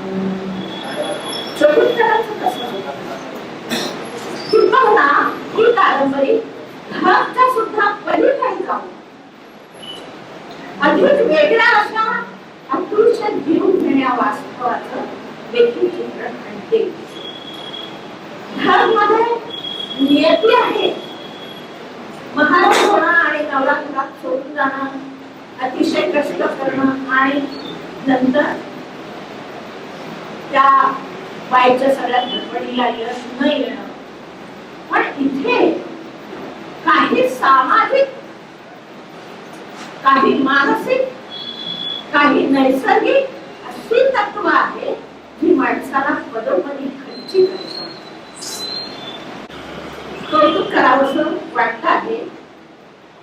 चरित्राचं कसं किंबहुना ही कादंबरी घराच्या सुद्धा पलीकडे जाऊन अधिक वेगळ्या अशा अतृष्ट जीव घेण्या वास्तवाचं देखील चित्रण आणते. घरामध्ये नियती आहे. महाराज होणं आणि नवरा घरात सोडून जाणं, अतिशय कष्ट करणं आणि नंतर त्या बाईच्या सगळ्या धडपडीला यश न येणं. पण इथे काही सामाजिक, काही मानसिक, काही नैसर्गिक अशी तत्व आहे जी माणसाला पदोपदी खच्ची करतात. कौतुक करावंसं वाटत आहे,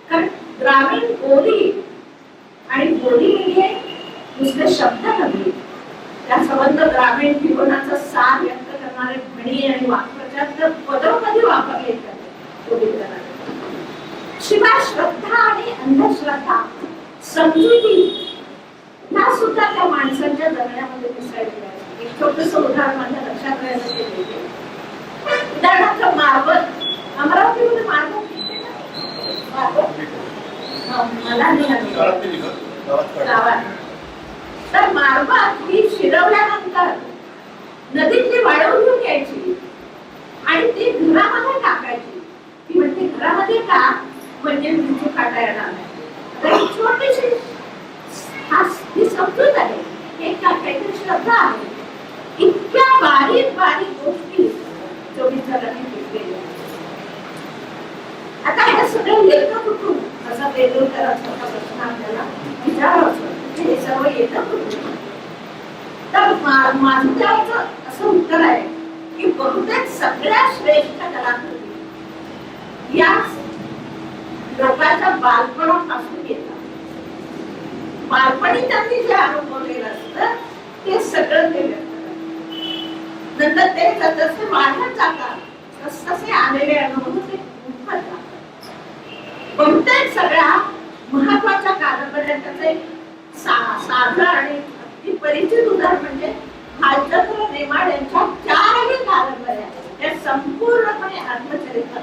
कारण ग्रामीण बोली आणि बोली म्हणजे नुसते शब्द नव्हे, त्या संबंध ग्रामीण जीवनाचा सार व्यक्त करणारे म्हणी आणि वाक्प्रचार पदोपदी वापरले जाते. शिवाय श्रद्धा आणि अंधश्रद्धा, समजुती ह्या सुद्धा त्या माणसांच्या जगण्यामध्ये मिसळलेल्या आहेत. एक छोटस उदाहरण माझ्या लक्षात राहायचं ते उदाहरणार्थ मारबत. अमरावतीमध्ये मारबत मला नाही गावात. तर मारबत ही शिरवल्यानंतर नदीतली वाळू घेऊन यायची आणि ती घरामध्ये टाकायची. ती म्हणते घरामध्ये का, म्हणजे तुझी काटा येणार नाही. तर ही छोटीशी ही समजूत आहे, एक काहीतरी श्रद्धा आहे. इतक्या बारीक बारीक गोष्टी जोडीदारांनी घेतलेल्या. आता हे सगळं येतं कुठून, असा वेगवेगळा प्रश्न आपल्याला विचारावा असतो. हे सर्व येतं कुठून? तर माझं त्याचं असं उत्तर आहे की बहुतेक सगळ्या श्रेष्ठ कलाकृती या लोकांच्या बालपणापासून येतात. बालपणी त्यांनी जे अनुभवलेलं असतं ते सगळं ते व्यक्त करतात. नंतर ते जसे वाढत जातात तसतसे आलेले अनुभव ते उठत जातात. बहुतेक सगळ्या महत्वाच्या कादंबऱ्यांचे साधं आणि अगदी परिचित उदाहरण म्हणजे भालचंद्र नेमाड यांच्या 4 कादंबऱ्या त्या संपूर्णपणे आत्मचरित्र.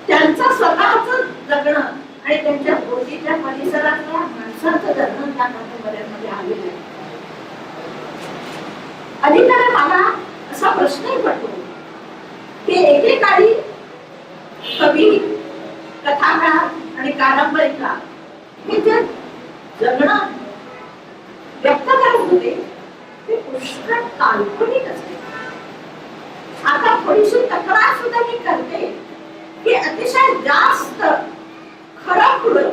त्यांचं स्वतःच जगणं आणि त्यांच्या भोवतीच्या परिसरातल्या माणसाचं जगणं त्या कादंबऱ्यांमध्ये आलेलं आहे. अलीकडे मला असा प्रश्नही पडतो की एकेकाळी कवी, कथाकार आणि कादंबरीकार हे जे जगणं व्यक्त करत होते ते पुष्कळ काल्पनिक असते. आता थोडीशी तक्रार सुद्धा मी करते की अतिशय जास्त खरं,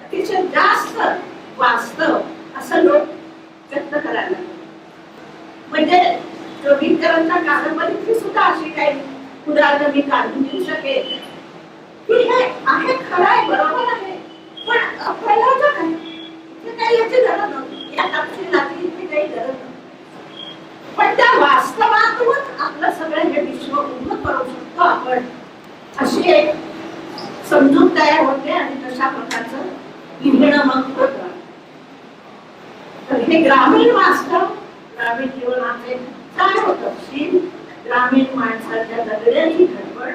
अतिशय जास्त वास्तव असं लोक व्यक्त करायला. म्हणजे जोगीकरांच्या कादंबरीतली सुद्धा अशी काही उदाहरणं मी काढून देऊ शकेल की हे आहे, खरं आहे, बरोबर आहे, पण अप्रयोजक आहे. इथे काही याची गरज नव्हती, या तपशिलाची इथे काही गरज नव्हती. पण त्या वास्तवातून आपलं सगळं हे विश्व उभं करू शकतो आपण, अशी एक समजूत तयार होते आणि तशा प्रकारचं लिहिणं मग होतं. तर हे ग्रामीण वास्तव, ग्रामीण जीवनाचे काय होतं, ग्रामीण माणसाच्या जगण्याची धडपड,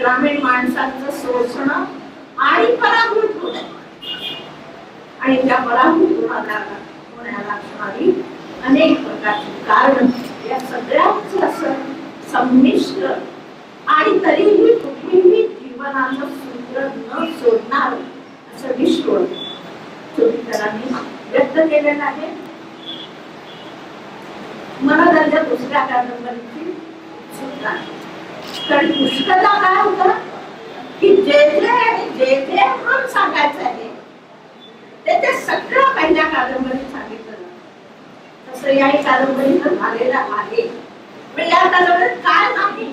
ग्रामीण माणसाचं शोषणं आणि पराभूत होणं आणि त्या पराभूत होण्याला असणारी अनेक प्रकारची कारण, या सगळ्यांचं असं संमिश्र आणि तरीही कुठेही जीवनाचं सूत्र न सोडणार असं विश्व जोगीकरांनी व्यक्त केलेलं आहे. मला त्यांच्या दुसऱ्या कादंबरीची उत्सुकता आहे. कारण पुष्कळदा काय होतं की जे जे म्हणून सांगायचं आहे ते सगळं पहिल्या कादंबरीत सांगितलं जातं. तसं या कादंबरीत झालेलं आहे. पण या कादंबरीत काय नाही,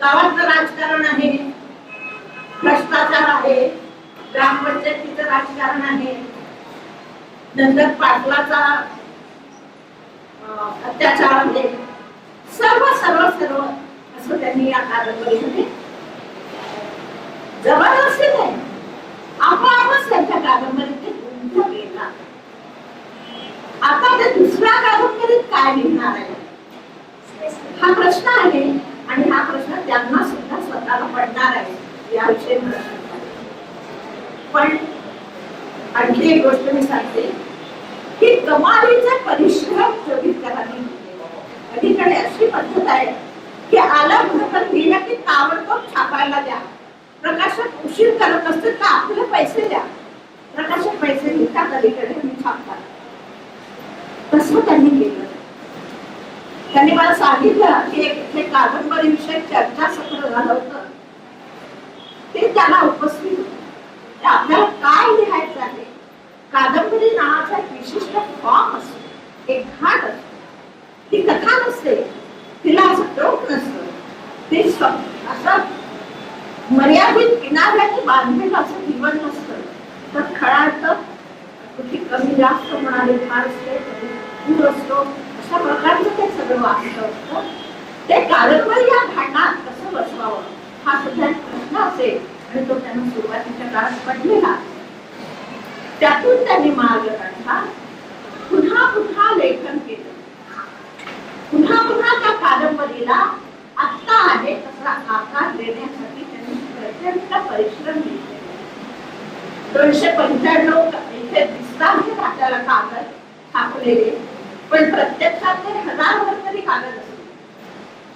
गावातलं राजकारण आहे, भ्रष्टाचार आहे, ग्रामपंचायतीचं राजकारण आहे, नंतर पाटलाचा अत्याचार आहे, सर्व असं त्यांनी या कादंबरीमध्ये जबरदस्ती नाही आपोआपच त्यांच्या कादंबरीचे गुंत गेला. आता ते दुसऱ्या कादंबरीत काय लिहिणार आहे हा प्रश्न आहे, आणि हा प्रश्न त्यांना सुद्धा स्वतःला पडणार आहे याविषयी मला शंका आहे. पण आणखी एक गोष्ट मी सांगते की कमालीचे परिश्रम चोवीसकरांनी केले. कधीकडे अशी पद्धत आहे की आलं म्हणून लिहिलं की ताबडतोब छापायला द्या. प्रकाशक उशीर करत असते तर आपले पैसे द्या. प्रकाशक पैसे घेतात अलीकडे आणि छापतात. तसं त्यांनी केलं. त्यांनी मला सांगितलं की एक कादंबरी विषयी चर्चासत्र झालं होतं, ते त्याला उपस्थित होते. आपल्याला काय लिहायचं आहे, कादंबरी नावाचा एक विशिष्ट फॉर्म असतो, एक घाट असतो. ती कथा नसते, तिला असं टोक नसतं, ते असं मर्यादित किनाऱ्याने बांधलेलं असं जीवन नसतं. तर खळाळतं, कुठे कमी जास्त होणारी फार असते, कधी पूर असतो, अशा प्रकारचं ते सगळं वाचलं असतं. ते कादंबरी या घाटात कसं बसवावं हा सुद्धा एक प्रश्न असेल, आणि तो त्यांना सुरुवातीच्या काळात पडलेला. त्यातून त्यांनी मार्ग काढला. पुन्हा पुन्हा लेखन केलं. पुन्हा पुन्हा त्या कादंबरीला आत्ता आहे तसा आकार देण्यासाठी त्यांनी प्रचंड परिश्रम घेतले. 295 इथे दिसतात आपल्याला कागद छापलेले, पण प्रत्यक्षात ते हजारभर तरी कागद असतो.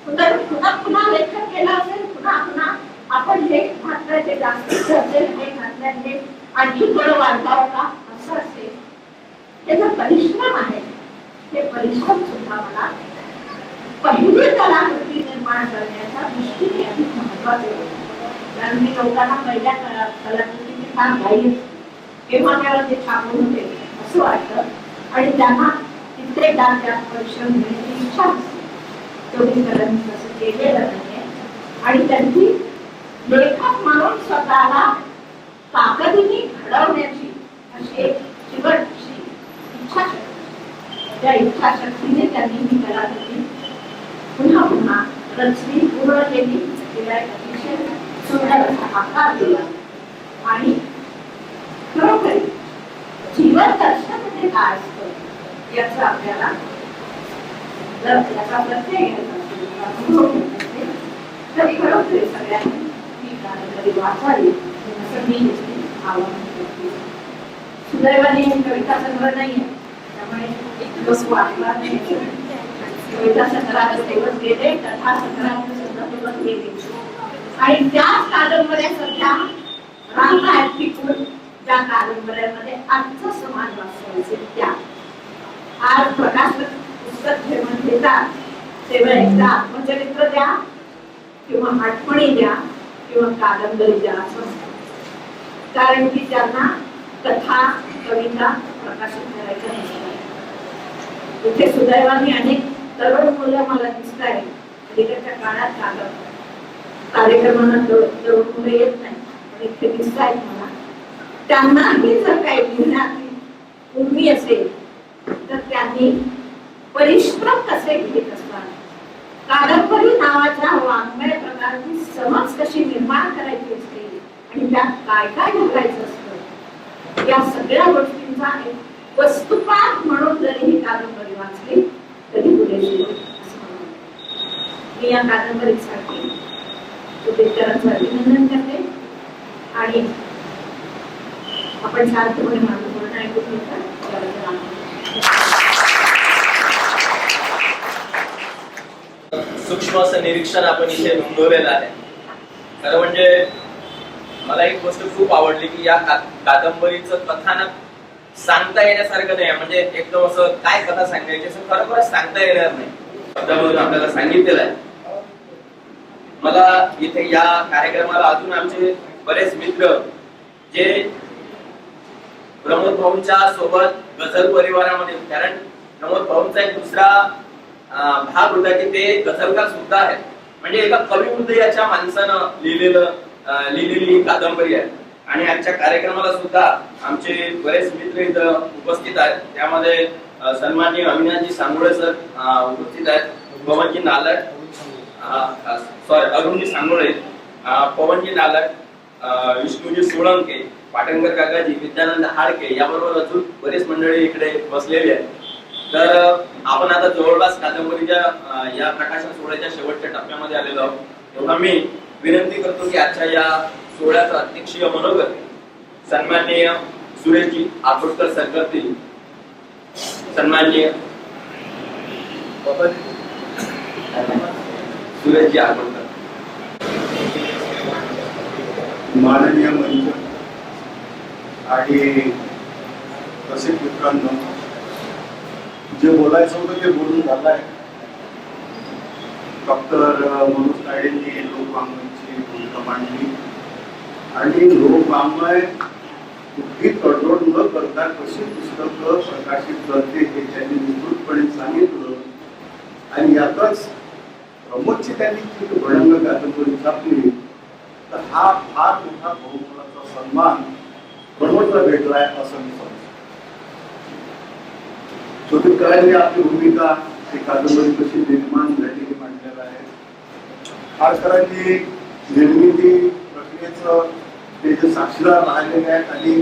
पुन्हा पुन्हा लेखन केलं असेल, पुन्हा पुन्हा आपण हे घातलंय ते जास्त असेल, हे घातलंय हे आणखी थोडं वाढवावं का असं असेल. हे जे परिश्रम आहे ते परिश्रम सुद्धा मला पहिली कलाकृती निर्माण करण्याच्या दृष्टीने अधिक महत्वाचे होते. कारण मी लोकांना पहिल्या कलाकृतीची फार घाई असते, केव्हा त्याला ते छापून होते असं वाटतं, आणि त्यांना तिथे त्यात परिश्रम घेण्याची इच्छा असते. चोवीसकरांनी तसं केलेलं नाहीये, आणि त्यांची लेखक म्हणून स्वतःला ताकदीने घडवण्याची अशी एक शेवटची इच्छाशक्ती, त्या इच्छाशक्तीने त्यांनी ही कलाकृती पुन्हा पुन्हा रचली, पूर्ण केली, तिला एक अतिशय सुंदर असा आकार दिला. आणि खरोखर जीवन दर्शन म्हणजे काय असतं याचा आपल्याला जर याचा प्रत्यय घ्यायचा असेल तर खरोखर सगळ्यांनी ही कादंबरी वाचावी असं मी आवाहन करते. सुदैवाने कविता संग्रह नाहीये, त्यामुळे एक दिवस वाचला नाही. कविता संग्रहाचे दिवस गेले, कथा संग्रहाचे सुद्धा दिवस गेले, आणि त्याच कादंबऱ्या सध्या रांग आहेत टिकून. त्या कादंबऱ्यांमध्ये आजचा समाज वाचवायचे त्या आज प्रकाशक पुस्तक घेऊन देतात, तेव्हा एकदा आत्मचरित्र द्या किंवा आठवणी द्या किंवा कादंबरी द्या असं. कारण की त्यांना कथा कविता प्रकाशित करायच्या नसतात. इथे सुदैवाने अनेक तरुण मुलं मला दिसत आहेत. अलीकडच्या काळात कार्यक्रमांना तरुण मुलं येत नाही, पण इथे दिसत आहेत मला. त्यांनाही जर काही लिहिण्यात उर्मी असेल तर त्यांनी परिश्रम कसे घेत असतात, कादंबरी नावाच्या वाङ्मय प्रकारची समज कशी निर्माण करायची असते, आणि त्यात काय काय घालायचं असतं, या सगळ्या गोष्टींचा एक वस्तुपाठ म्हणून जरी ही कादंबरी वाचली तरी पुरेशी होईल असं मला वाटतं. मी या कादंबरीसाठी चोवीसकरांचं अभिनंदन करते, आणि आपण शांतपणे माझं बोलणं ऐकून घेतलं. सूक्ष्म असं निरीक्षण आपण इथे नोंदवलेलं आहे. खरं म्हणजे मला एक गोष्ट खूप आवडली की या कादंबरीचं कथानक सांगता येण्यासारखं नाही. म्हणजे एकदम असं काय कथा सांगायची असं खरोखरच सांगता येणार नाही. शब्दामधून आपल्याला सांगितलेलं आहे. मला इथे या कार्यक्रमाला अजून आमचे बरेच मित्र जे प्रमोद भाऊंच्या सोबत गझल परिवारामध्ये, कारण प्रमोद भाऊंचा एक दुसरा भाग होता की ते गझलकार सुद्धा आहेत. म्हणजे एका कवी हृदयाच्या माणसानं लिहिलेली कादंबरी आहे. आणि आजच्या कार्यक्रमाला सुद्धा आमचे बरेच मित्र इथं उपस्थित आहेत. त्यामध्ये सन्माननीय अविनाशजी सांगोळे सर उपस्थित आहेत, पवनजी नालक, अरुणजी सांगोळे, पवनजी नालक, विष्णूजी सोळंके, पाटणकर काकाजी, विद्यानंद हाडके याबरोबर अजून बरेच मंडळी इकडे बसलेले आहेत. तर आपण आता जवळपास कादंबरीच्या या प्रकाशन सोहळ्याच्या शेवटच्या टप्प्यामध्ये आलेलो आहोत. तेव्हा मी विनंती करतो की आजच्या या सोहळ्याचा अध्यक्षीय मनोगत सन्माननीय सुरेशजी आकोटकर सर करतील. सन्माननीय सुरेशजी आकोटकर. माननीय मंच आणि रसिक मित्रांनो, जे बोलायचं होतं ते बोलून झालं आहे. डॉक्टर मनोज तायडेंनी लोकवाङ्मयाची भूमिका मांडली आणि लोकवाङ्मय कुठली तडजोड न करता कशी पुस्तकं प्रकाशित करते हे त्यांनी विस्तृतपणे सांगितलं. आणि यातच प्रमोदची त्यांनी जी भडंग कादंबरी छापली, तर हा फार मोठा बहुमोलाचा सन्मान प्रमोदला भेटलाय असं मी समजतो. शोधकरांनी आपली भूमिका ही कादंबरी कशी निर्माण झाली हे मांडलेलं आहे. खासकरांनी निर्मिती प्रक्रियेचं ते जे साक्षीदार राहिलेले आहेत आणि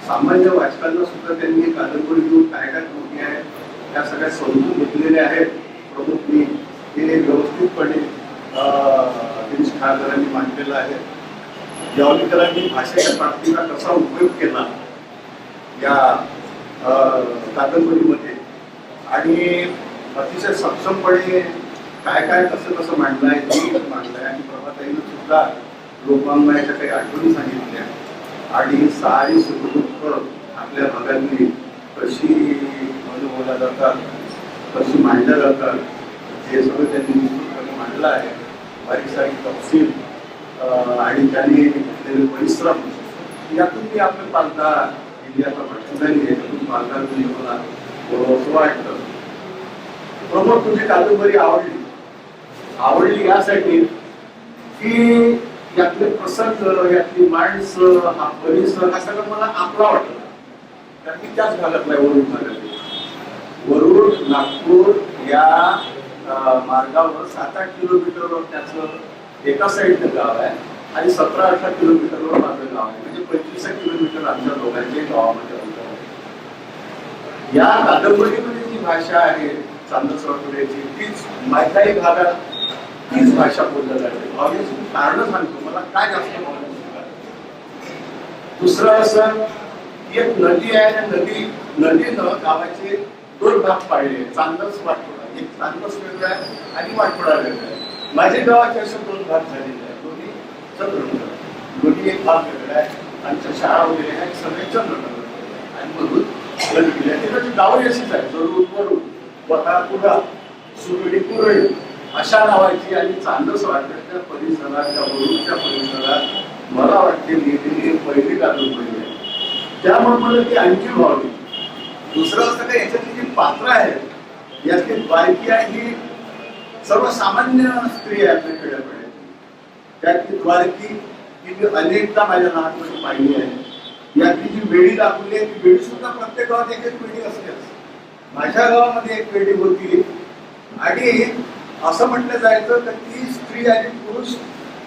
सामान्य वाचकांना सुद्धा त्यांनी कादंबरी देऊन काय काय कृती आहे त्या सगळ्या समजून घेतलेल्या आहेत. प्रमुखनी हे व्यवस्थितपणे गिरीश खारकरांनी मांडलेलं आहे. जावलीकरांनी भाषेच्या प्राप्तीचा कसा उपयोग केला या कादंबरीमध्ये आणि अतिशय सक्षमपणे काय काय कसं कसं मांडलंय हे मांडलंय. आणि प्रभाताईनं सुद्धा लोकवाङ्मयाच्या काही आठवणी सांगितल्या आणि सारी सुखदुःख आपल्या भागातली कशी अनुभवल्या जातात, कशी मांडल्या जातात हे सगळं त्यांनी निश्चितपणे मांडलं आहे. बारीक सारीक तपशील आणि त्यांनी घेतलेले परिश्रम यातून मी आपले पालदार इंडियाचा पटकन यातून पालदार मला असं वाटतं. प्रमोद, तुझी कादंबरी आवडली यासाठी की यातले प्रसंग, यातली माणसं, हा परिसर हा सगळं मला आपला वाटला. कारण की त्याच भागातला वरुड भागात वरुड नागपूर या मार्गावर 7-8 किलोमीटरवर त्याचं एका साईडचं गाव आहे आणि 17-18 किलोमीटरवर माझं गाव आहे. म्हणजे 25 किलोमीटर आमच्या दोघांच्या गावामध्ये अंतर आहे. या कादंबरीमध्ये जी भाषा आहे चांदसवाडीची तीच माझ्याही भागात तीच भाषा बोलली जाते. ऑब्वियसली कारण सांगतो मला काय जास्त आवडतं. दुसरं असं एक नदी आहे आणि नदीनं गावाचे 2 भाग पाडले. चांदस वाटोडा, एक चांदस वेगळा आहे आणि वाटोडा वेगळा आहे. माझ्या गावाचे असे 2 भाग झालेले आहेत. दोन्ही चंद्रनगर, दोन्ही एक भाग वेगळा आहे. आमच्या शाळा वगैरे आहेत सगळे चंद्रनगर आणि म्हणून तिकडची गावही अशीच आहे. जरूर वरून वटापुरा सुरडी कुरळी अशा नावाची आणि चांदस वाटण्याच्या परिसरात त्या वरूनच्या परिसरात मला वाटते लिहिलेली पहिली कादंबरी आहे. त्यामुळे मला ती आणखी व्हावी. दुसरं असं काय याच्यातली जी पात्र आहेत यातली द्वारकी आहे ही सर्वसामान्य स्त्री आहे आपल्या खेड्याकडे. त्यातली द्वारकी ही मी अनेकदा माझ्या लहानपणी पाहिली आहे. यातली जी वेळी दाखवली आहे ती वेळी सुद्धा प्रत्येक गावात एक एक वेळी असतेच. माझ्या गावामध्ये एक वेळी होती आणि असं म्हटलं जायचं तर ती स्त्री आणि पुरुष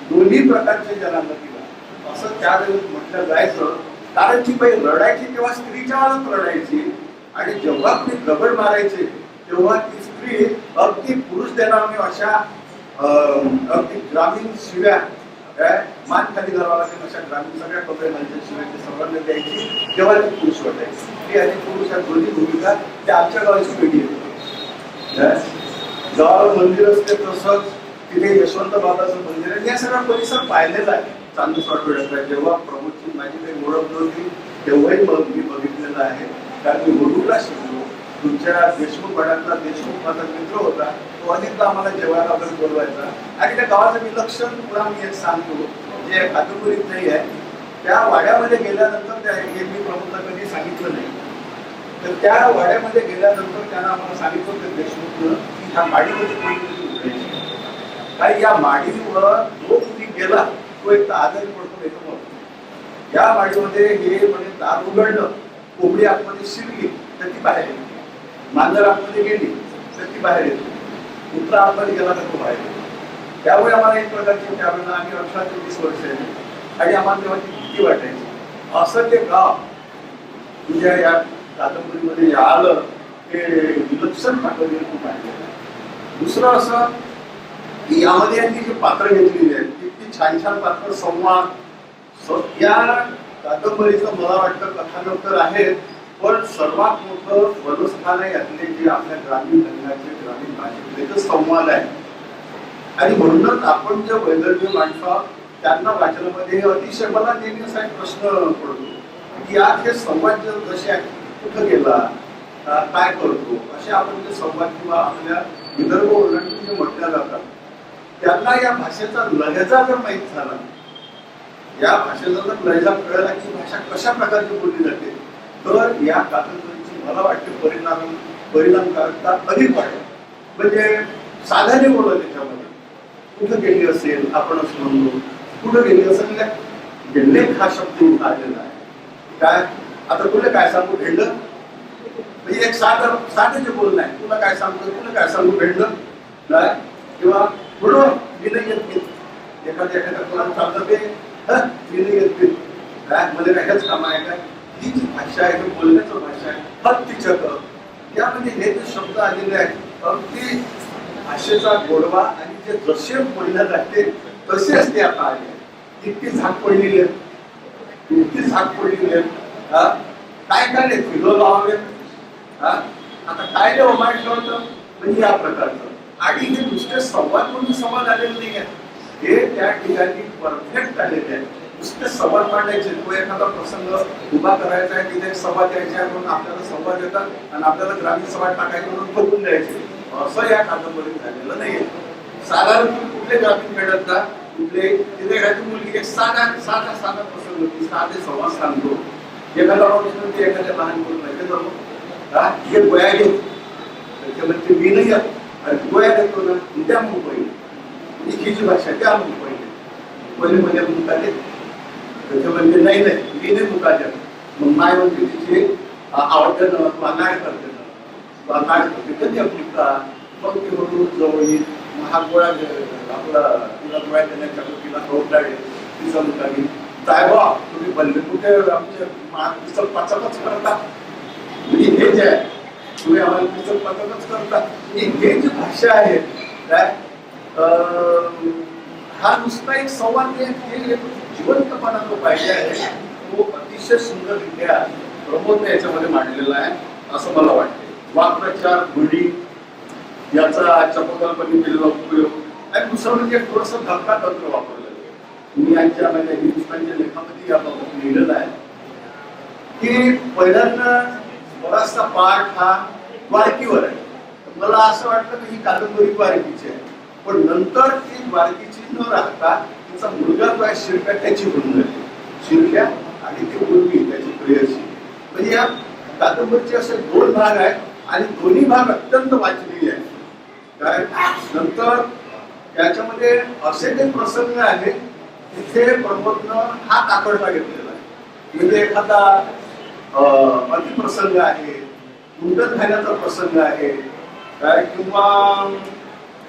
दोन्ही प्रकारचे जन्माला दिला असं त्यावेळेस म्हटलं जायचं. कारण ती बाई रडायची तेव्हा स्त्रीच्या वेळात रडायची आणि जेव्हा कोणी दगड मारायचे तेव्हा ती स्त्री अगदी पुरुष देणार अशा अगदी ग्रामीण शिव्या मान खाली घालावा लागेल अशा ग्रामीण सगळ्या कपडे घालच्या शिव्याची संबंध द्यायची तेव्हा ती पुरुष वाटायची. स्त्री आणि पुरुष या दोन्ही भूमिका त्या आमच्या गावाची पिढी होती. गावाला मंदिर असते तसंच तिथे यशवंत बाबाचं मंदिर आहे. या सगळा परिसर पाहिलेला आहे चांदसवाडीचा. जेव्हा प्रमोदची माझी काही ओळख नव्हती तेव्हाही मी बघितलेलं आहे. कारण मी वरुडला शिकलो. तुमच्या देशमुख वाड्यातला देशमुख माझा मित्र होता. तो अनेकदा आम्हाला जेवायला वगैरे बोलवायचा आणि त्या गावाचं विलक्षण पुन्हा मी एक सांगतो जे कादंबरीत नाही आहे. त्या वाड्यामध्ये गेल्यानंतर हे मी प्रमोदला कधी सांगितलं नाही. तर त्या वाड्यामध्ये गेल्यानंतर त्यांना आम्हाला सांगितलं होतं देशमुखनं की ह्या माडीमध्ये कोणी उघडायची. काही या माडीवर जो कुणी गेला तो एक आजारी पडतो येतो. या माडीमध्ये हे म्हणजे दार उघडलं, कोंबडी आतमध्ये शिरली तर ती बाहेर येते. मांजर आतमध्ये गेली तर ती बाहेर येते. कुत्रा आतमध्ये गेला तर तो बाहेर येतो. त्यामुळे आम्हाला एक प्रकारची त्यावेळेला आम्ही 18 ते 20 वर्ष आणि आम्हाला तेव्हा ती भीती वाटायची असं ते गाव तुझ्या या कादंबरीमध्ये आलं ते विलक्षण पातळीवर खूप आहे. दुसरं असं की यामध्ये यांनी जी पात्र घेतलेली आहेत ती छान छान पात्र संवाद या कादंबरीचं मला वाटतं कथानकर आहेत. पण सर्वात मोठं बलस्थान आहे यातले जे आपल्या ग्रामीण रंगाचे ग्रामीण भाषेतले जे संवाद आहे. आणि म्हणूनच आपण जे वैदर्भीय माणसं त्यांना वाचनामध्ये अतिशय मला नेहमी असा एक प्रश्न पडतो की आज हे संवाद जसे कुठं गेला काय करतो असे आपण जे संवाद किंवा आपल्या विदर्भ ओलांडून जे म्हटल्या जातात त्यांना या भाषेचा लहेजा जर माहीत झाला, या भाषेचा जर लहेजा कळला की भाषा कशा प्रकारची बोलली जाते तर या कादंबरीची मला वाटते परिणामकारकता अधिक वाढेल. म्हणजे साधाने बोलत त्याच्यामध्ये कुठं गेली असेल आपण असं म्हणतो कुठं गेली असेल गेल्लेख हा शब्द इथं आलेला आहे. काय आता तुला काय सांगू भेटलं म्हणजे एक साधं जे बोलणं आहे तुला काय सांगू भेटलं काय किंवा थोडं विनय येत एखाद्या कोणाला चालतं ते विनय येत काय मध्ये काय हेच काम आहे काय ही जी भाषा आहे ती बोलण्याचं भाषा आहे हत्तीचक यामध्ये हे जे शब्द आलेले आहेत अगदी भाषेचा गोडवा आणि जे जसे बोलल्या जाते तसेच ते आता आले. इतकी झाक पडलेली आहे काय नाही फिरो लावावे आता काय नाही माहीत ठेवतं म्हणजे या प्रकारचं. आणि हे नुसते संवाद म्हणून संवाद आलेले नाही आहे हे त्या ठिकाणी परफेक्ट आलेले आहे. नुसते संवाद मांडायचे तो एखादा प्रसंग उभा करायचा आहे तिथे संवाद द्यायचे आहे म्हणून आपल्याला संवाद येतात आणि आपल्याला ग्रामीण समाज टाकायचे म्हणून बघून द्यायचे असं या कादंबरीत झालेलं नाहीये. साधारण कुठले ग्रामीण मिळत ना कुठले तिथे एखादी मुलगी एक साधा प्रसंग होती साधे संवाद सांगतो एखादा माणूस म्हणते एखाद्या लहान मुलं माहिती जातो हे गोया घेत त्याच्यामध्ये मी नाही आणि गोया घेतो ना त्या मग पहिले हिची भाषा त्या मग पहिले म्हणजे मुका देत त्याच्यामध्ये नाही मी नाही मुका देत मग माय म्हणते तिचे आवडतं ना किंवा नाय करते ना नाय करते कधी आपली का मग ते म्हणून जवळ येईल हा गोळा आपला तिला गोळ्या देण्याच्या तिला रोवटाळे तिचा मुका घेईल काय बा तुम्ही बल्ले कुठे आमच्या पाचापच करता म्हणजे हे जे आहे तुम्ही आम्हाला तिचं पाचापच करता हे जी भाषा आहे काय हा नुसता एक संवाद जिवंतपणा जो पाहिजे आहे तो अतिशय सुंदररित्या प्रमोदने याच्यामध्ये मांडलेला आहे असं मला वाटते. वाक्प्रचार गुढी याचा चपकल्पने केलेला उपयोग आणि दुसरं म्हणजे थोडंसं धक्का तंत्र वापरलेलं मी यांच्या म्हणजे हिंदुस्थानच्या लेखामध्ये याबाबत लिहिलेलं आहे की पहिल्यांदा बराचसा पाठ हा द्वारकीवर आहे. मला असं वाटतं की ही कादंबरी द्वारकीची आहे पण नंतर ती द्वारकीची न राहता तिचा मुलगा जो आहे शिरप्या त्याची होऊन जाते शिरप्या आणि ती मुलगी त्याची प्रेयसी म्हणजे या कादंबरीचे असे दोन भाग आहेत आणि दोन्ही भाग अत्यंत वाचनीय आहेत. काय नंतर त्याच्यामध्ये असे जे प्रसंग आहेत तिथे प्रमोदनं हा ताकडता घेतलेला आहे. म्हणजे एखादा अतिप्रसंग आहे मुंडन खाण्याचा प्रसंग आहे काय किंवा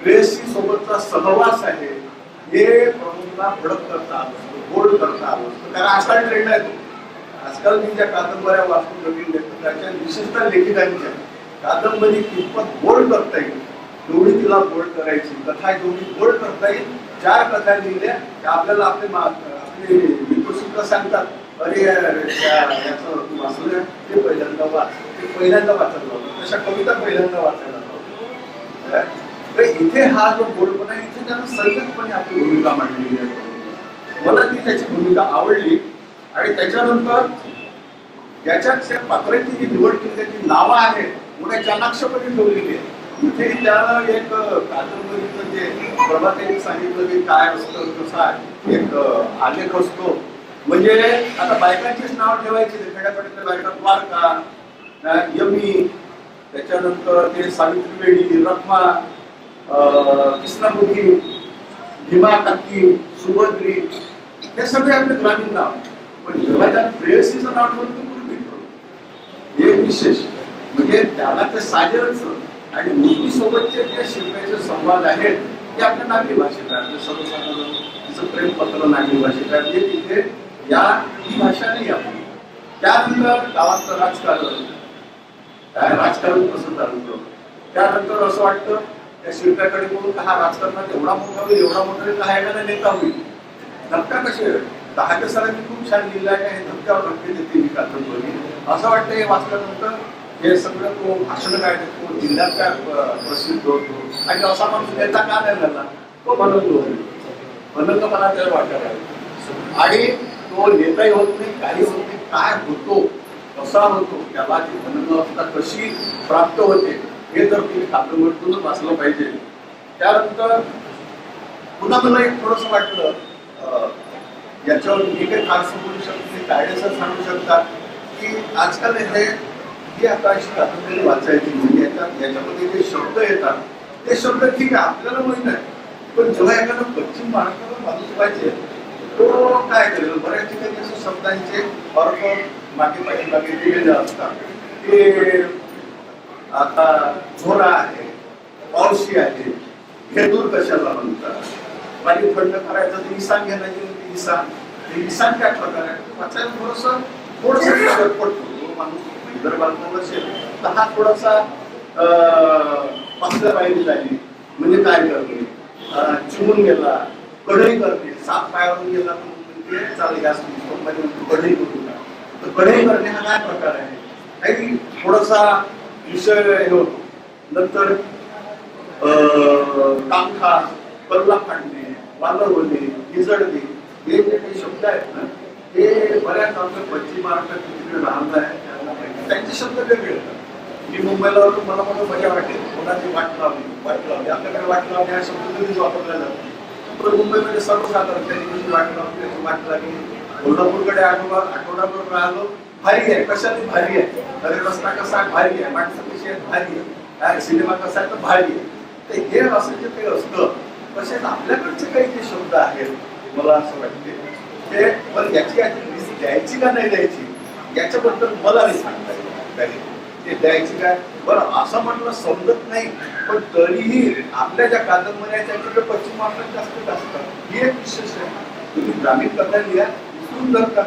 प्रेयसी सोबतचा सहवास आहे हे प्रमोदला भडक करता आलं गोड करता आलं कारण आजकाल ट्रेंड आहे तो. आजकाल मी ज्या कादंबऱ्या वाचून नवीन लेखकाच्या विशेषतः लेखिकांच्या कादंबरी कितपत गोड करता येईल एवढी तिला गोड करायची कथा जेवढी गोड करता येईल. 4 कथा लिहिल्या त्या आपल्याला आपले मित्र सुद्धा सांगतात अरे याचं तू वाचलं ते पहिल्यांदा वाचायला लावलं तशा कविता पहिल्यांदा वाचायला लावलं. तर इथे हा जो गोडपणा आहे इथे त्यानं संयतपणे आपली भूमिका मांडलेली आहे. मला ती त्याची भूमिका आवडली आणि त्याच्यानंतर याच्यात पात्रांची जी निवड केली त्याची नावं आहेत मोठ्या चाणाक्षपणे ठेवलेली आहे. इथे त्याला एक कादंबरीचं जे प्रभातांनी सांगितलं की काय असतं कसा एक आलेख असतो म्हणजे आता बायकांचीच नाव ठेवायची खेड्याकडे बायका द्वारका यमी त्याच्यानंतर ते सावित्री वेडी रखमा कृष्णामुखी भीमा काकी सुभद्री हे सगळे आपले ग्रामीण नाव पण जेव्हा त्या प्रेयसीचं नाव ठेवलं ते पूर्वी ठेवलं हे विशेष म्हणजे त्याला ते साजेच आणि मुली सोबतचे जे शिल्पाचे संवाद आहेत ते आपल्या नागरी भाषेत आहेत सर्वसाधारण तिचं प्रेमपत्र नागरी भाषेत आहे ते तिथे या ही भाषा नाही आपली. त्यानंतर गावातलं राजकारण, काय राजकारण कसं चालतं, त्यानंतर असं वाटतं त्या शिल्प्याकडे बघून हा राजकारणात एवढा मोठा होईल, एवढा मोठा होईल, हा एखादा नेता होईल. धक्का कसे 10 सरांनी खूप छान लिहिलं आहे, हे धक्क्यावर धक्के देते ही कादंबरी. असं वाटतं हे वाचल्यानंतर हे सगळं तो भाषण काय देतो, जिल्ह्यात काय प्रसिद्ध होतो, आणि असा माणूस नेता का नाही झाला, तो म्हणत मला त्याला वाटायला लागलं. आणि तो नेताही होत नाही, काही होत नाही, काय होतो, कसा होतो, त्याला ती मनोवस्था कशी प्राप्त होते, हे जर तुम्ही कादंबरीतूनच वाचलं पाहिजे. त्यानंतर पुन्हा मला एक थोडंसं वाटलं, याच्यावर मी काही फारसं बोलू शकत नाही, कायदेसर सांगू शकतात की आजकाल ही आता अशी कादंबरी वाचायची म्हणजे याच्यामध्ये जे शब्द येतात ते शब्द ठीक आहे आपल्याला माहित आहे, पण जेव्हा एखादा पश्चिम महाराष्ट्राला माणूस पाहिजे तो काय करेल. बऱ्याच ठिकाणी असे शब्दांचे अर्थ मागे पाठीमागे दिलेले असतात. ते आता झोरा आहे, पावशी आहे, हे दूर कशाला म्हणतात, पाणी थंड करायचं ते इसान घेण्याची म्हणजे इसान काय प्रकार आहे वाचायला थोडस फरक पडतो. जो माणूस विदर्भात असेल तर हा थोडासा पाचल्या बाहेर झाली म्हणजे काय करते, चिमून गेला, कढई करते, साप पायावरून गेला म्हणजे चालेल गॅस कढई करू नका. तर कढई करणे हा काय प्रकार आहे, काही थोडासा विषय हे होतो. नंतर कामखा, कल्ला फाडणे, वालवणे, हिजडणे, हे जे काही शब्द आहेत ना ते बऱ्याच आमच्या पश्चिम महाराष्ट्रात तिकडे राहत आहे त्यांचे शब्द वेगळे येतात. मी मुंबईला होतो, मला म्हणून मजा वाटेल कोणाची वाट लावली आपल्याकडे वाट लावणे हा शब्द कधीच वापरला जातो. पण मुंबईमध्ये सर्वसाधारण त्यांनी वाट लावली, त्याची वाट लागली. कोल्हापूरकडे आठवडाभर राहिलो, भारी आहे, कशाने भारी आहे, अरे रस्ता कसा आहे भारी आहे, माणसं कशी आहेत भारी आहे, सिनेमा कसा आहे तर भारी आहे. तर हे असं जे काही असतं तसेच आपल्याकडचे काही जे शब्द आहेत मला असं वाटते ते पण याची लिस्ट द्यायची का नाही द्यायची याच्याबद्दल मला नाही सांगता येईल. ते द्यायची काय बरं असं म्हटलं समजत नाही, पण तरीही आपल्या ज्या कादंबऱ्या आहेत त्याच्याकडे पश्चिम महाराष्ट्रात जास्त असतात. ही एक विशेष आहे. तुम्ही ग्रामीण कथा लिहा, विसरून धरता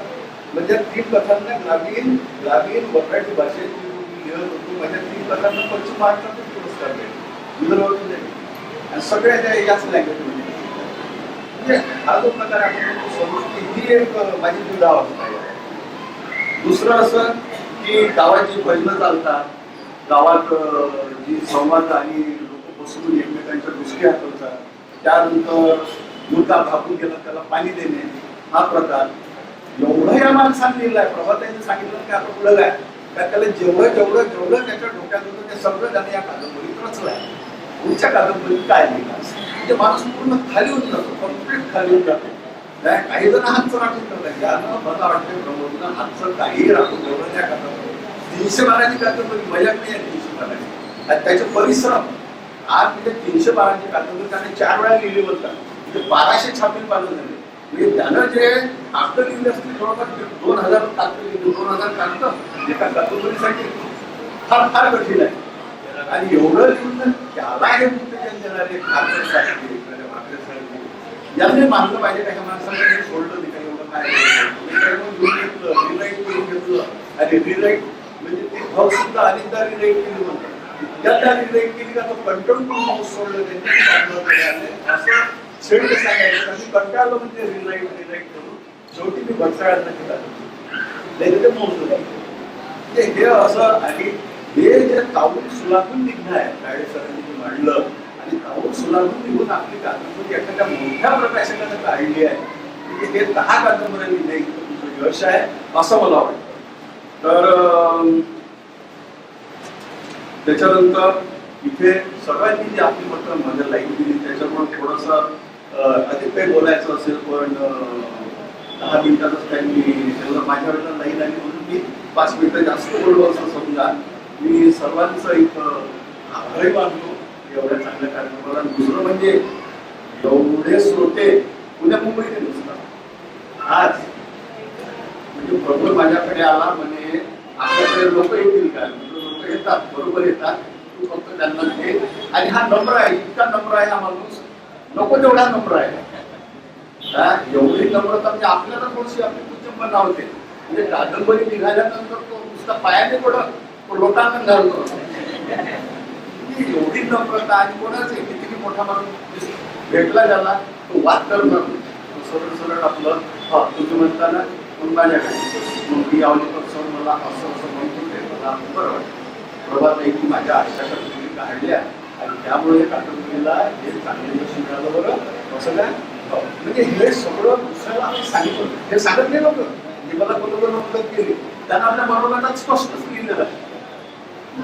म्हणजे 3 कथांना ग्रामीण मराठी भाषेत लिहित होतो. म्हणजे 3 कथांना पश्चिम महाराष्ट्रातून पुरस्कार मिळेल, विदर्भातून नाही. आणि सगळ्या त्या याच लँग्वेजमध्ये म्हणजे हा जो प्रकार आपण समजतो ही एक माझी दुधा अवस्था आहे. दुसरं असं की गावाची भजनं चालतात, गावात जी संवाद आणि लोक बसून एकमेकांच्या गोष्टी हातवतात, त्यानंतर मुद्दा भागून गेला त्याला पाणी देणे हा प्रकार एवढं या माणसाने लिहिलाय. प्रभातांनी सांगितलं की आता पुढं काय त्याला जेवढं त्याच्या डोक्यात होतं ते सगळं त्याने या कादंबरीत रचलंय. पुढच्या कादंबरीत काय लिहिलं म्हणजे माणूस पूर्ण खाली होऊन जातो, कम्प्लीट खाली होऊन जातो. काही जण हातचं राखून ठेवलं ज्यानं मला वाटतं प्रमोदनं हातचं काही राखून ठेवलं त्या कादंबरी. 312ची कादंबरी मजाक नाही आहे 312ची आणि त्याचे परिश्रम आज म्हणजे 312ची कादंबरी त्याने 4 वेळा लिहिली होता म्हणजे 1200 छापील पानं झाले. म्हणजे त्यानं जे कागद लिहिले असतील जवळपास 2000 कागद लिहिले, 2000 कागद एका कादंबरीसाठी फार कठीण आहे. आणि एवढं लिहून त्याला हे उत्तेजन देणारे खाकरसारखे यांनी मानलं पाहिजे. काही माणसाला सोडलं नाही काही एवढं काय घेऊन घेतलं आणि रिराईट म्हणजे ते भाव सुद्धा अनेकदा रिराईट केली म्हणतात. त्याला रिराईट केली का तो कंट्रोल करून सोडलं त्यांनी असं शेवट सांगायचं आणि कंटाळलं म्हणजे रिराईट करून शेवटी मी बचाळायला केला नाही ते मोजलं म्हणजे हे असं. आणि हे जे तावून सुलाखून निघणं आहे कायदेसरांनी मांडलं आणि तावून सुलाखून निघून आपली कादंबरी एखाद्या मोठ्या प्रकाशकाने काढली आहे म्हणजे हे 10 कादंबऱ्या लिहिणे तुमचं यश आहे असं मला वाटतं. तर त्याच्यानंतर इथे सर्वांनी जी आपली मात्र माझ्या लाईन दिली त्याच्यामुळे थोडंसं अधिक काही बोलायचं असेल पण 10 मिनिटातच त्यांनी माझ्या वेळेला लाईन आली म्हणून मी 5 मिनिटं जास्त बोललो असं समजा. मी सर्वांचं एक आभारी मानतो एवढ्या चांगल्या कार्यक्रमाला. दुसरं म्हणजे एवढे श्रोते पुण्या मुंबईत नसतात. आज म्हणजे प्रभू माझ्याकडे आला म्हणे आपल्याकडे लोक येतील का, लोक येतात बरोबर येतात, तू फक्त त्यांना घे. आणि हा नम्र आहे, इतका नम्र आहे हा माणूस, नको तेवढा नम्र आहे. एवढी नम्रता म्हणजे आपल्याला थोडीशी आपली बनावते. म्हणजे कादंबरी निघाल्यानंतर तो नुसता पायाने पडत लोटांना घालतो. एवढी नम्रता आणि कोणाचे किती मोठा माणूस भेटला त्याला तो वाद करणं सरळ सरळ आपलं तुम्ही म्हणताना माझ्याकडे मी आवलीपासून मला असं असं म्हणतो ते मला बरं वाटतं. प्रभाताई माझ्या आशा तुम्ही काढल्या आणि त्यामुळे कादंबरीला हे चांगले यश मिळालं बरं असं काय. म्हणजे हे सगळं दुसऱ्याला आम्ही सांगितलं. हे सांगत नाही नव्हतं. मी मला बरोबर मदत केली त्यांना आपल्या मनोगतात स्पष्टच लिहिलेलं आहे.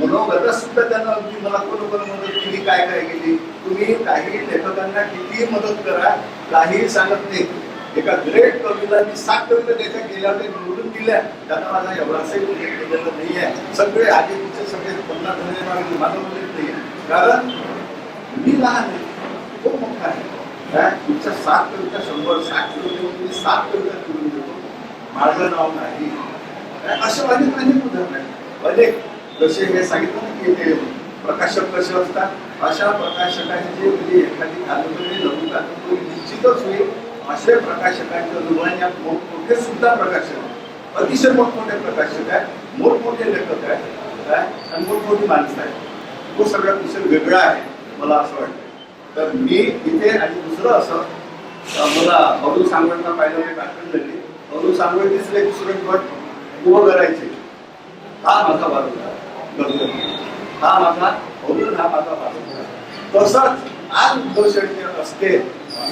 मनोगतात सुद्धा त्यांना अगदी मला बरोबर मदत केली काय काय केली. तुम्ही काही लेखकांना कितीही मदत करा काहीही सांगत नाही. एका ग्रेट कवीला मी 7 कविता त्याच्या गेल्या ते निवडून दिल्या. त्यांना माझा एवढासाही उल्लेख केलेला नाही आहे. सगळे आधीचे सगळे 50 जण माझा उल्लेख नाही आहे. कारण मी लहान आहे खूप मोठा आहे. काय तुमच्या 7 कविता 100-60 कवितेमध्ये 7 कविता निवडून देतो. माझं नाव नाही. असे अनेक अनेक उदाहरण आहेत. अनेक जसे हे सांगितलं ना की ते प्रकाशक कसे असतात अशा प्रकाशकांचे म्हणजे एखादी कादंबरी लघु कादंबरी निश्चितच होईल. असे प्रकाशकांच्या दुभाण्यात मोठमोठे सुद्धा प्रकाशक अतिशय मोठमोठे प्रकाशक आहेत. मोठमोठे लेखक आहेत काय आणि मोठमोठी माणसं आहेत. तो सगळा विषय वेगळा आहे मला असं वाटतं. तर मी इथे आणि दुसरं असं मला अवधूत सांगवडना पाहिलं मी दाखल झाली. अवधूत सांगवडीच एक दुसरं गट उभं करायचे. हा माझा वाद होता. हा माझा अवधूत हा माझा वाद होता. तसंच आज उद्धव शेळके असते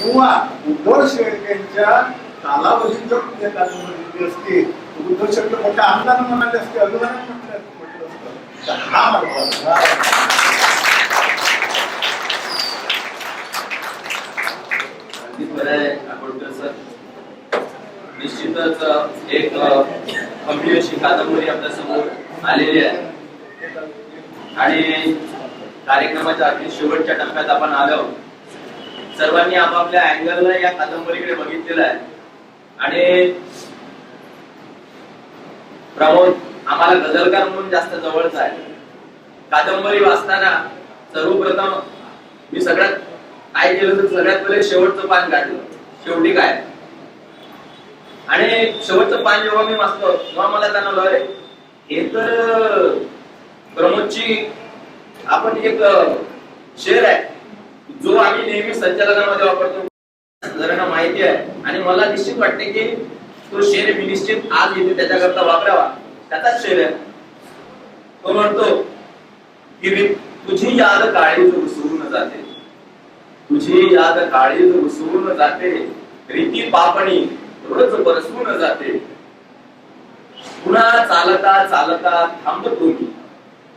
किंवा उद्धव शेळकेंच्या कालावधीत जर कुठे कादंबरी असते उद्धव शेळके मोठ्या आमदारांना म्हणाले असते अभिमानाने म्हटलं असतं. हा माझा निश्चितच एक गंभीर अशी कादंबरी आपल्या समोर आलेली आहे आणि कार्यक्रमाच्या अगदी शेवटच्या टप्प्यात आपण आलो. सर्वांनी आपापल्या अँगलला या कादंबरीकडे बघितलेलं आहे आणि प्रमोद आम्हाला गझलकार म्हणून जास्त जवळचा आहे. कादंबरी वाचताना सर्वप्रथम मी सगळ्यात काय केलं तर सगळ्यात पहिले शेवटचं पान काढलं. शेवटी काय आणि शेवटचं पान जेव्हा मी वाचतो तेव्हा मला जाणवलं अरे हे तर प्रमोदची आपण एक शेर आहे जो आम्ही नेहमी संचालनामध्ये वापरतो. जरांना माहिती आहे आणि मला निश्चित वाटते की तो शेर मी निश्चित आज इथे त्याच्याकरता वापरावा. त्याचाच शेर आहे. तो म्हणतो की तुझी याद काळी जो विसरून जाते. तुझी याद काळी जो विसरून जाते. रीती पापणी रोज बरसून जाते. पुन्हा चालता चालता थांबतो मी.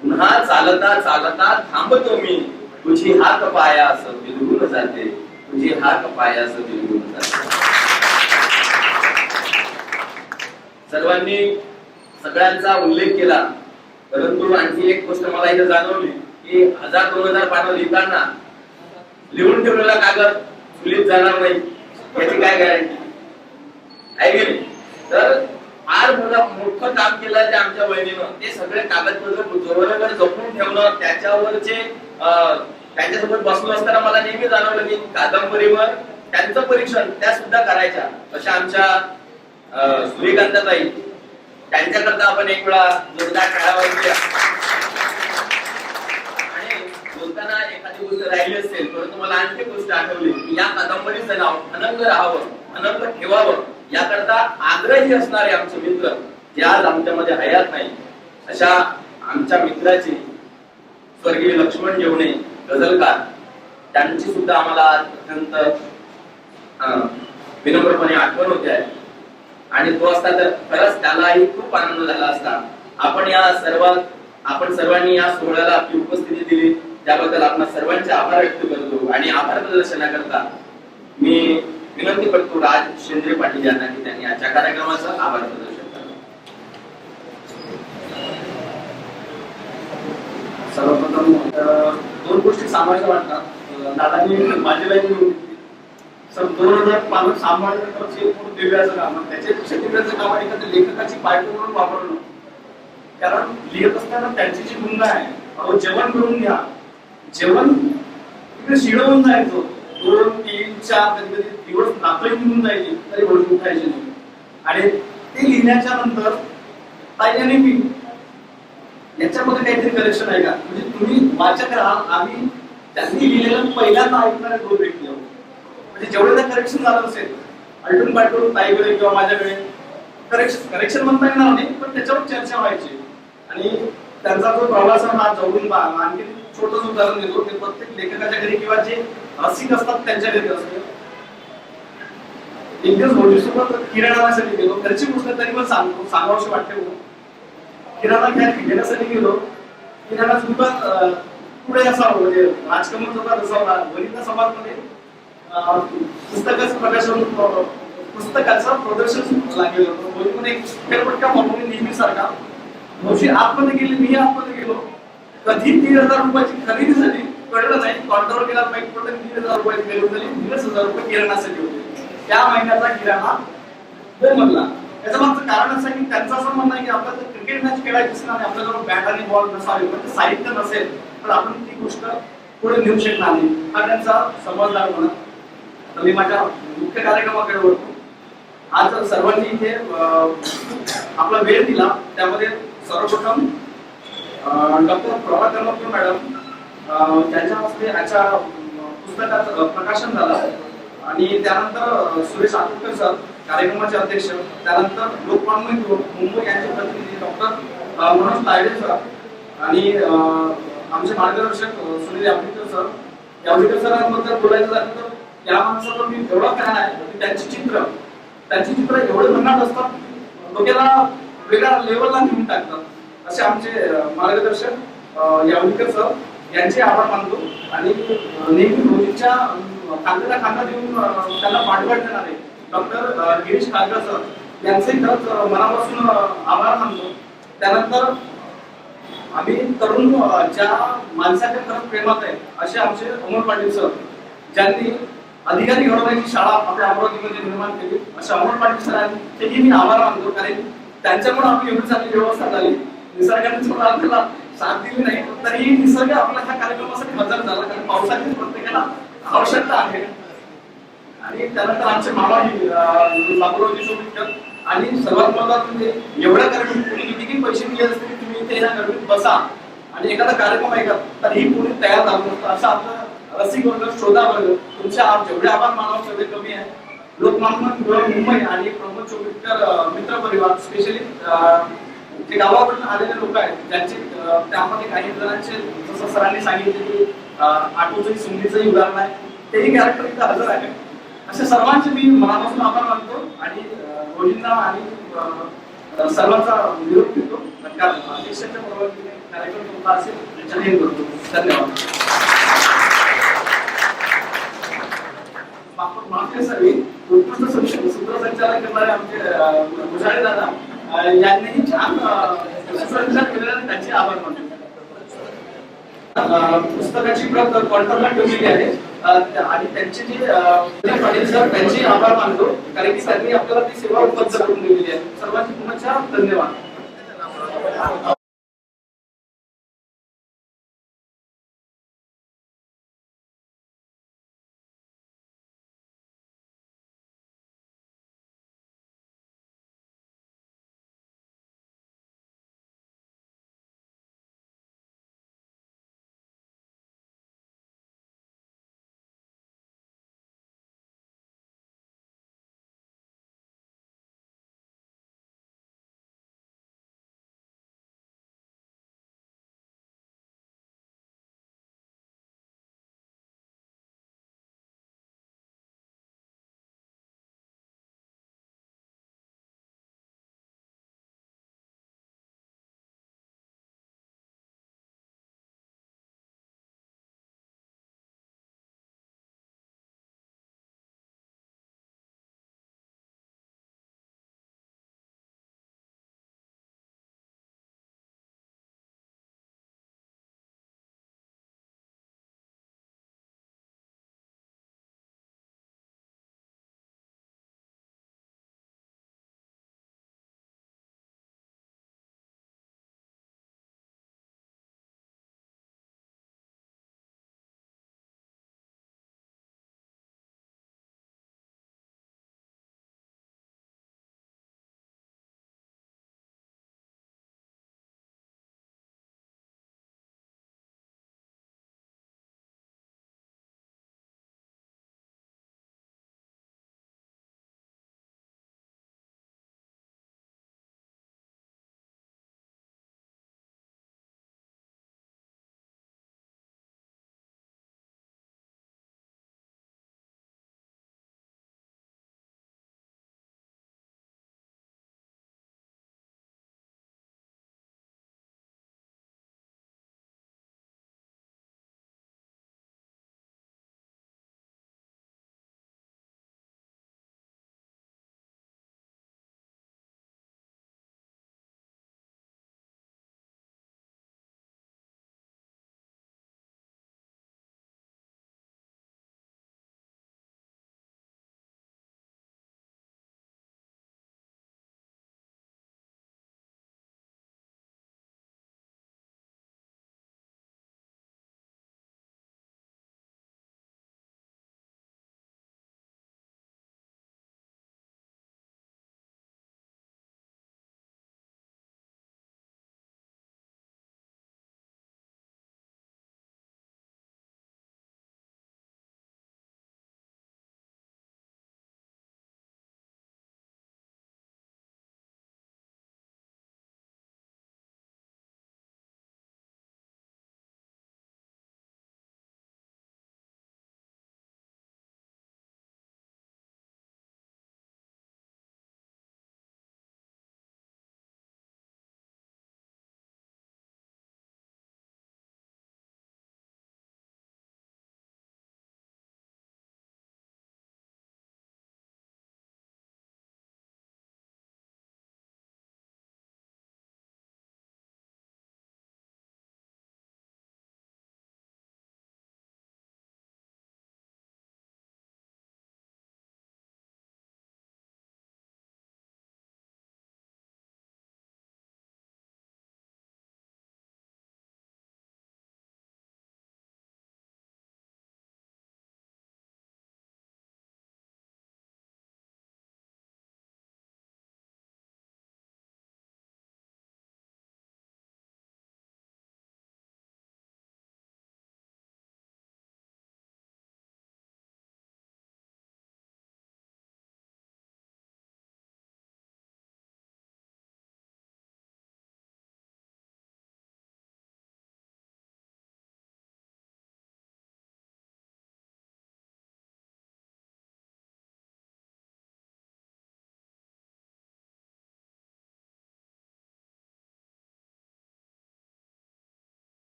पुन्हा चालता चालता थांबतो मी. तुझी हाक पायास बिलगून जाते. तुझी हाक पायास बिलगून जाते. सर्वांनी सगळ्यांचा उल्लेख केला परंतु आणखी एक गोष्ट मला इथे जाणवली की 1000-2000 पानं लिहिताना लिहून ठेवलेला कागद चुलीत जाणार नाही याची काय गॅरंटी आहे की नाही. तर फार मोठं काम केलं ते आमच्या बहिणीनं. ते सगळे कागदपत्र जोरावर जपून ठेवणं त्याच्यावरचे त्यांच्यासोबत बसलो असताना मला नेहमी जाणवलं की कादंबरीवर त्यांचं परीक्षण त्या सुद्धा करायच्या. अशा आमच्या सूर्यकांताताई त्यांच्याकरता आपण एक वेळा जोरदार टाळ्या वाजवूया. आणि बोलताना एखादी गोष्ट राहिली असेल परंतु मला आणखी गोष्ट आठवली की या कादंबरीचं नाव अनंग राहावं अनंग ठेवावं याकरता आग्रही असणारे आमचे मित्र जे आज आमच्यामध्ये हयात नाही अशा आमच्या मित्राची स्वर्गीय लक्ष्मण जेवणे गझलकार त्यांची सुद्धा आम्हाला अत्यंत विनम्रपणे आठवण होते आहे. आणि तो असता तर खरंच त्यालाही खूप आनंद झाला असता. आपण सर्वांनी या सोहळ्याला आपली उपस्थिती दिली त्याबद्दल आपण सर्वांचे आभार व्यक्त करतो. आणि आभार प्रदर्शनाकरता मी विनंती करतो राज शेंद्रे पाटील यांना की त्यांनी आजच्या कार्यक्रमाचं आभार प्रदर्शन करावं. सर्वप्रथम 2 गोष्टी सांगायच्या वाटतात. दादांनी माझी लाईन सर 2000 पानं सांभाळणं खरंच हे खूप दिव्याचं काम आहे. त्याचे दिव्याचं काम आहे एखाद्या लेखकाची बायको म्हणून वापरणं. कारण लिहित असताना त्यांची जी भूमिका आहे अहो जेवण करून घ्या. जेवण तिकडे शिळवून जायचं 2, 3, 4 कधी कधी दिवस रात्र निघून जायची तरी वळून उठायचे नाही. आणि ते लिहिण्याच्या नंतर ताईने मी याच्यामध्ये काहीतरी करेक्शन आहे का, म्हणजे तुम्ही वाचक राहाल, आम्ही त्यांनी लिहिलेलं पहिल्यांदा ऐकणारे 2 व्यक्ती आहोत. म्हणजे जेवढं करेक्शन झालं असेल अल्टून पाल्टून ताईकडे किंवा माझ्याकडे करेक्शन म्हणता येणार नाही, पण त्याच्यावर चर्चा व्हायची. आणि त्यांचा जो प्रवास हा जवळून आणखी छोटंच उदाहरण देतो, ते प्रत्येक लेखकाच्या घरी किंवा जे रसिक असतात त्यांच्या घरी असते. एक दिवस भोजीसोबत किराणासाठी गेलो, घरची गोष्ट तरी पण सांगावशी वाटते. किराणा घेण्यासाठी गेलो, किराणाचं दुकान पुढे असावं, म्हणजे राजकमल दुकान असावं. वरिष्ठ समाजमध्ये पुस्तकाचं प्रकाशन, पुस्तकाचं प्रदर्शन लागलेलं होतं. पण एक फेरफटका म्हणून नेहमीसारखा भोजी आतमध्ये गेले, मी आतमध्ये गेलो. कधी 3,000 रुपयाची खरेदी झाली कळलं नाही. काउंटरवर गेला, माहिती पडलं 3,000 रुपयाची खरेदी झाली. 3,000 रुपये किराणासाठी होते. त्या महिन्याचा किराणा बोंबला. याचं मागचं कारण असं आहे की त्यांचं असं म्हणणं आहे की आपल्याला क्रिकेट मॅच खेळायची असेल आणि आपल्याजवळ बॅट आणि बॉल नसावे, पण ते साहित्य नसेल तर आपण ती गोष्ट पुढे नेऊ शकणार नाही. हा त्यांचा समजदार म्हणा. तर मी माझ्या मुख्य कार्यक्रमाकडे वळतो. आज सर्वांनी इथे आपला वेळ दिला, त्यामध्ये सर्वप्रथम डॉक्टर प्रभाकर मॅडम त्यांच्या हस्ते याच्या पुस्तकाचं प्रकाशन झालं. आणि त्यानंतर सुरेश आकुटकर सर कार्यक्रमाचे अध्यक्ष, त्यानंतर लोकमान्य मुंबई यांचे प्रतिनिधी डॉक्टर मनोज तायडे सर आणि आमचे मार्गदर्शक सुनील यावडीकर सर. यावडीकर सरांबद्दल बोलायचं झालं तर या माणसाला मी एवढा फॅन आहे की त्यांची चित्र एवढे भन्नाट असतात, डोक्याला वेगळ्या लेवलला घेऊन टाकतात. असे आमचे मार्गदर्शक यावडीकर सर यांचे आभार मानतो. आणि नेहमी भोजीच्या खांद्याला खांदा देऊन त्यांना पाठबळ देणारे डॉक्टर गिरीश खारकर सर यांचे खरंच मनापासून आभार मानतो. त्यानंतर आम्ही तरुण ज्या माणसाच्या खरंच प्रेमात आहे असे आमचे अमोल पाटील सर, ज्यांनी अधिकारी घडवण्याची शाळा आपल्या अमरावतीमध्ये निर्माण केली. अशा अमोल पाटील सरांचेही मी आभार मानतो, कारण त्यांच्यामुळे आपली एवढी चांगली व्यवस्था झाली. निसर्गाने थोडा आपल्याला साथ दिली नाही तरीही निसर्ग आपल्या ह्या कार्यक्रमासाठी हजर झाला, कारण पावसाची प्रत्येकाला आवश्यकता आहे. आणि त्यानंतर आमचे मामाजी बाबुरावजी सोबतकर. आणि सर्वात महत्त्वाचं म्हणजे एवढ्या कार्यक्रम कोणी किती पैसे दिले असते की तुम्ही इथे या गर्दीत बसा आणि एखादा कार्यक्रम ऐका, तरीही कोणी तयार झालं नसतं. असं आपलं रसिक वर्ग, श्रोता वर्ग, तुमच्या जेवढे आभार मानावं तेवढे कमी आहे. लोकमान्य मुंबई आणि प्रमोद चोपडकर मित्र परिवार, स्पेशली जे गावाकडून आलेले लोक आहेत, ज्यांचे त्यामध्ये काही जणांचे जसं सरांनी सांगितले की आठवचंही सुंदीचंही उदाहरण आहे, तेही कॅरेक्टर इथं हजर आहे. अशा सर्वांचे मी मनापासून आभार मानतो आणि भोजींना आणि सर्वांचा निरोप देतो. अध्यक्षाच्या परवानगीने कार्यक्रम तुमचा असेल जाहीर करतो. धन्यवाद. मागच्या सरी उत्कृष्ट सूत्रसंचालन करणारे आमचे भुजाळे दादा यांनीही छान सूत्रसंचालन केलेलं, त्यांचे आभार मानतो. पुस्तकाची प्रत काउंटरला ठेवलेली आहे आणि त्यांचे जे पाटील सर त्यांचे आभार मानतो, कारण की त्यांनी आपल्याला ती सेवा उपलब्ध करून दिलेली आहे. सर्वांची पुन्हा धन्यवाद.